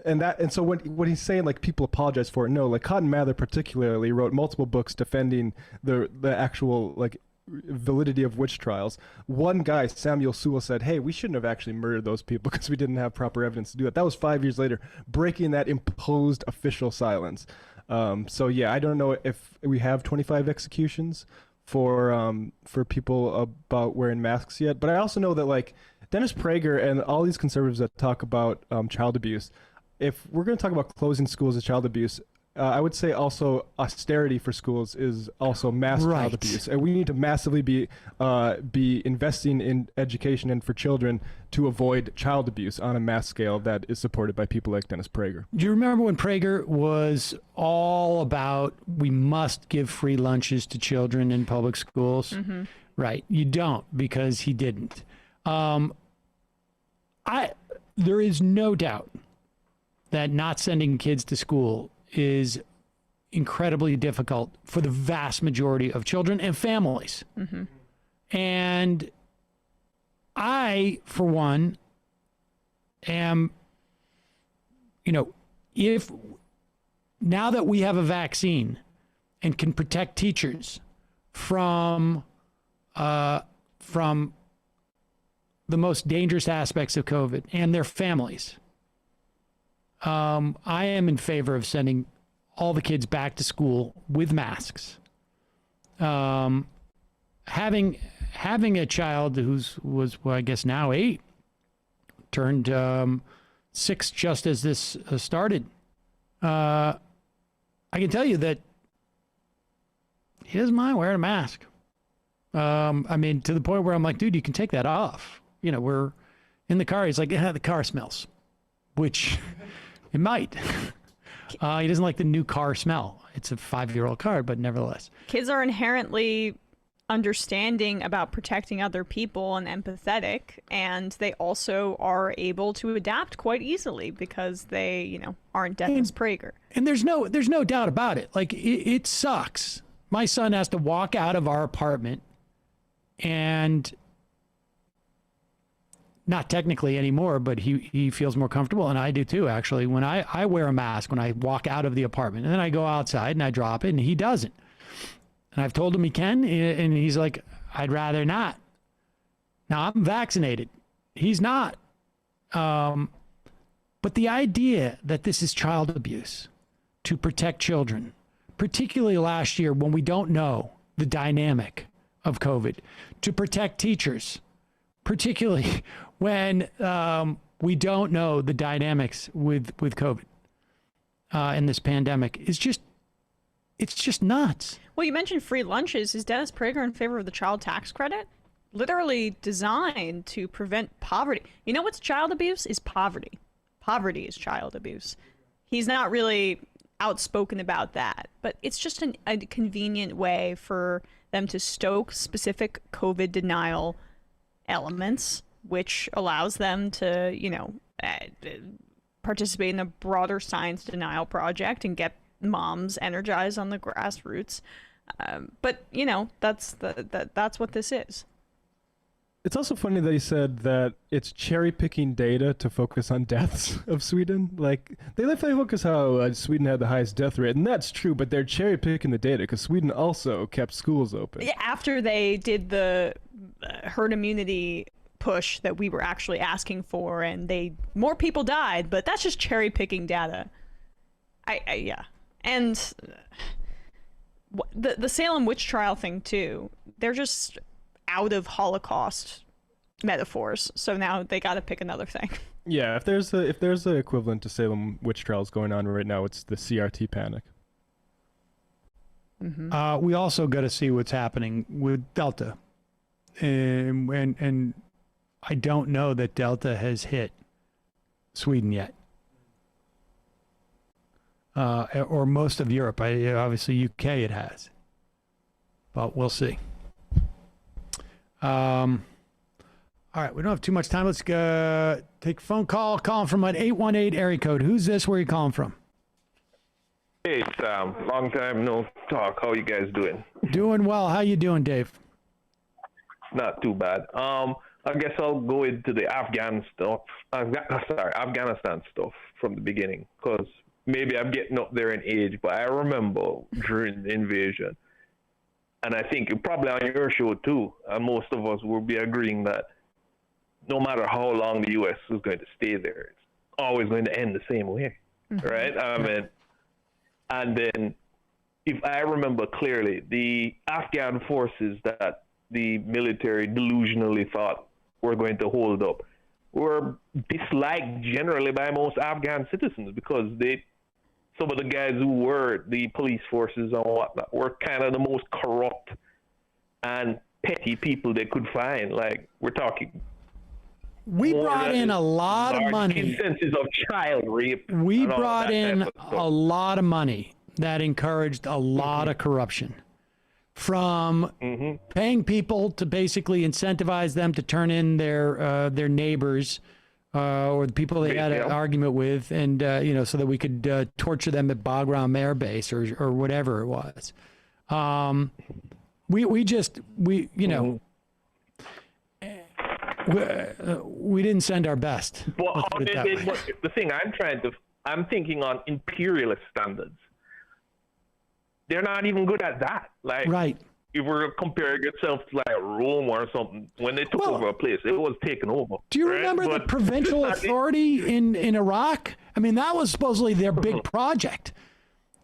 And so when he's saying like people apologize for it, no, like Cotton Mather particularly wrote multiple books defending the actual like validity of witch trials. One guy, Samuel Sewell, said, hey, we shouldn't have actually murdered those people because we didn't have proper evidence to do it. That was 5 years later, breaking that imposed official silence. So yeah, I don't know if we have 25 executions for people about wearing masks yet, but I also know that like Dennis Prager and all these conservatives that talk about child abuse, if we're going to talk about closing schools as child abuse, I would say also austerity for schools is also mass child abuse, and we need to massively be investing in education and for children to avoid child abuse on a mass scale that is supported by people like Dennis Prager.
Do you remember when Prager was all about we must give free lunches to children in public schools?
Mm-hmm.
Right. You don't, because he didn't. There is no doubt that not sending kids to school is incredibly difficult for the vast majority of children and families.
Mm-hmm.
And I, for one, am, if now that we have a vaccine and can protect teachers from the most dangerous aspects of COVID and their families, I am in favor of sending all the kids back to school with masks. Having a child was I guess now 8, turned 6 just as this started. I can tell you that he doesn't mind wearing a mask. I mean, to the point where I'm like, dude, you can take that off. We're in the car. He's like, yeah, the car smells, which it might. He doesn't like the new car smell. It's a 5-year-old car, but nevertheless.
Kids are inherently understanding about protecting other people and empathetic, and they also are able to adapt quite easily because they, aren't Dennis Prager.
And there's no doubt about it. Like, it sucks. My son has to walk out of our apartment, and not technically anymore, but he feels more comfortable, and I do too, actually, when I wear a mask when I walk out of the apartment, and then I go outside and I drop it, and he doesn't. And I've told him he can, and he's like, I'd rather not. Now, I'm vaccinated. He's not. But the idea that this is child abuse to protect children, particularly last year when we don't know the dynamic of COVID, to protect teachers, particularly when we don't know the dynamics with COVID in this pandemic, it's just nuts.
Well, you mentioned free lunches. Is Dennis Prager in favor of the child tax credit? Literally designed to prevent poverty. You know what's child abuse? Is poverty. Poverty is child abuse. He's not really outspoken about that, but it's just a convenient way for them to stoke specific COVID denial elements, which allows them to, participate in a broader science denial project and get moms energized on the grassroots. But that's what this is.
It's also funny that he said that it's cherry picking data to focus on deaths of Sweden. Like, they focus how Sweden had the highest death rate, and that's true, but they're cherry picking the data because Sweden also kept schools open.
Yeah, after they did the herd immunity push that we were actually asking for, and more people died, but that's just cherry picking data. Yeah. And the Salem witch trial thing too, they're just out of Holocaust metaphors, so now they got to pick another thing.
Yeah, if there's a equivalent to Salem witch trials going on right now, it's the CRT panic.
Mm-hmm.
We also got to see what's happening with Delta, and I don't know that Delta has hit Sweden yet, or most of Europe. Obviously, UK it has, but we'll see. All right, we don't have too much time. Let's go take a phone call. Calling from an 818 area code. Who's this? Where are you calling from?
Hey, Sam. Long time no talk. How you guys doing?
Doing well. How you doing, Dave?
Not too bad. I guess I'll go into the Afghanistan stuff from the beginning, because maybe I'm getting up there in age, but I remember during the invasion, and I think probably on your show too, and most of us will be agreeing that no matter how long the U.S. is going to stay there, it's always going to end the same way, right? I mean, and then if I remember clearly, the Afghan forces that the military delusionally thought were going to hold up were disliked generally by most Afghan citizens, because some of the guys who were the police forces and whatnot were kind of the most corrupt and petty people they could find. Like, we're talking,
we brought in a lot of money.
Instances of child rape.
We brought in a lot of money that encouraged a lot of corruption. From paying people to basically incentivize them to turn in their neighbors or the people they had an argument with, and so that we could torture them at battleground air base or whatever it was. We didn't send our best.
But the thing I'm thinking on imperialist standards. They're not even good at that. Like,
right.
If we're comparing yourself to like Rome or something, when they took over a place, it was taken over.
Do you remember the provincial authority in Iraq? I mean, that was supposedly their big project.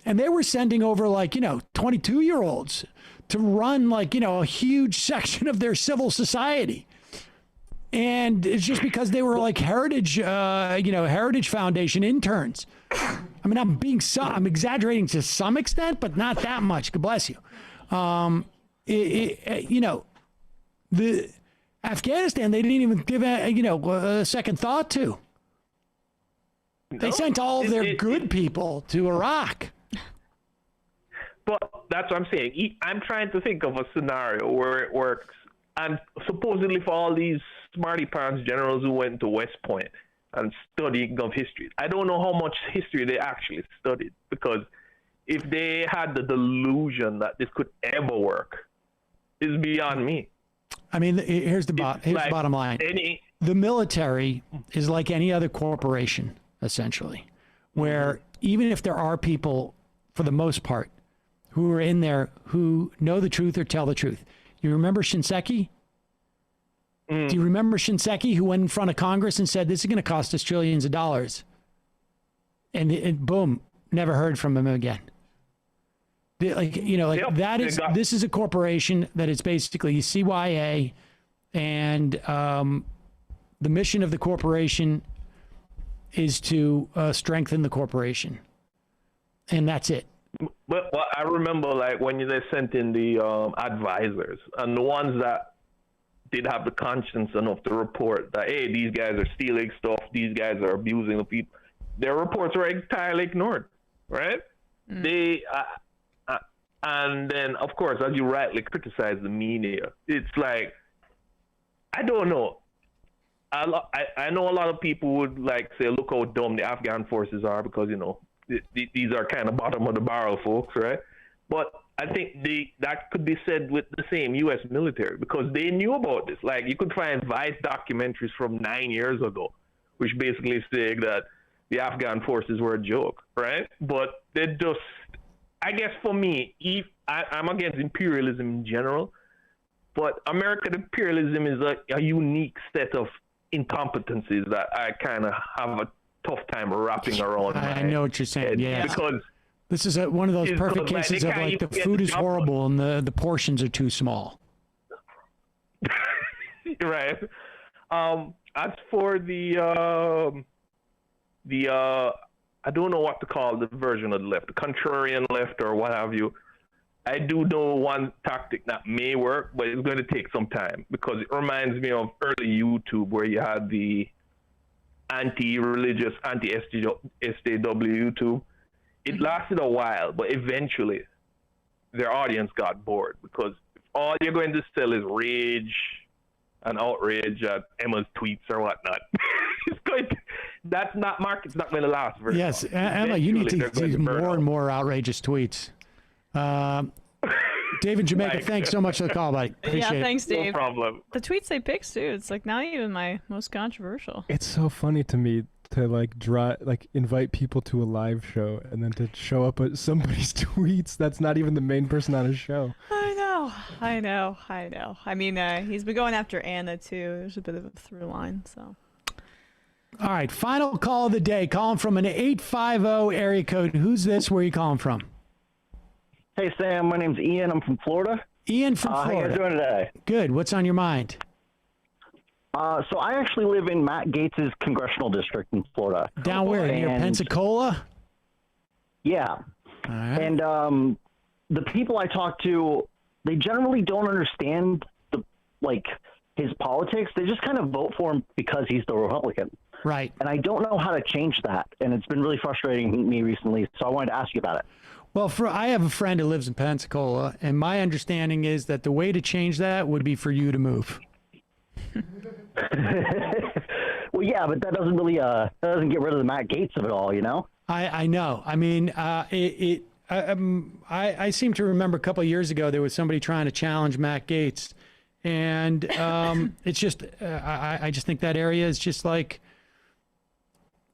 And they were sending over 22-year-olds to run a huge section of their civil society. And it's just because they were Heritage Foundation interns. I mean, I'm exaggerating to some extent, but not that much. God bless you. The Afghanistan, they didn't even give a second thought to. They sent all of their good people to Iraq.
But that's what I'm saying. I'm trying to think of a scenario where it works. And supposedly for all these smarty pants generals who went to West Point and studying of history, I don't know how much history they actually studied, because if they had the delusion that this could ever work, is beyond me.
I mean, here's the bottom line. The military is like any other corporation, essentially, where even if there are people, for the most part, who are in there who know the truth or tell the truth. You remember Shinseki? Do you remember Shinseki, who went in front of Congress and said, this is going to cost us trillions of dollars? And boom, never heard from him again. This is a corporation that is basically CYA, and the mission of the corporation is to strengthen the corporation. And that's it.
But I remember when they sent in the advisors, and the ones that did have the conscience enough to report that, hey, these guys are stealing stuff, these guys are abusing the people, their reports were entirely ignored, right? They and then, of course, as you rightly criticize the media, it's like, I don't know. I know a lot of people would say, look how dumb the Afghan forces are, because these are kind of bottom of the barrel folks, right? But I think that could be said with the same U.S. military, because they knew about this. You could find Vice documentaries from 9 years ago, which basically say that the Afghan forces were a joke, right? But they just, I guess for me, I'm against imperialism in general, but American imperialism is a unique set of incompetencies that I kind of have a tough time wrapping around.
I know what you're saying. Yeah,
because
this is one of those perfect cases of the food is horrible and the portions are too small.
Right. As for the I don't know what to call the version of the left, the contrarian left or what have you. I do know one tactic that may work, but it's going to take some time, because it reminds me of early YouTube where you had the anti-religious, anti-SJW YouTube. It lasted a while, but eventually their audience got bored, because if all you're going to sell is rage an outrage at Emma's tweets or whatnot. It's going to, market's not going to last very
yes,
long.
Emma, you need to
Eventually,
do
they're going burn
more
out.
and more outrageous tweets. David Jamaica, thanks so much for the call, buddy. Appreciate
Yeah,
it.
thanks, Dave.
No problem.
The tweets they picked too. It's like not even my most controversial.
It's so funny to me to invite people to a live show and then to show up at somebody's tweets that's not even the main person on his show.
I know. I mean, he's been going after Anna too. There's a bit of a through line, so.
All right, final call of the day. Calling from an 850 area code. Who's this? Where are you calling from?
Hey, Sam. My name's Ian. I'm from Florida.
Ian from Florida.
How you guys doing today?
Good. What's on your mind?
So I actually live in Matt Gaetz's congressional district in Florida.
Down where? Near Pensacola?
Yeah.
All right.
And the people I talk to, they generally don't understand his politics. They just kind of vote for him because he's the Republican.
Right.
And I don't know how to change that. And it's been really frustrating me recently. So I wanted to ask you about it.
Well, I have a friend who lives in Pensacola, and my understanding is that the way to change that would be for you to move.
Well, yeah, but that doesn't really that doesn't get rid of the Matt Gaetz of it all, you know?
I know. I mean, I seem to remember a couple of years ago there was somebody trying to challenge Matt Gaetz, and it's just I just think that area is just like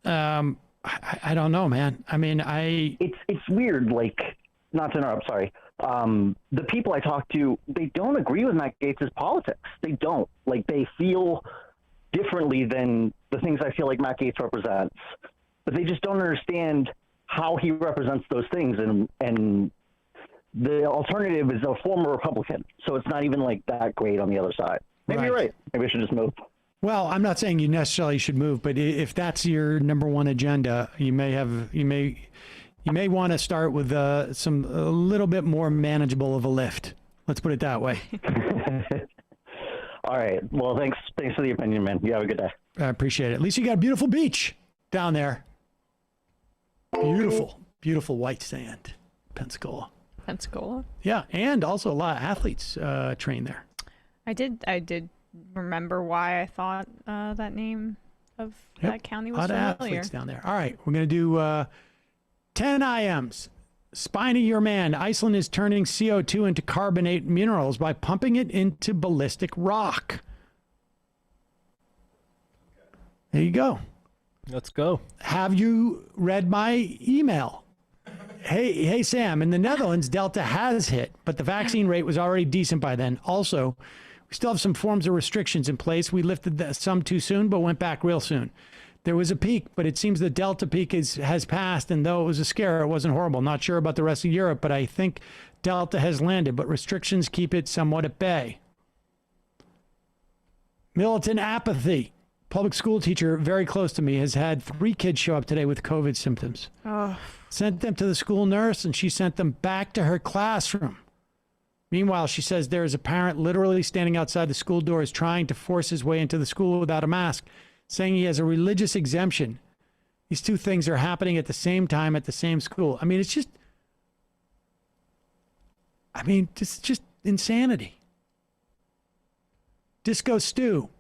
I don't know, man. I mean,
it's weird. Like, not to interrupt, sorry. The people I talk to, they don't agree with Matt Gaetz's politics. They don't. Like, they feel differently than the things I feel like Matt Gaetz represents, but they just don't understand how he represents those things. And the alternative is a former Republican, so it's not even like that great on the other side. Maybe you're right. Maybe I should just move.
Well, I'm not saying you necessarily should move, but if that's your number one agenda, you may want to start with a little bit more manageable of a lift. Let's put it that way.
All right. Well, thanks for the opinion, man. You have a good day.
I appreciate it. At least you got a beautiful beach down there. Beautiful white sand, Pensacola.
Pensacola?
Yeah, and also a lot of athletes train there.
I did remember why I thought that name of that county was
familiar. A lot of athletes down there. All right, we're going to do 10 IMs. Spine of your man. Iceland is turning CO2 into carbonate minerals by pumping it into ballistic rock. There you go.
Let's go.
Have you read my email? Hey, Sam, in the Netherlands, Delta has hit, but the vaccine rate was already decent by then. Also, we still have some forms of restrictions in place. We lifted some too soon, but went back real soon. There was a peak, but it seems the Delta peak has passed, and though it was a scare, it wasn't horrible. Not sure about the rest of Europe, but I think Delta has landed, but restrictions keep it somewhat at bay. Militant apathy. Public school teacher very close to me has had 3 kids show up today with COVID symptoms.
Oh.
Sent them to the school nurse, and she sent them back to her classroom. Meanwhile, she says there is a parent literally standing outside the school doors trying to force his way into the school without a mask, saying he has a religious exemption. These two things are happening at the same time at the same school. I mean, it's just insanity. Disco Stew.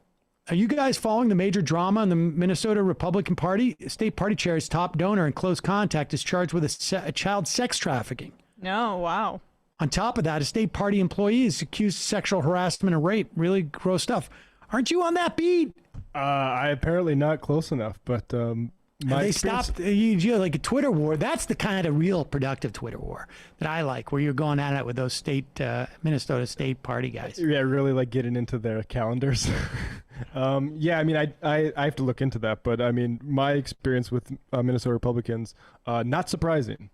Are you guys following the major drama in the Minnesota Republican Party? State party chair's top donor in close contact is charged with a child sex trafficking.
No, wow.
On top of that, a state party employee is accused of sexual harassment and rape. Really gross stuff. Aren't you on that beat?
I apparently not close enough, but
they stopped you like a Twitter war. That's the kind of real productive Twitter war that I like, where you're going at it with those Minnesota state party guys.
Yeah, really like getting into their calendars. Yeah, I mean, I have to look into that, but I mean, my experience with Minnesota Republicans, not surprising.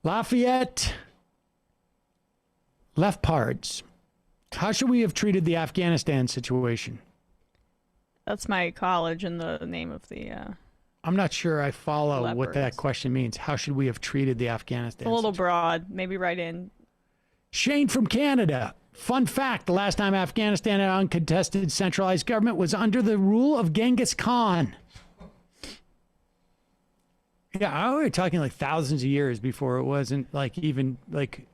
Lafayette, Leftards. How should we have treated the Afghanistan situation?
That's my college and the name of the...
I'm not sure I follow
leopards.
What that question means. How should we have treated the Afghanistan
A little
situation?
broad. Maybe right in.
Shane from Canada. Fun fact, the last time Afghanistan had uncontested centralized government was under the rule of Genghis Khan. Yeah, we were talking like thousands of years before it wasn't like even like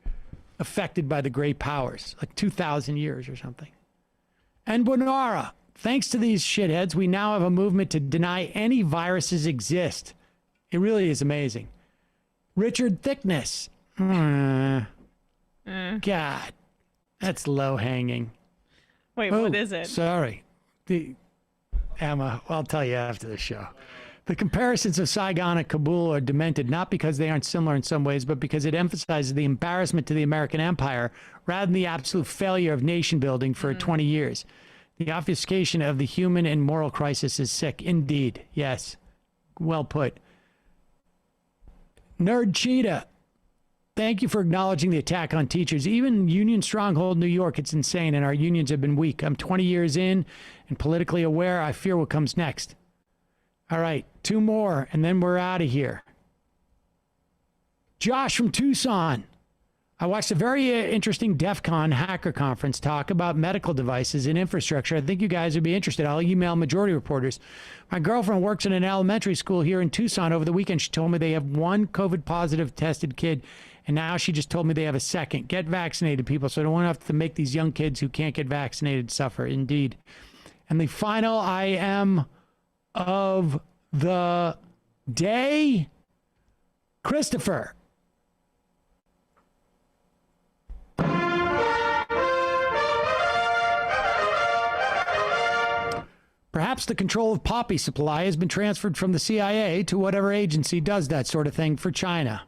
affected by the great powers, like 2,000 years or something. And Bonara, thanks to these shitheads, we now have a movement to deny any viruses exist. It really is amazing. Richard Thickness. God, that's low hanging.
Wait, what is it?
Sorry. Emma, I'll tell you after the show. The comparisons of Saigon and Kabul are demented, not because they aren't similar in some ways, but because it emphasizes the embarrassment to the American empire rather than the absolute failure of nation building for 20 years. The obfuscation of the human and moral crisis is sick. Indeed. Yes. Well put. Nerd Cheetah. Thank you for acknowledging the attack on teachers. Even Union Stronghold New York, it's insane, and our unions have been weak. I'm 20 years in and politically aware. I fear what comes next. All right, 2 more, and then we're out of here. Josh from Tucson. I watched a very interesting DEF CON hacker conference talk about medical devices and infrastructure. I think you guys would be interested. I'll email majority reporters. My girlfriend works in an elementary school here in Tucson. Over the weekend, she told me they have 1 COVID-positive tested kid, and now she just told me they have a second. Get vaccinated, people, so I don't want to have to make these young kids who can't get vaccinated suffer. Indeed. And the final IM of the day, Christopher. Perhaps the control of poppy supply has been transferred from the CIA to whatever agency does that sort of thing for China.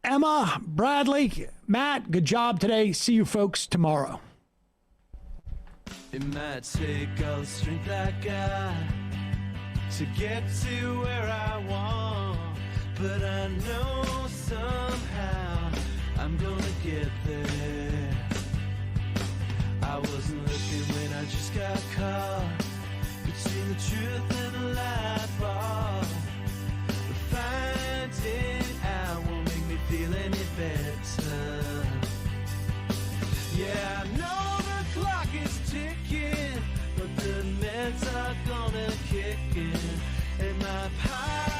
Emma, Bradley, Matt, good job today. See you folks tomorrow.
It might take all the strength I got to get to where I want, but I know somehow I'm gonna get there. I wasn't looking when I just got caught between the truth and the lie bar. But finding out won't make me feel any better. Yeah, I know the clock is ticking, but the meds are gonna kick in, and my power